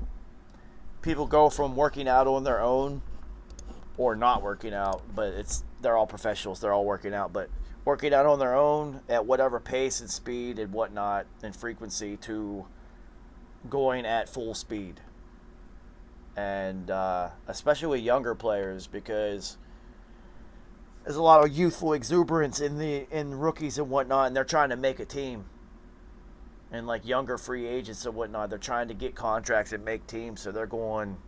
people go from working out on their own or not working out, but they're all professionals, they're all working out, but working out on their own at whatever pace and speed and whatnot and frequency to going at full speed. And especially with younger players, because there's a lot of youthful exuberance in rookies and whatnot, and they're trying to make a team. And like younger free agents and whatnot, they're trying to get contracts and make teams, so they're going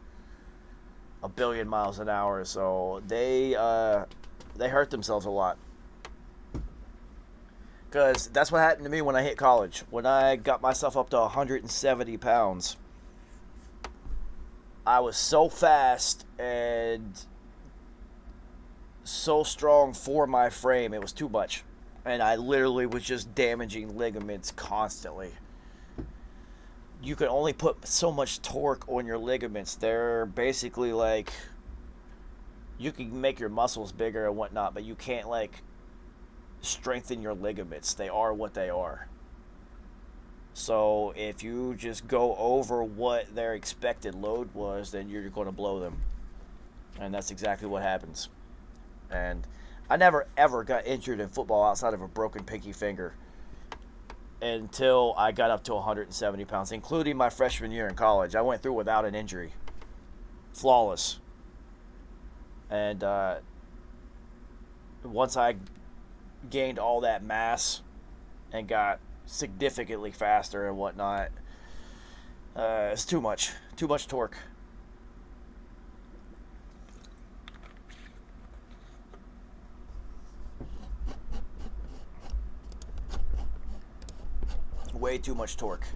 a billion miles an hour. So they hurt themselves a lot. Because that's what happened to me when I hit college. When I got myself up to 170 pounds, I was so fast and so strong for my frame, it was too much. And I literally was just damaging ligaments constantly. You can only put so much torque on your ligaments. They're basically like, you can make your muscles bigger and whatnot, but you can't like strengthen your ligaments. They are what they are. So if you just go over what their expected load was, then you're going to blow them. And that's exactly what happens. And I never ever got injured in football outside of a broken pinky finger until I got up to 170 pounds, including my freshman year in college. I went through without an injury. Flawless. And once I gained all that mass and got significantly faster and whatnot, it's too much torque. Way too much torque.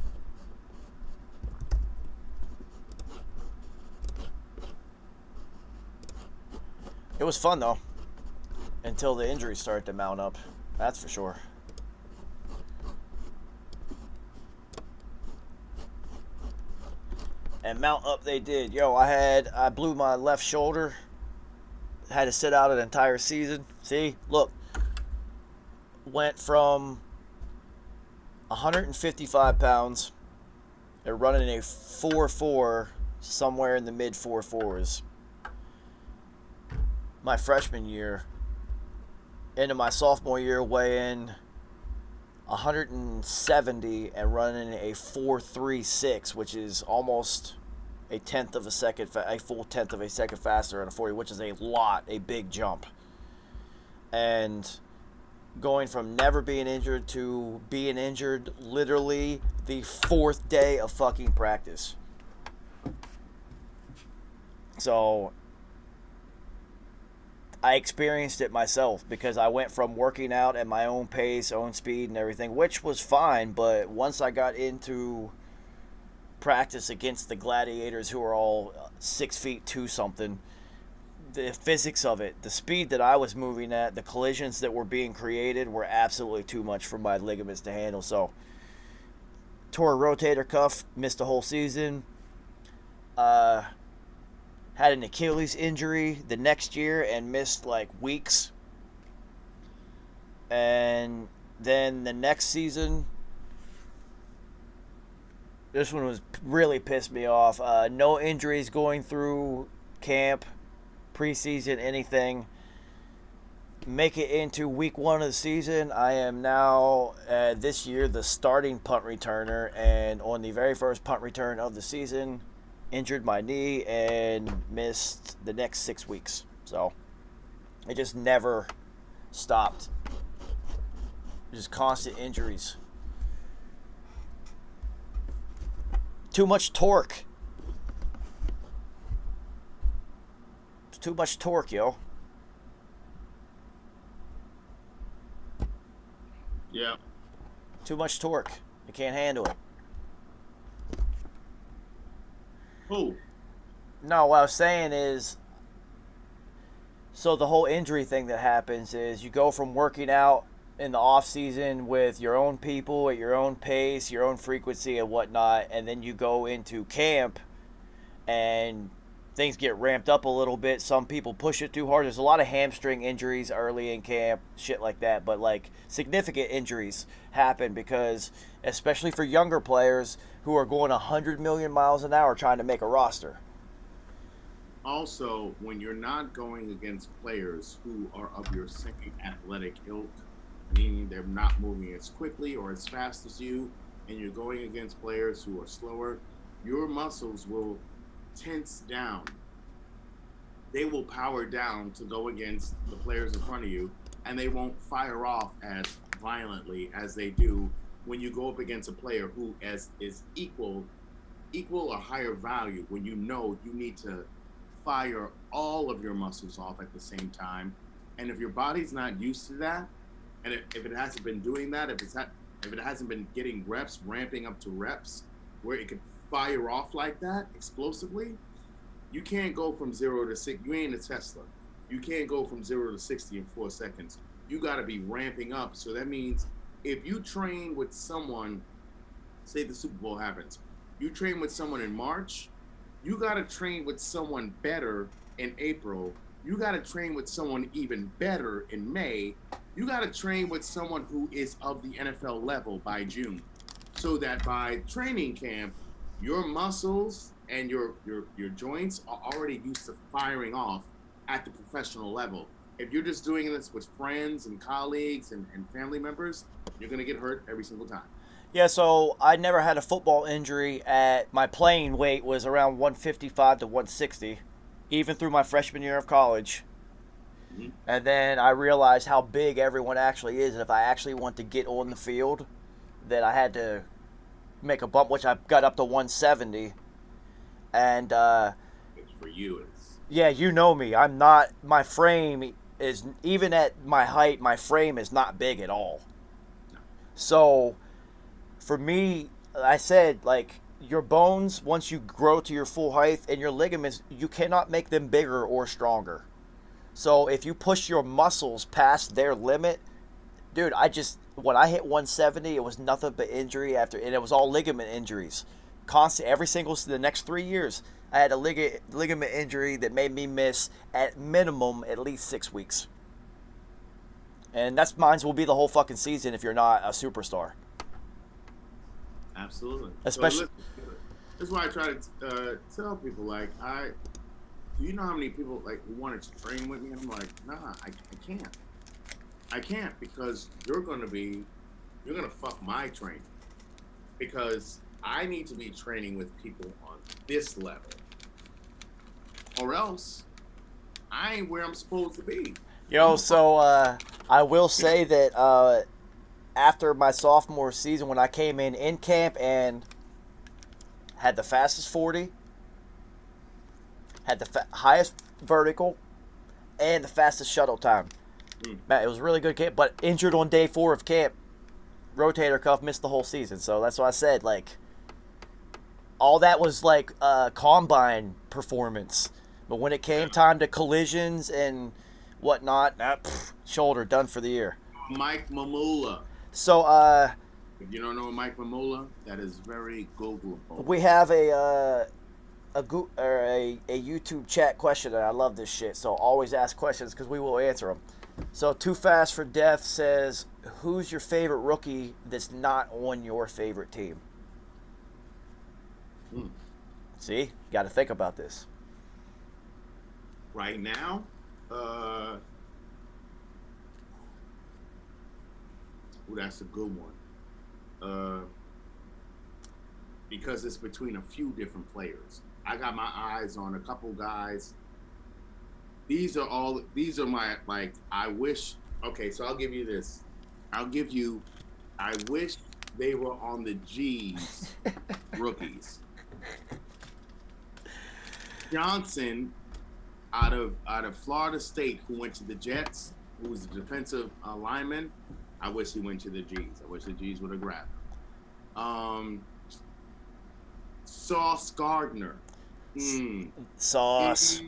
It was fun though, until the injuries started to mount up. That's for sure. And mount up they did. Yo, I blew my left shoulder. Had to sit out an entire season. See, look. Went from 155 pounds and running a 4.4 somewhere in the mid 4.4s my freshman year into my sophomore year weighing 170 and running a 4.36, which is almost a full tenth of a second faster at a 40, which is a big jump. And going from never being injured to being injured literally the 4th day of fucking practice. So I experienced it myself because I went from working out at my own pace, own speed and everything, which was fine, but once I got into practice against the gladiators who are all 6'2" something, the physics of it, the speed that I was moving at, the collisions that were being created were absolutely too much for my ligaments to handle. So tore a rotator cuff, missed a whole season. Had an Achilles injury the next year and missed like weeks. And then the next season, This one was really pissed me off. No injuries going through camp, preseason, anything. Make it into week 1 of the season. I am now, this year, the starting punt returner. And on the very first punt return of the season, injured my knee and missed the next 6 weeks. So it just never stopped. Just constant injuries. Too much torque. It's too much torque, yo. Yeah. Too much torque. I can't handle it. Who? No, what I was saying is, so the whole injury thing that happens is you go from working out in the off season with your own people at your own pace, your own frequency and whatnot, and then you go into camp and things get ramped up a little bit. Some people push it too hard. There's a lot of hamstring injuries early in camp, shit like that. But like significant injuries happen because, especially for younger players who are going 100 million miles an hour trying to make a roster. Also, when you're not going against players who are of your same athletic ilk, meaning they're not moving as quickly or as fast as you, and you're going against players who are slower, your muscles will tense down. They will power down to go against the players in front of you, and they won't fire off as violently as they do when you go up against a player who is equal or higher value, when you know you need to fire all of your muscles off at the same time. And if your body's not used to that, and if it hasn't been doing that, if it hasn't been getting reps, ramping up to reps where it could fire off like that explosively, you can't go from 0 to 6. You ain't a Tesla. You can't go from 0 to 60 in 4 seconds. You got to be ramping up. So that means if you train with someone, say the Super Bowl happens, you train with someone in March, you got to train with someone better in April. You got to train with someone even better in May. You got to train with someone who is of the NFL level by June, so that by training camp, your muscles and your joints are already used to firing off at the professional level. If you're just doing this with friends and colleagues and family members, you're going to get hurt every single time. Yeah, so I never had a football injury. At my playing weight was around 155 to 160, even through my freshman year of college. Mm-hmm. And then I realized how big everyone actually is. And if I actually want to get on the field, that I had to make a bump, which I got up to 170. And for you, it's... yeah, you know me. I'm not. My frame is, even at my height, my frame is not big at all. No. So for me, I said, like, your bones, once you grow to your full height, and your ligaments, you cannot make them bigger or stronger. So if you push your muscles past their limit, dude, when I hit 170, it was nothing but injury after, and it was all ligament injuries. Constant, the next 3 years, I had a ligament injury that made me miss at minimum at least 6 weeks. And mine will be the whole fucking season if you're not a superstar. Absolutely. Especially. So that's why I try to tell people, like, do you know how many people like who wanted to train with me? And I'm like, nah, I can't. I can't, because you're gonna fuck my training, because I need to be training with people on this level, or else I ain't where I'm supposed to be. Yo, so I will say that after my sophomore season, when I came in camp and had the fastest 40, had the highest vertical, and the fastest shuttle time. Man, it was a really good camp, but injured on day 4 of camp, rotator cuff, missed the whole season. So that's why I said, like, all that was like combine performance. But when it came time to collisions and whatnot, shoulder done for the year. Mike Mamula. So, if you don't know Mike Mamula, that is very Googleable. We have a YouTube chat question, and I love this shit. So always ask questions because we will answer them. So Too Fast for Death says, "Who's your favorite rookie that's not on your favorite team?" Mm. See, got to think about this. Right now, that's a good one. Because it's between a few different players. I got my eyes on a couple guys. These are my, like, I wish, okay, so I'll give you this. I wish they were on the G's rookies. Johnson out of Florida State, who went to the Jets, who was a defensive lineman. I wish he went to the G's. I wish the G's would have grabbed him. Sauce Gardner. Sauce.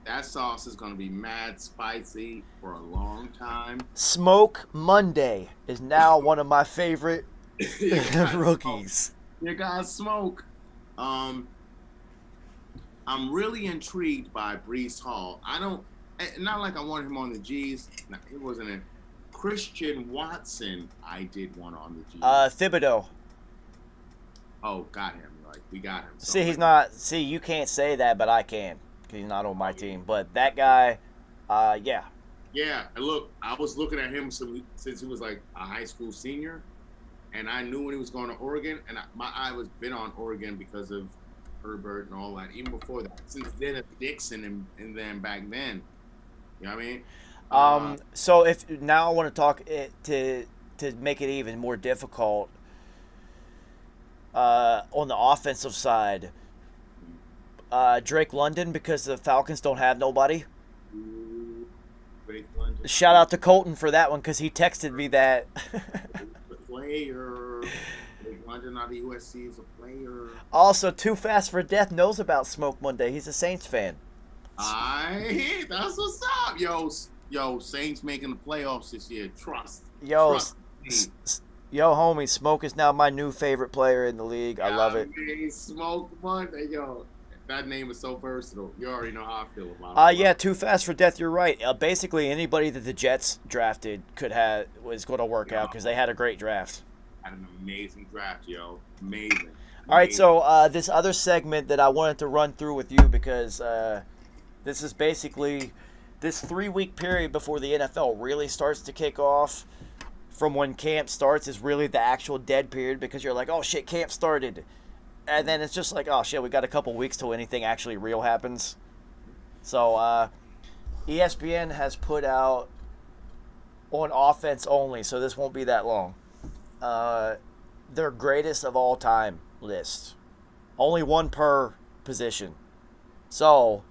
That sauce is going to be mad spicy for a long time. Smoke Monday is now one of my favorite rookies. You got Smoke. I'm really intrigued by Breece Hall. Not like I wanted him on the G's. No, it wasn't a Christian Watson. I did want on the G's. Thibodeau. Oh, got him. Like, we got him. See, he's not. See, you can't say that, but I can. Because he's not on my team. But that guy, yeah. Yeah, and look, I was looking at him since he was like a high school senior. And I knew when he was going to Oregon. And my eye was been on Oregon because of Herbert and all that. Even before that. Since then, it's Dixon and then back then. You know what I mean? So if now I want to talk to make it even more difficult on the offensive side, Drake London, because the Falcons don't have nobody. Drake London. Shout out to Colton for that one because he texted me that. The player. Drake London out of USC is a player. Also, Too Fast for Death knows about Smoke Monday. He's a Saints fan. That's what's up, yo. Saints making the playoffs this year. Trust. Yo, Trust yo, homie, Smoke is now my new favorite player in the league. I love it. Smoke Monday, yo. That name is so versatile. You already know how I feel about it. Yeah, Too Fast for Death. You're right. Basically, anybody that the Jets drafted was going to work out because they had a great draft. Had an amazing draft, yo. Amazing. All right, so this other segment that I wanted to run through with you because this is basically this 3-week period before the NFL really starts to kick off. From when camp starts is really the actual dead period because you're like, oh shit, camp started. And then it's just like, oh shit, we got a couple weeks till anything actually real happens. So ESPN has put out on offense only, so this won't be that long. Their greatest of all time list. Only one per position. So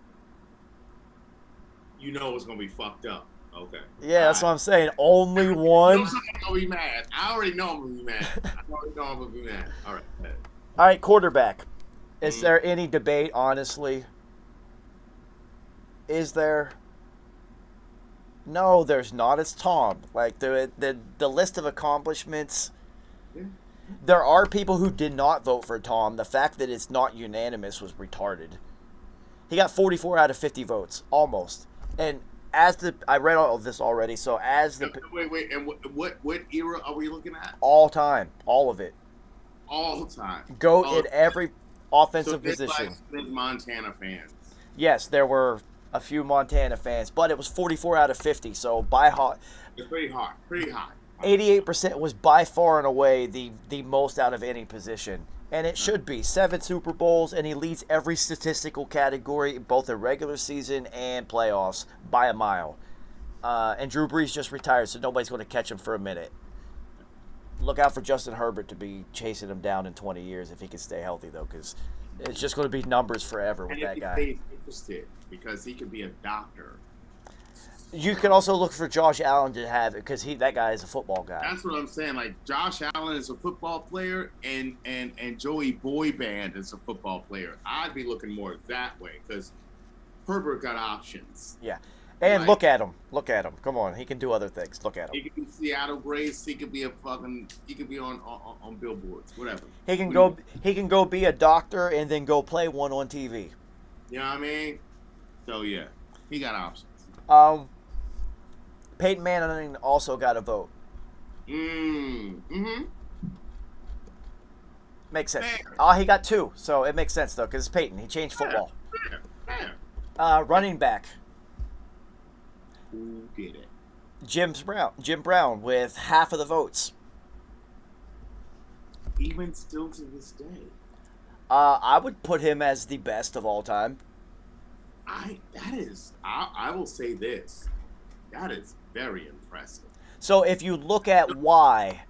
you know it's gonna be fucked up. Okay. Yeah, that's what I'm saying. Only one. I'm gonna be mad. I already know I'm gonna be mad. All right. All right, quarterback. Is there any debate, honestly? Is there? No, there's not. It's Tom. Like the list of accomplishments. Yeah. There are people who did not vote for Tom. The fact that it's not unanimous was retarded. He got 44 out of 50 votes, almost. And I read all of this already. So wait, and what era are we looking at? All time, all of it. All time. Go in every offensive position. There's Montana fans. Yes, there were a few Montana fans, but it was 44 out of 50. So by heart, it's pretty high. 88% was by far and away the most out of any position. And it should be 7 Super Bowls, and he leads every statistical category, both in regular season and playoffs, by a mile. And Drew Brees just retired, so nobody's going to catch him for a minute. Look out for Justin Herbert to be chasing him down in 20 years if he can stay healthy, though, because it's just going to be numbers forever with that guy. He's interested because he could be a doctor. You can also look for Josh Allen to have it because that guy is a football guy. That's what I'm saying. Like Josh Allen is a football player, and Joey Boyband is a football player. I'd be looking more that way because Herbert got options. Yeah, and look at him. Look at him. Come on, he can do other things. Look at him. He could be Seattle Grace. He could be He could be on billboards. Whatever. He can go. He can go be a doctor and then go play one on TV. You know what I mean? So yeah, he got options. Peyton Manning also got a vote. Makes sense. Fair. Oh, he got 2, so it makes sense though, because it's Peyton. He changed football. Fair. Running back, Who did it? Jim Brown with half of the votes. Even still to this day. I would put him as the best of all time. I will say this. That is very impressive. So if you look at why,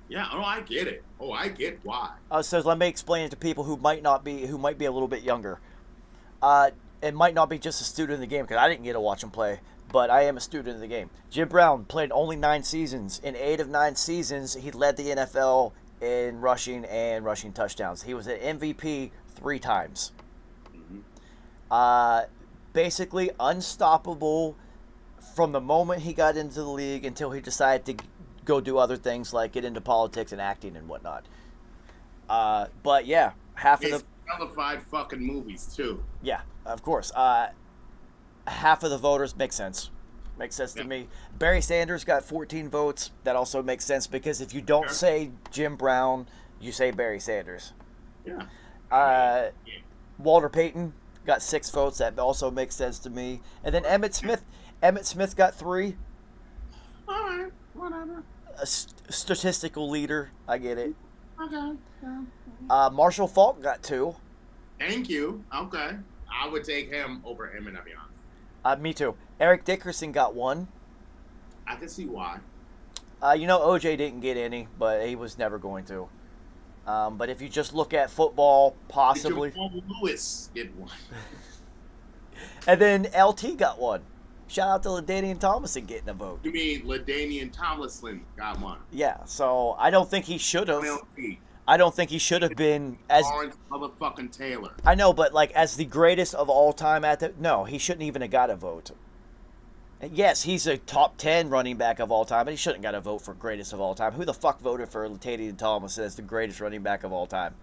Yeah, I get it. I get why. so let me explain it to people who might be a little bit younger. It might not be just a student of the game because I didn't get to watch him play, but I am a student of the game. Jim Brown played only 9 seasons. In 8 of 9 seasons, he led the NFL in rushing and rushing touchdowns. He was an MVP 3 times. Basically unstoppable from the moment he got into the league until he decided to go do other things like get into politics and acting and whatnot. But yeah, half of the qualified fucking movies too. Yeah, of course. Half of the voters makes sense. Makes sense to me. Barry Sanders got 14 votes. That also makes sense because if you don't say Jim Brown, you say Barry Sanders. Yeah. Walter Payton got 6 votes. That also makes sense to me. And then Emmitt Smith got 3. All right. Whatever. A statistical leader. I get it. Okay. Marshall Faulk got 2. Thank you. Okay. I would take him over Emmett, I'll be honest. Me too. Eric Dickerson got 1. I can see why. OJ didn't get any, but he was never going to. But if you just look at football, possibly. Jamal Lewis get 1. And then LT got 1. Shout out to LaDainian Tomlinson getting a vote. You mean LaDainian Tomlinson got 1? Yeah, so I don't think he should have. LT. I don't think he should have been as. Lawrence motherfucking Taylor. I know, but like as the greatest of all time no, he shouldn't even have got a vote. Yes, he's a top 10 running back of all time, but he shouldn't got a vote for greatest of all time. Who the fuck voted for LaDainian Tomlinson as the greatest running back of all time?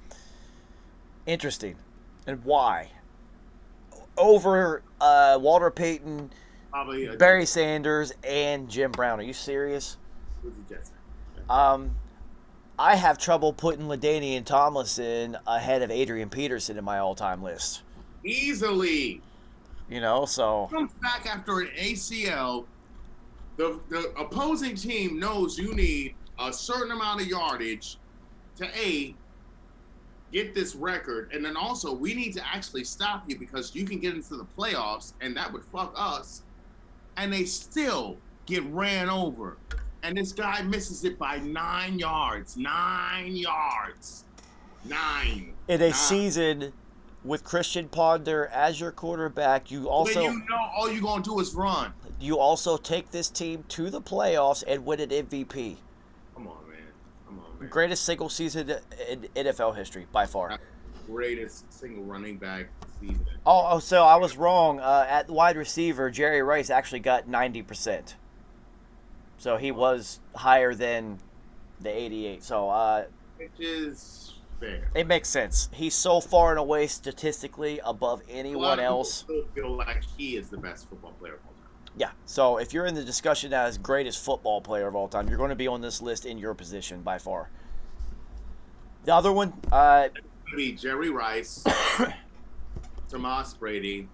Interesting. And why? Over Walter Payton, Probably Barry Sanders, and Jim Brown. Are you serious? Who's the Jets? I have trouble putting LaDainian Tomlinson ahead of Adrian Peterson in my all-time list. Easily. So Comes back after an ACL. The opposing team knows you need a certain amount of yardage to get this record, and then also we need to actually stop you because you can get into the playoffs, and that would fuck us. And they still get ran over. And this guy misses it by 9 yards. 9 yards. 9. In a season with Christian Ponder as your quarterback, you also when all you're going to do is run. You also take this team to the playoffs and win an MVP. Come on, man. Greatest single season in NFL history, by far. Greatest single running back season. Oh, so I was wrong. At wide receiver, Jerry Rice actually got 90%. So he was higher than the 88. So which is fair. It makes sense. He's so far and away statistically above anyone else. Still feel like he is the best football player of all time. Yeah. So if you're in the discussion as greatest football player of all time, you're going to be on this list in your position by far. The other one, be Jerry Rice, Tomas Brady,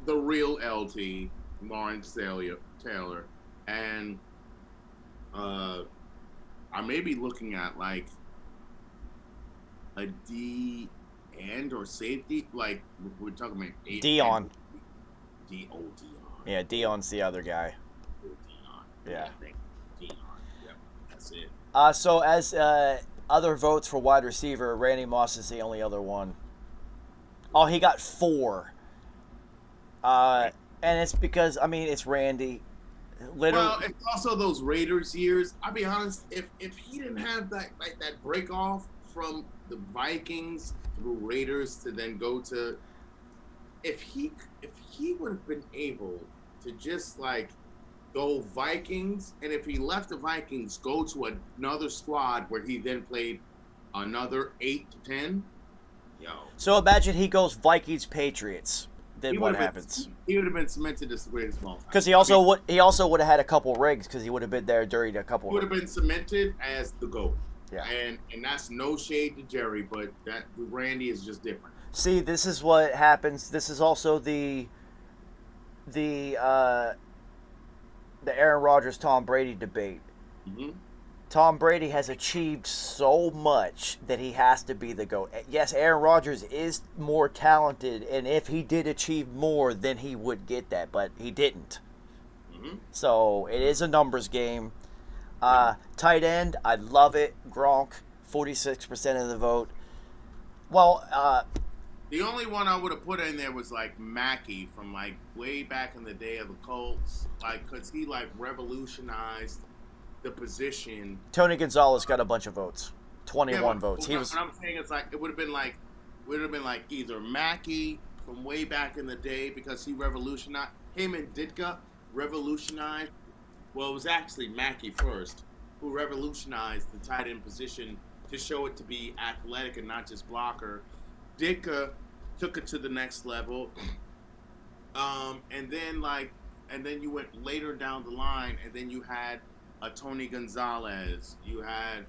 the real LT, Lawrence Taylor, and I may be looking at like a D and or safety, like we're talking about Dion. Dion. Yeah, Dion's the other guy. Dion. Yeah. Dion. Yep, that's it. So as other votes for wide receiver, Randy Moss is the only other one. Oh, he got 4. And it's because it's Randy. Literally. Well, it's also those Raiders years. I'll be honest, if he didn't have that break off from the Vikings through Raiders to then go to, if he would have been able to just go Vikings, and if he left the Vikings, go to another squad where he then played another 8 to 10. So imagine he goes Vikings Patriots. Then what happens? He would have been cemented as the greatest of all time. Because he also would have had a couple rings because he would have been there during a couple. He would have been cemented as the GOAT. Yeah. And that's no shade to Jerry, but that Randy is just different. See, this is what happens. This is also the uh, the Aaron Rodgers Tom Brady debate. Hmm. Tom Brady has achieved so much that he has to be the GOAT. Yes, Aaron Rodgers is more talented, and if he did achieve more, then he would get that, but he didn't. Hmm. So it is a numbers game. Tight end, I love it. Gronk, 46% of the vote. Well, The only one I would have put in there was like Mackey from like way back in the day of the Colts, like because he like revolutionized the position. Tony Gonzalez got a bunch of votes, 21 votes. He was. What I'm saying is like it would have been like either Mackey from way back in the day because he revolutionized him and Ditka revolutionized. Well, it was actually Mackey first who revolutionized the tight end position to show it to be athletic and not just blocker. Ditka took it to the next level, and then you went later down the line, and then you had a Tony Gonzalez, you had,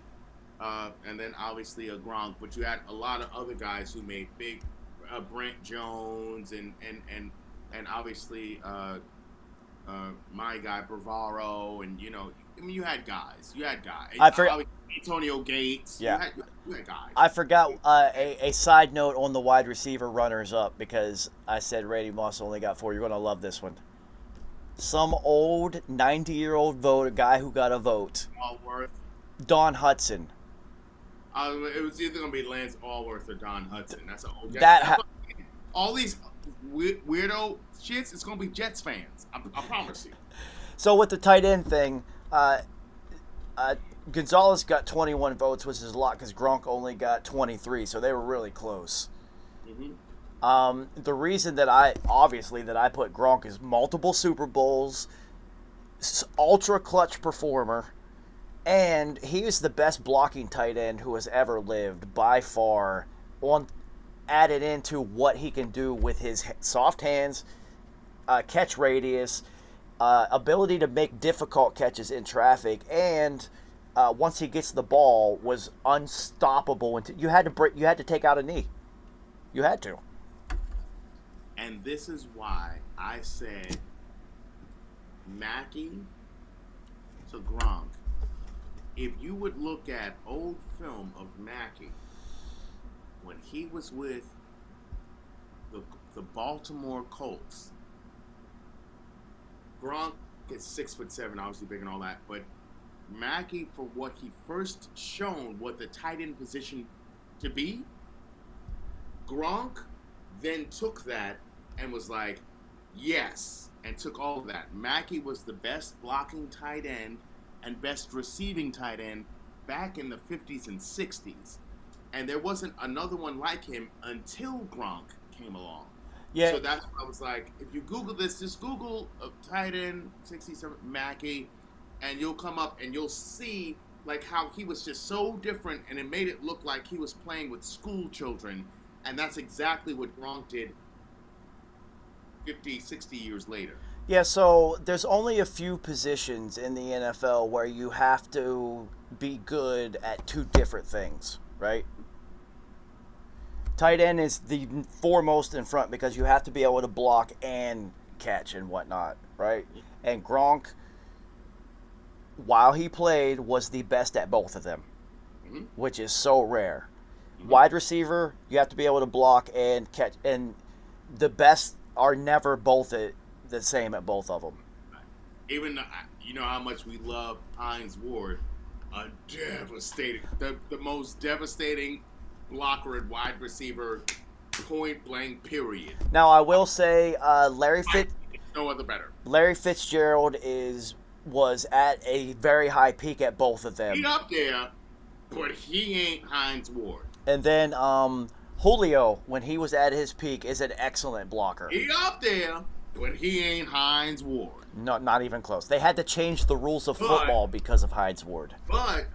and then obviously a Gronk, but you had a lot of other guys who made big, Brent Jones, and obviously my guy Bravaro, and I mean you had guys, Antonio Gates, Yeah. you had guys. I forgot a side note on the wide receiver runners up because I said Randy Moss only got 4. You're going to love this one. Some old 90-year-old vote, a guy who got a vote. Allworth. Don Hudson. It was either going to be Lance Allworth or Don Hudson. That's an old. All these weirdo shits. It's going to be Jets fans. I promise you. So with the tight end thing, Gonzalez got 21 votes, which is a lot because Gronk only got 23, so they were really close. Mm-hmm. The reason that I put Gronk is multiple Super Bowls, ultra clutch performer, and he is the best blocking tight end who has ever lived by far. Added into what he can do with his soft hands, catch radius, ability to make difficult catches in traffic, and once he gets the ball, was unstoppable. You had to take out a knee. You had to. And this is why I said Mackey to Gronk. If you would look at old film of Mackey when he was with the Baltimore Colts, Gronk is 6'7", obviously big and all that, but Mackey, for what he first shown what the tight end position to be, Gronk then took that and was like, yes, and took all of that. Mackey was the best blocking tight end and best receiving tight end back in the 50s and 60s. And there wasn't another one like him until Gronk came along. Yeah. So that's why I was like, if you Google this, just Google tight end 67 Mackey, and you'll come up and you'll see like how he was just so different, and it made it look like he was playing with school children. And that's exactly what Gronk did 50, 60 years later. Yeah, so there's only a few positions in the NFL where you have to be good at two different things, right? Tight end is the foremost in front because you have to be able to block and catch and whatnot, right? And Gronk, while he played, was the best at both of them, which is so rare. Wide receiver, you have to be able to block and catch, and the best are never both the same at both of them. Even you know how much we love Hines Ward, a devastating, the most devastating blocker and wide receiver, point blank. Period. Now I will say, no other better. Larry Fitzgerald was at a very high peak at both of them. He up there, but he ain't Hines Ward. And then Julio, when he was at his peak, is an excellent blocker. He up there, but he ain't Hines Ward. No, not even close. They had to change the rules of football because of Hines Ward. But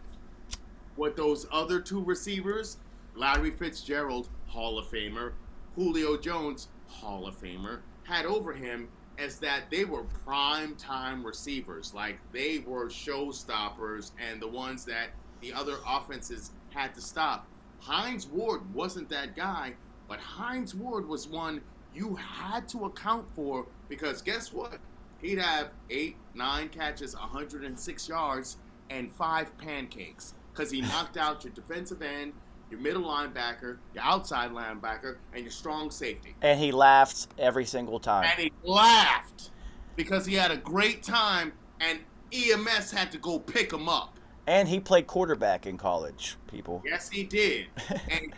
what those other two receivers, Larry Fitzgerald, Hall of Famer, Julio Jones, Hall of Famer, had over him is that they were prime time receivers. Like, they were showstoppers and the ones that the other offenses had to stop. Hines Ward wasn't that guy, but Hines Ward was one you had to account for because guess what? He'd have 8, 9 catches, 106 yards, and 5 pancakes because he knocked out your defensive end, your middle linebacker, your outside linebacker, and your strong safety. And he laughed every single time. And he laughed because he had a great time, and EMS had to go pick him up. And he played quarterback in college, people. Yes, he did. And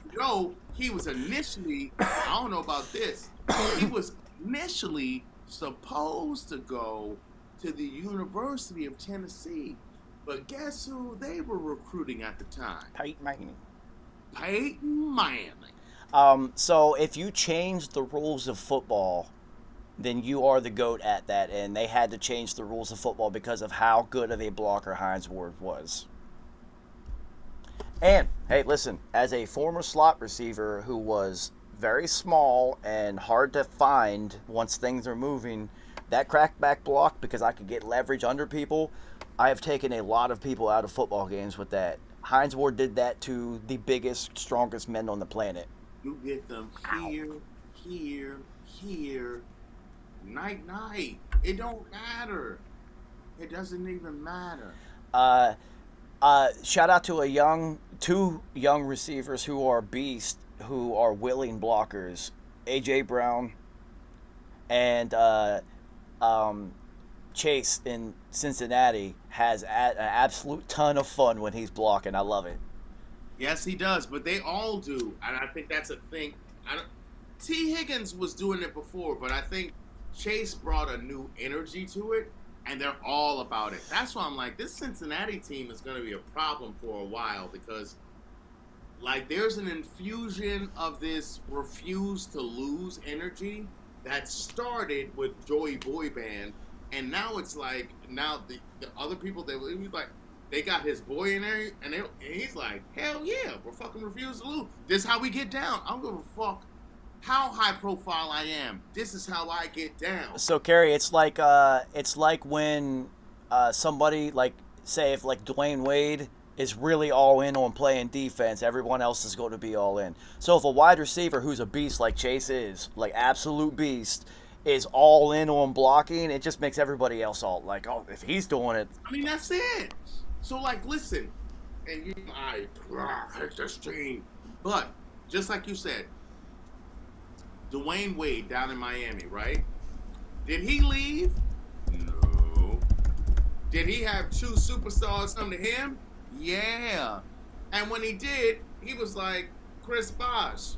he was initially, I don't know about this, he was initially supposed to go to the University of Tennessee. But guess who they were recruiting at the time? Peyton Manning. So if you change the rules of football, then you are the GOAT at that. And they had to change the rules of football because of how good of a blocker Hines Ward was. And, hey, listen, as a former slot receiver who was very small and hard to find once things are moving, that crackback block, because I could get leverage under people, I have taken a lot of people out of football games with that. Hines Ward did that to the biggest, strongest men on the planet. You get them here, night. It don't matter. It doesn't even matter. Shout out to two young receivers who are beasts, who are willing blockers. A.J. Brown and Chase in Cincinnati has an absolute ton of fun when he's blocking. I love it. Yes, he does, but they all do, and I think that's a thing. T. Higgins was doing it before, but I think Chase brought a new energy to it, and they're all about it. That's why I'm like, this Cincinnati team is going to be a problem for a while because, like, there's an infusion of this refuse to lose energy that started with Joey Boy Band, and now it's like, now the other people, they got his boy in there, and he's like, hell yeah, we're fucking refuse to lose. This is how we get down. I don't give a fuck how high profile I am. This is how I get down. So, Kerry, it's like when somebody, like, say if like Dwayne Wade is really all in on playing defense, everyone else is going to be all in. So if a wide receiver who's a beast like Chase is, like absolute beast, is all in on blocking, it just makes everybody else all like, oh, if he's doing it. I mean, that's it. So, like, listen, and I hate this team. But, just like you said, Dwayne Wade down in Miami, right? Did he leave? No. Did he have 2 superstars come to him? Yeah. And when he did, he was like, Chris Bosh,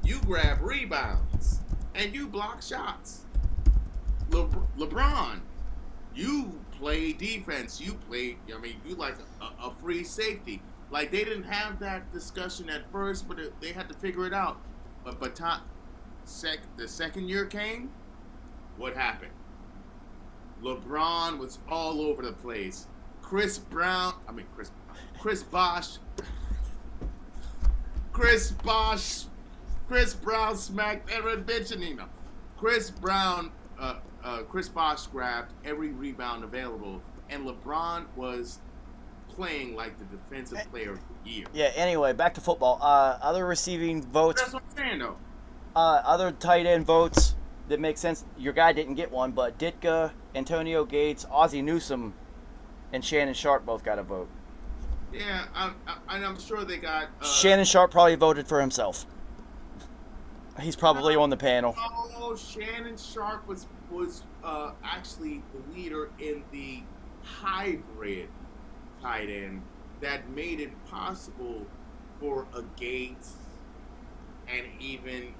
you grab rebounds and you block shots. LeBron, you play defense. You like a free safety. Like, they didn't have that discussion at first, but they had to figure it out. But the second year came, what happened? LeBron was all over the place. Chris Bosh smacked every bitch in him. Chris Bosh grabbed every rebound available, and LeBron was playing like the defensive player of the year. Yeah, anyway, back to football. Other receiving votes. That's what I'm saying, though. Other tight end votes that make sense. Your guy didn't get one, but Ditka, Antonio Gates, Ozzie Newsome, and Shannon Sharp both got a vote. Yeah, I'm sure they got... Shannon Sharp probably voted for himself. He's probably on the panel. Oh, Shannon Sharp was actually the leader in the hybrid tight end that made it possible for a Gates and even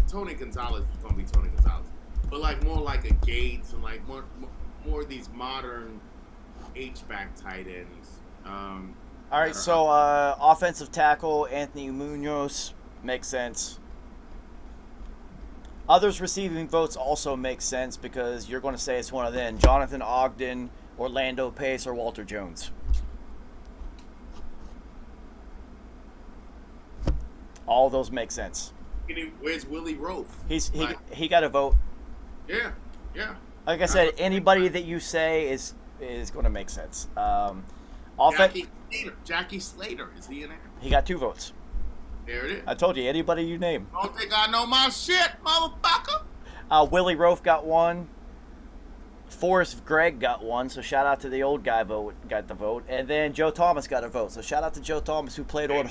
Tony Gonzalez was going to be Tony Gonzalez, but like more like a Gates and like more of these modern H-back tight ends. All right, so offensive tackle Anthony Munoz makes sense. Others receiving votes also make sense because you're going to say it's one of them: Jonathan Ogden, Orlando Pace, or Walter Jones. All those make sense. Where's Willie Roaf? He got a vote. Yeah. Like I said, anybody that you say is is going to make sense. Jackie Slater, is he in there? He got 2 votes. There it is. I told you, anybody you name. Don't think I know my shit, motherfucker. Willie Roaf got 1. Forrest Gregg got 1, so shout out to the old guy got the vote. And then Joe Thomas got a vote, so shout out to Joe Thomas who played on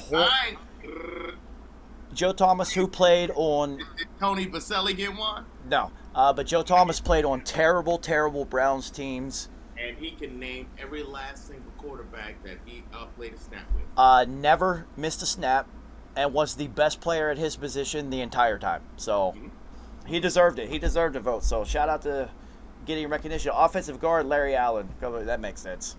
Joe Thomas who played on... Did Tony Baselli get 1? No, but Joe Thomas played on terrible, terrible Browns teams. And he can name every last single quarterback that he played a snap with. Never missed a snap and was the best player at his position the entire time. So he deserved it. He deserved a vote. So shout out to getting recognition. Offensive guard, Larry Allen. That makes sense.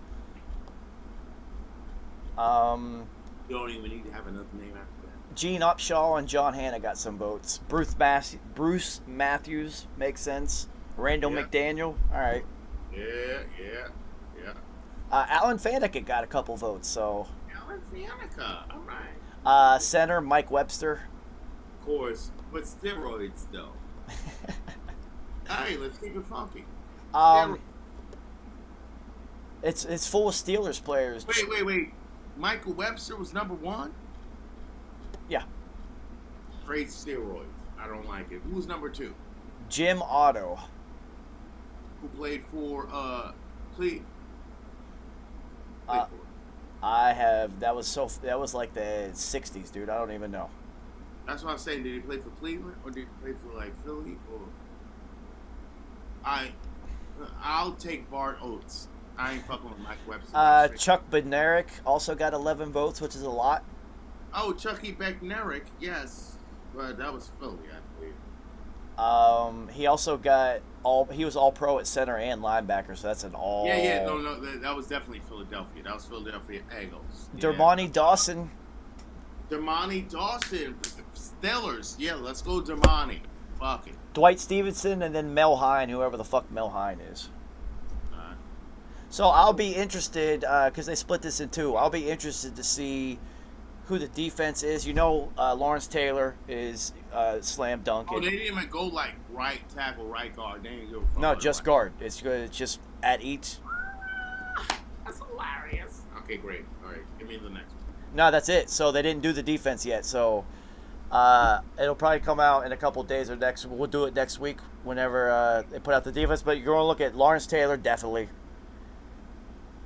You don't even need to have another name after that. Gene Upshaw and John Hanna got some votes. Bruce Matthews makes sense. Randall McDaniel. All right. Yeah. Alan Faneca got a couple votes. So. Alan Faneca. All right. Center Mike Webster. Of course, but steroids though. Hey, let's keep it funky. It's full of Steelers players. Wait. Michael Webster was number 1? Yeah. Straight steroids. I don't like it. Who was number 2? Jim Otto. Who played for Cleveland? That was like the 60s, dude. I don't even know. That's what I'm saying. Did he play for Cleveland or did he play for like Philly or? I'll take Bart Oates. I ain't fucking with Mike Webster. Chuck Bednarik also got 11 votes, which is a lot. Oh, Chucky Bednarik, yes, but that was Philly, I believe. He also got he was all pro at center and linebacker, so that's an all. Yeah, no, that was definitely Philadelphia. That was Philadelphia Eagles. Dermontti Dawson. Stellars. Yeah, let's go Dermontti. Fuck it. Dwight Stevenson and then Mel Hine, whoever the fuck Mel Hine is. So I'll be interested, because they split this in 2. I'll be interested to see who the defense is. You know, Lawrence Taylor is slam dunk. Oh, they didn't even go like right tackle, right guard. They didn't go. No, just guard. It's good. It's just at each. That's hilarious. Okay, great. All right, give me the next one. No, that's it. So they didn't do the defense yet. So it'll probably come out in a couple days or next. We'll do it next week whenever they put out the defense. But you're going to look at Lawrence Taylor, definitely.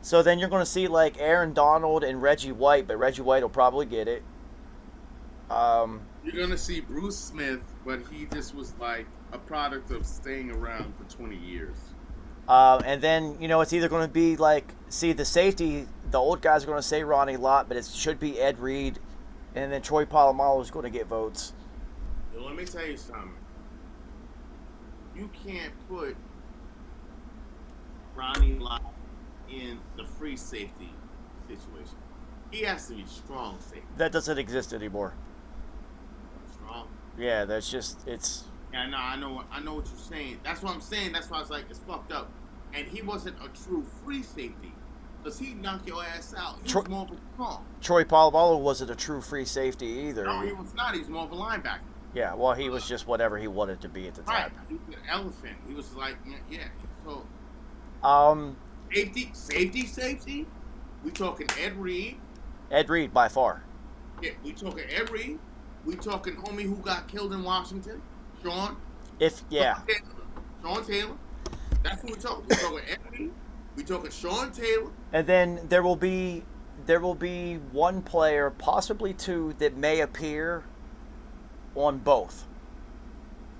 So then you're going to see like Aaron Donald and Reggie White, but Reggie White will probably get it. You're going to see Bruce Smith, but he just was like a product of staying around for 20 years. And then, it's either going to be like, the safety, the old guys are going to say Ronnie Lott, but it should be Ed Reed. And then Troy Polamalu is going to get votes. Now, let me tell you something. You can't put Ronnie Lott in the free safety situation. He has to be strong safety. That doesn't exist anymore. Strong? Yeah, that's just, it's... Yeah, I know what you're saying. That's what I'm saying. That's why I was like, it's fucked up. And he wasn't a true free safety. Because he'd knock your ass out. He was more of a strong. Troy Polamalu wasn't a true free safety either. No, he was not. He was more of a linebacker. Yeah, well, he was just whatever he wanted to be at the time. Right. He was an elephant. He was like, yeah. So... Safety. We talking Ed Reed. Ed Reed by far. Yeah, we talking Ed Reed. We talking homie who got killed in Washington, Sean. Sean Taylor. That's who we talking. We talking Ed Reed. We talking Sean Taylor. And then there will be one player, possibly 2, that may appear on both.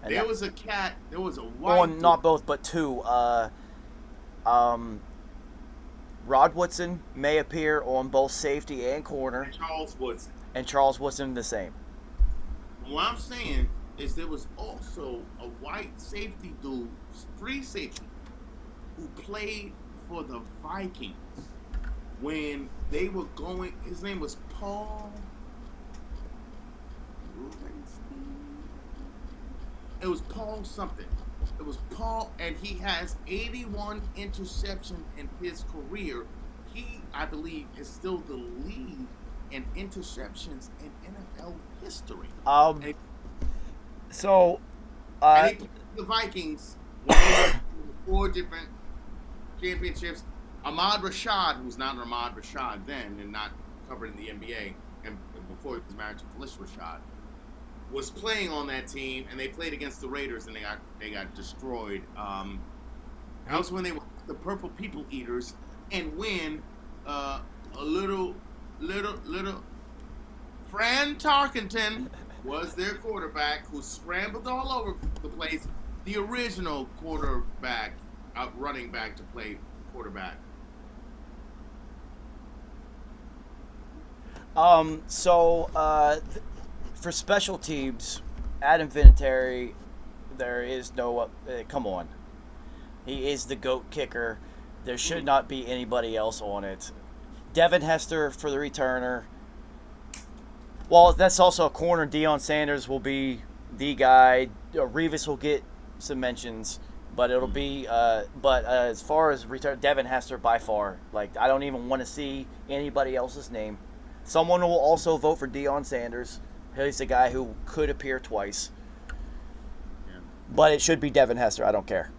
And there was a white. On not both, but 2. Rod Woodson may appear on both safety and corner. And Charles Woodson the same. What I'm saying is there was also a white safety dude, free safety, who played for the Vikings when they were going. His name was Paul. It was Paul something. It was Paul, and he has 81 interceptions in his career. He, I believe, is still the lead in interceptions in NFL history. And he played the Vikings won 4 different championships. Ahmad Rashad, who's not Ahmad Rashad then and not covered in the NBA, and before he was married to Felicia Rashad, was playing on that team, and they played against the Raiders, and they got destroyed. That was when they were the Purple People Eaters, and when a little Fran Tarkenton was their quarterback, who scrambled all over the place. The original quarterback, running back to play quarterback. For special teams, Adam Vinatieri, there is no. Come on, he is the GOAT kicker. There should not be anybody else on it. Devin Hester for the returner. Well, that's also a corner. Deion Sanders will be the guy. Revis will get some mentions, but it'll be. As far as return, Devin Hester by far. Like, I don't even want to see anybody else's name. Someone will also vote for Deion Sanders. He's the guy who could appear twice. Yeah. But it should be Devin Hester. I don't care.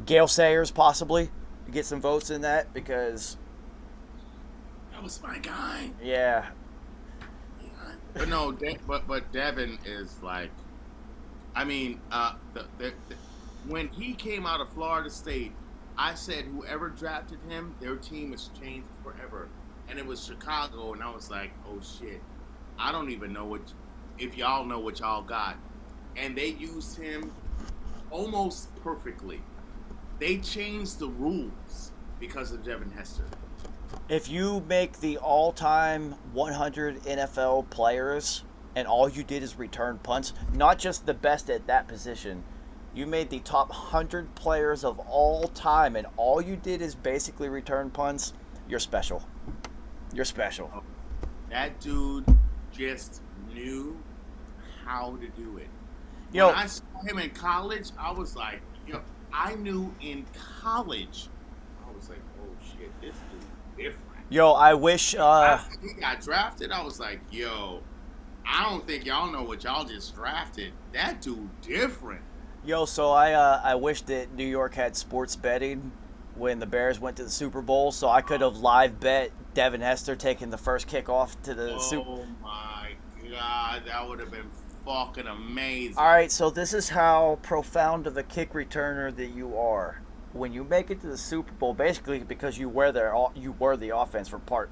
Gale Sayers possibly get some votes in that because that was my guy. Yeah. But no, but Devin is like, I mean, when he came out of Florida State, I said whoever drafted him, their team has changed forever. And it was Chicago, and I was like, oh shit, I don't even know if y'all know what y'all got. And they used him almost perfectly. They changed the rules because of Devin Hester. If you make the all-time 100 NFL players and all you did is return punts, not just the best at that position, you made the top 100 players of all time and all you did is basically return punts, you're special. You're special. That dude just knew how to do it. When I saw him in college, I was like, I knew in college, I was like, oh shit, this dude different. I wish he got drafted. I was like, I don't think y'all know what y'all just drafted. That dude different. So I wish that New York had sports betting when the Bears went to the Super Bowl, so I could have live bet Devin Hester taking the first kickoff to the Super Bowl. Oh my God, that would have been fucking amazing. All right, so this is how profound of a kick returner that you are. When you make it to the Super Bowl, basically because you were the offense for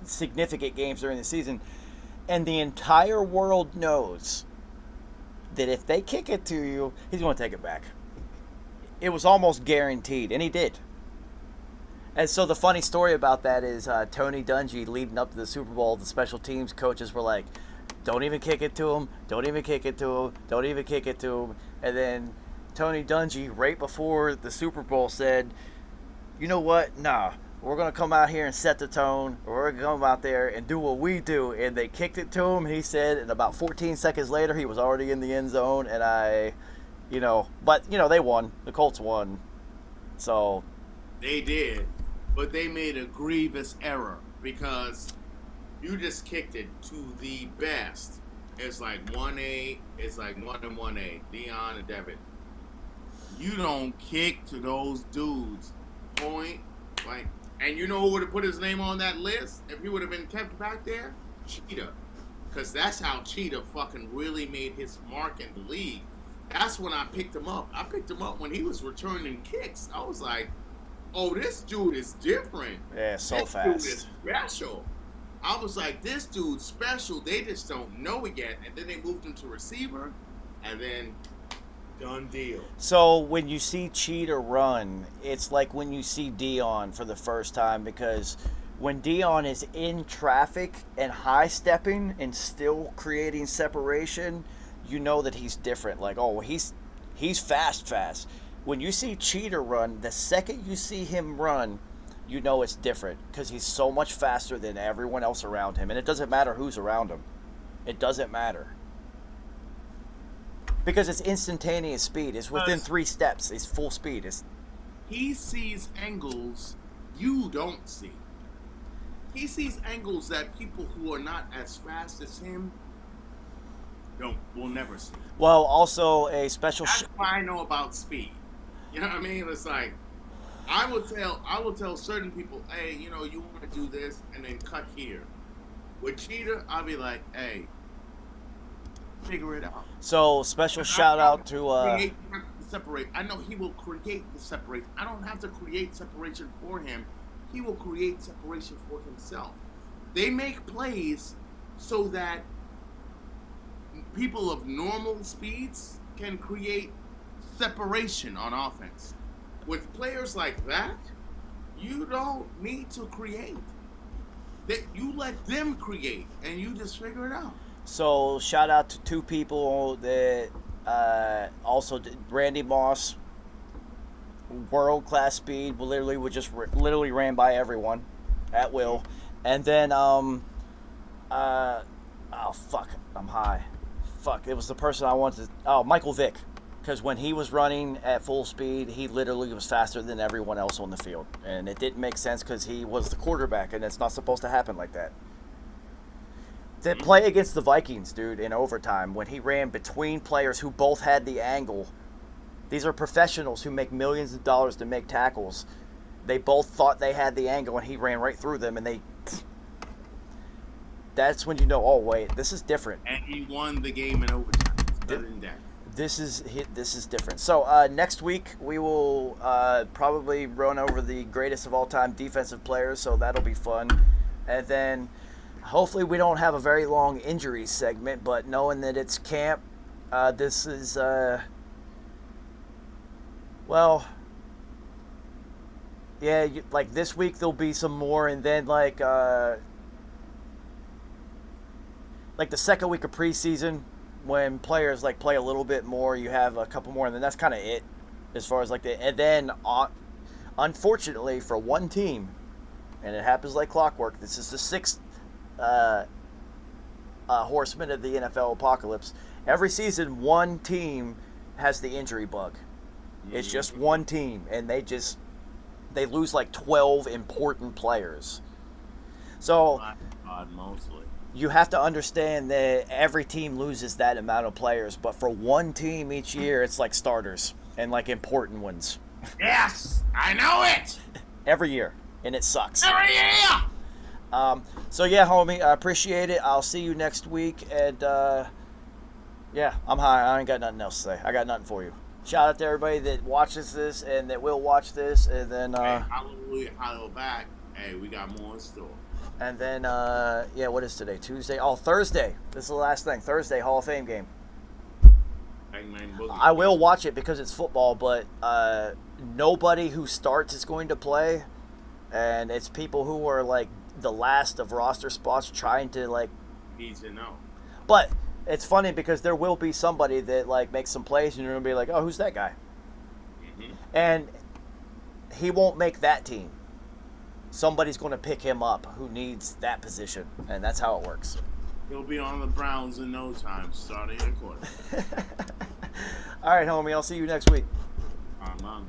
significant games during the season, and the entire world knows that if they kick it to you, he's going to take it back. It was almost guaranteed, and he did. And so the funny story about that is Tony Dungy, leading up to the Super Bowl, the special teams coaches were like, don't even kick it to him, don't even kick it to him, don't even kick it to him. And then Tony Dungy, right before the Super Bowl, said, you know what, nah, we're going to come out here and set the tone, we're going to come out there and do what we do. And they kicked it to him, he said, and about 14 seconds later, he was already in the end zone, and they won. The Colts won. So. They did. But they made a grievous error because you just kicked it to the best. It's like 1A. It's like 1 and 1A. Deion and Devin. You don't kick to those dudes. Point. Like, and you know who would have put his name on that list if he would have been kept back there? Cheetah. Because that's how Cheetah fucking really made his mark in the league. That's when I picked him up. I picked him up when he was returning kicks. I was like, oh, this dude is different. Yeah, so this fast. This dude is special. I was like, this dude's special. They just don't know it yet. And then they moved him to receiver, and then done deal. So when you see Cheetah run, it's like when you see Deion for the first time, because when Deion is in traffic and high-stepping and still creating separation, you know that he's different. Like, oh, he's fast. When you see Cheetah run, the second you see him run, you know it's different because he's so much faster than everyone else around him. And it doesn't matter who's around him. It doesn't matter. Because it's instantaneous speed. It's within 3 steps. It's full speed. He sees angles you don't see. He sees angles that people who are not as fast as him will never see. Well, also a special. That's why I know about speed. You know what I mean? It's like I will tell certain people, hey, you want to do this and then cut here. With Cheetah, I'll be like, hey, figure it out. So special shout out to separate. I know he will create the separation. I don't have to create separation for him. He will create separation for himself. They make plays so that people of normal speeds can create separation on offense. With players like that, you don't need to create. You let them create, and you just figure it out. So shout out to two people that also did. Randy Moss, world class speed, literally ran by everyone at will, and then oh fuck, I'm high. Fuck, it was the person I wanted. Michael Vick, because when he was running at full speed, he literally was faster than everyone else on the field, and it didn't make sense because he was the quarterback, and it's not supposed to happen like that. The play against the Vikings, dude, in overtime, when he ran between players who both had the angle. These are professionals who make millions of dollars to make tackles. They both thought they had the angle, and he ran right through them, and that's when you know, oh, wait, this is different. And he won the game in overtime. Other than that. This is different. So next week, we will probably run over the greatest of all time defensive players, so that'll be fun. And then hopefully we don't have a very long injury segment, but knowing that it's camp, this is, like this week there'll be some more, and then like the second week of preseason, when players like play a little bit more, you have a couple more, and then that's kind of it as far as like and then unfortunately for one team, and it happens like clockwork, this is the sixth horseman of the NFL apocalypse. Every season, one team has the injury bug. It's just one team, and they lose like 12 important players. So mostly. You have to understand that every team loses that amount of players, but for one team each year, it's like starters and like important ones. Yes, I know it. Every year, and it sucks. Every year. So yeah, homie, I appreciate it. I'll see you next week, and yeah, I'm high. I ain't got nothing else to say. I got nothing for you. Shout out to everybody that watches this and that will watch this, and then hey, hallelujah, hallelujah back. Hey, we got more in store. And then, what is today? Tuesday? Oh, Thursday. This is the last thing. Thursday, Hall of Fame game. I will watch it because it's football, but nobody who starts is going to play. And it's people who are, like, the last of roster spots trying to, like... Need to know. But it's funny because there will be somebody that, like, makes some plays and you're going to be like, oh, who's that guy? Mm-hmm. And he won't make that team. Somebody's going to pick him up who needs that position, and that's how it works. He'll be on the Browns in no time, starting at quarterback. All right, homie. I'll see you next week. I'm on.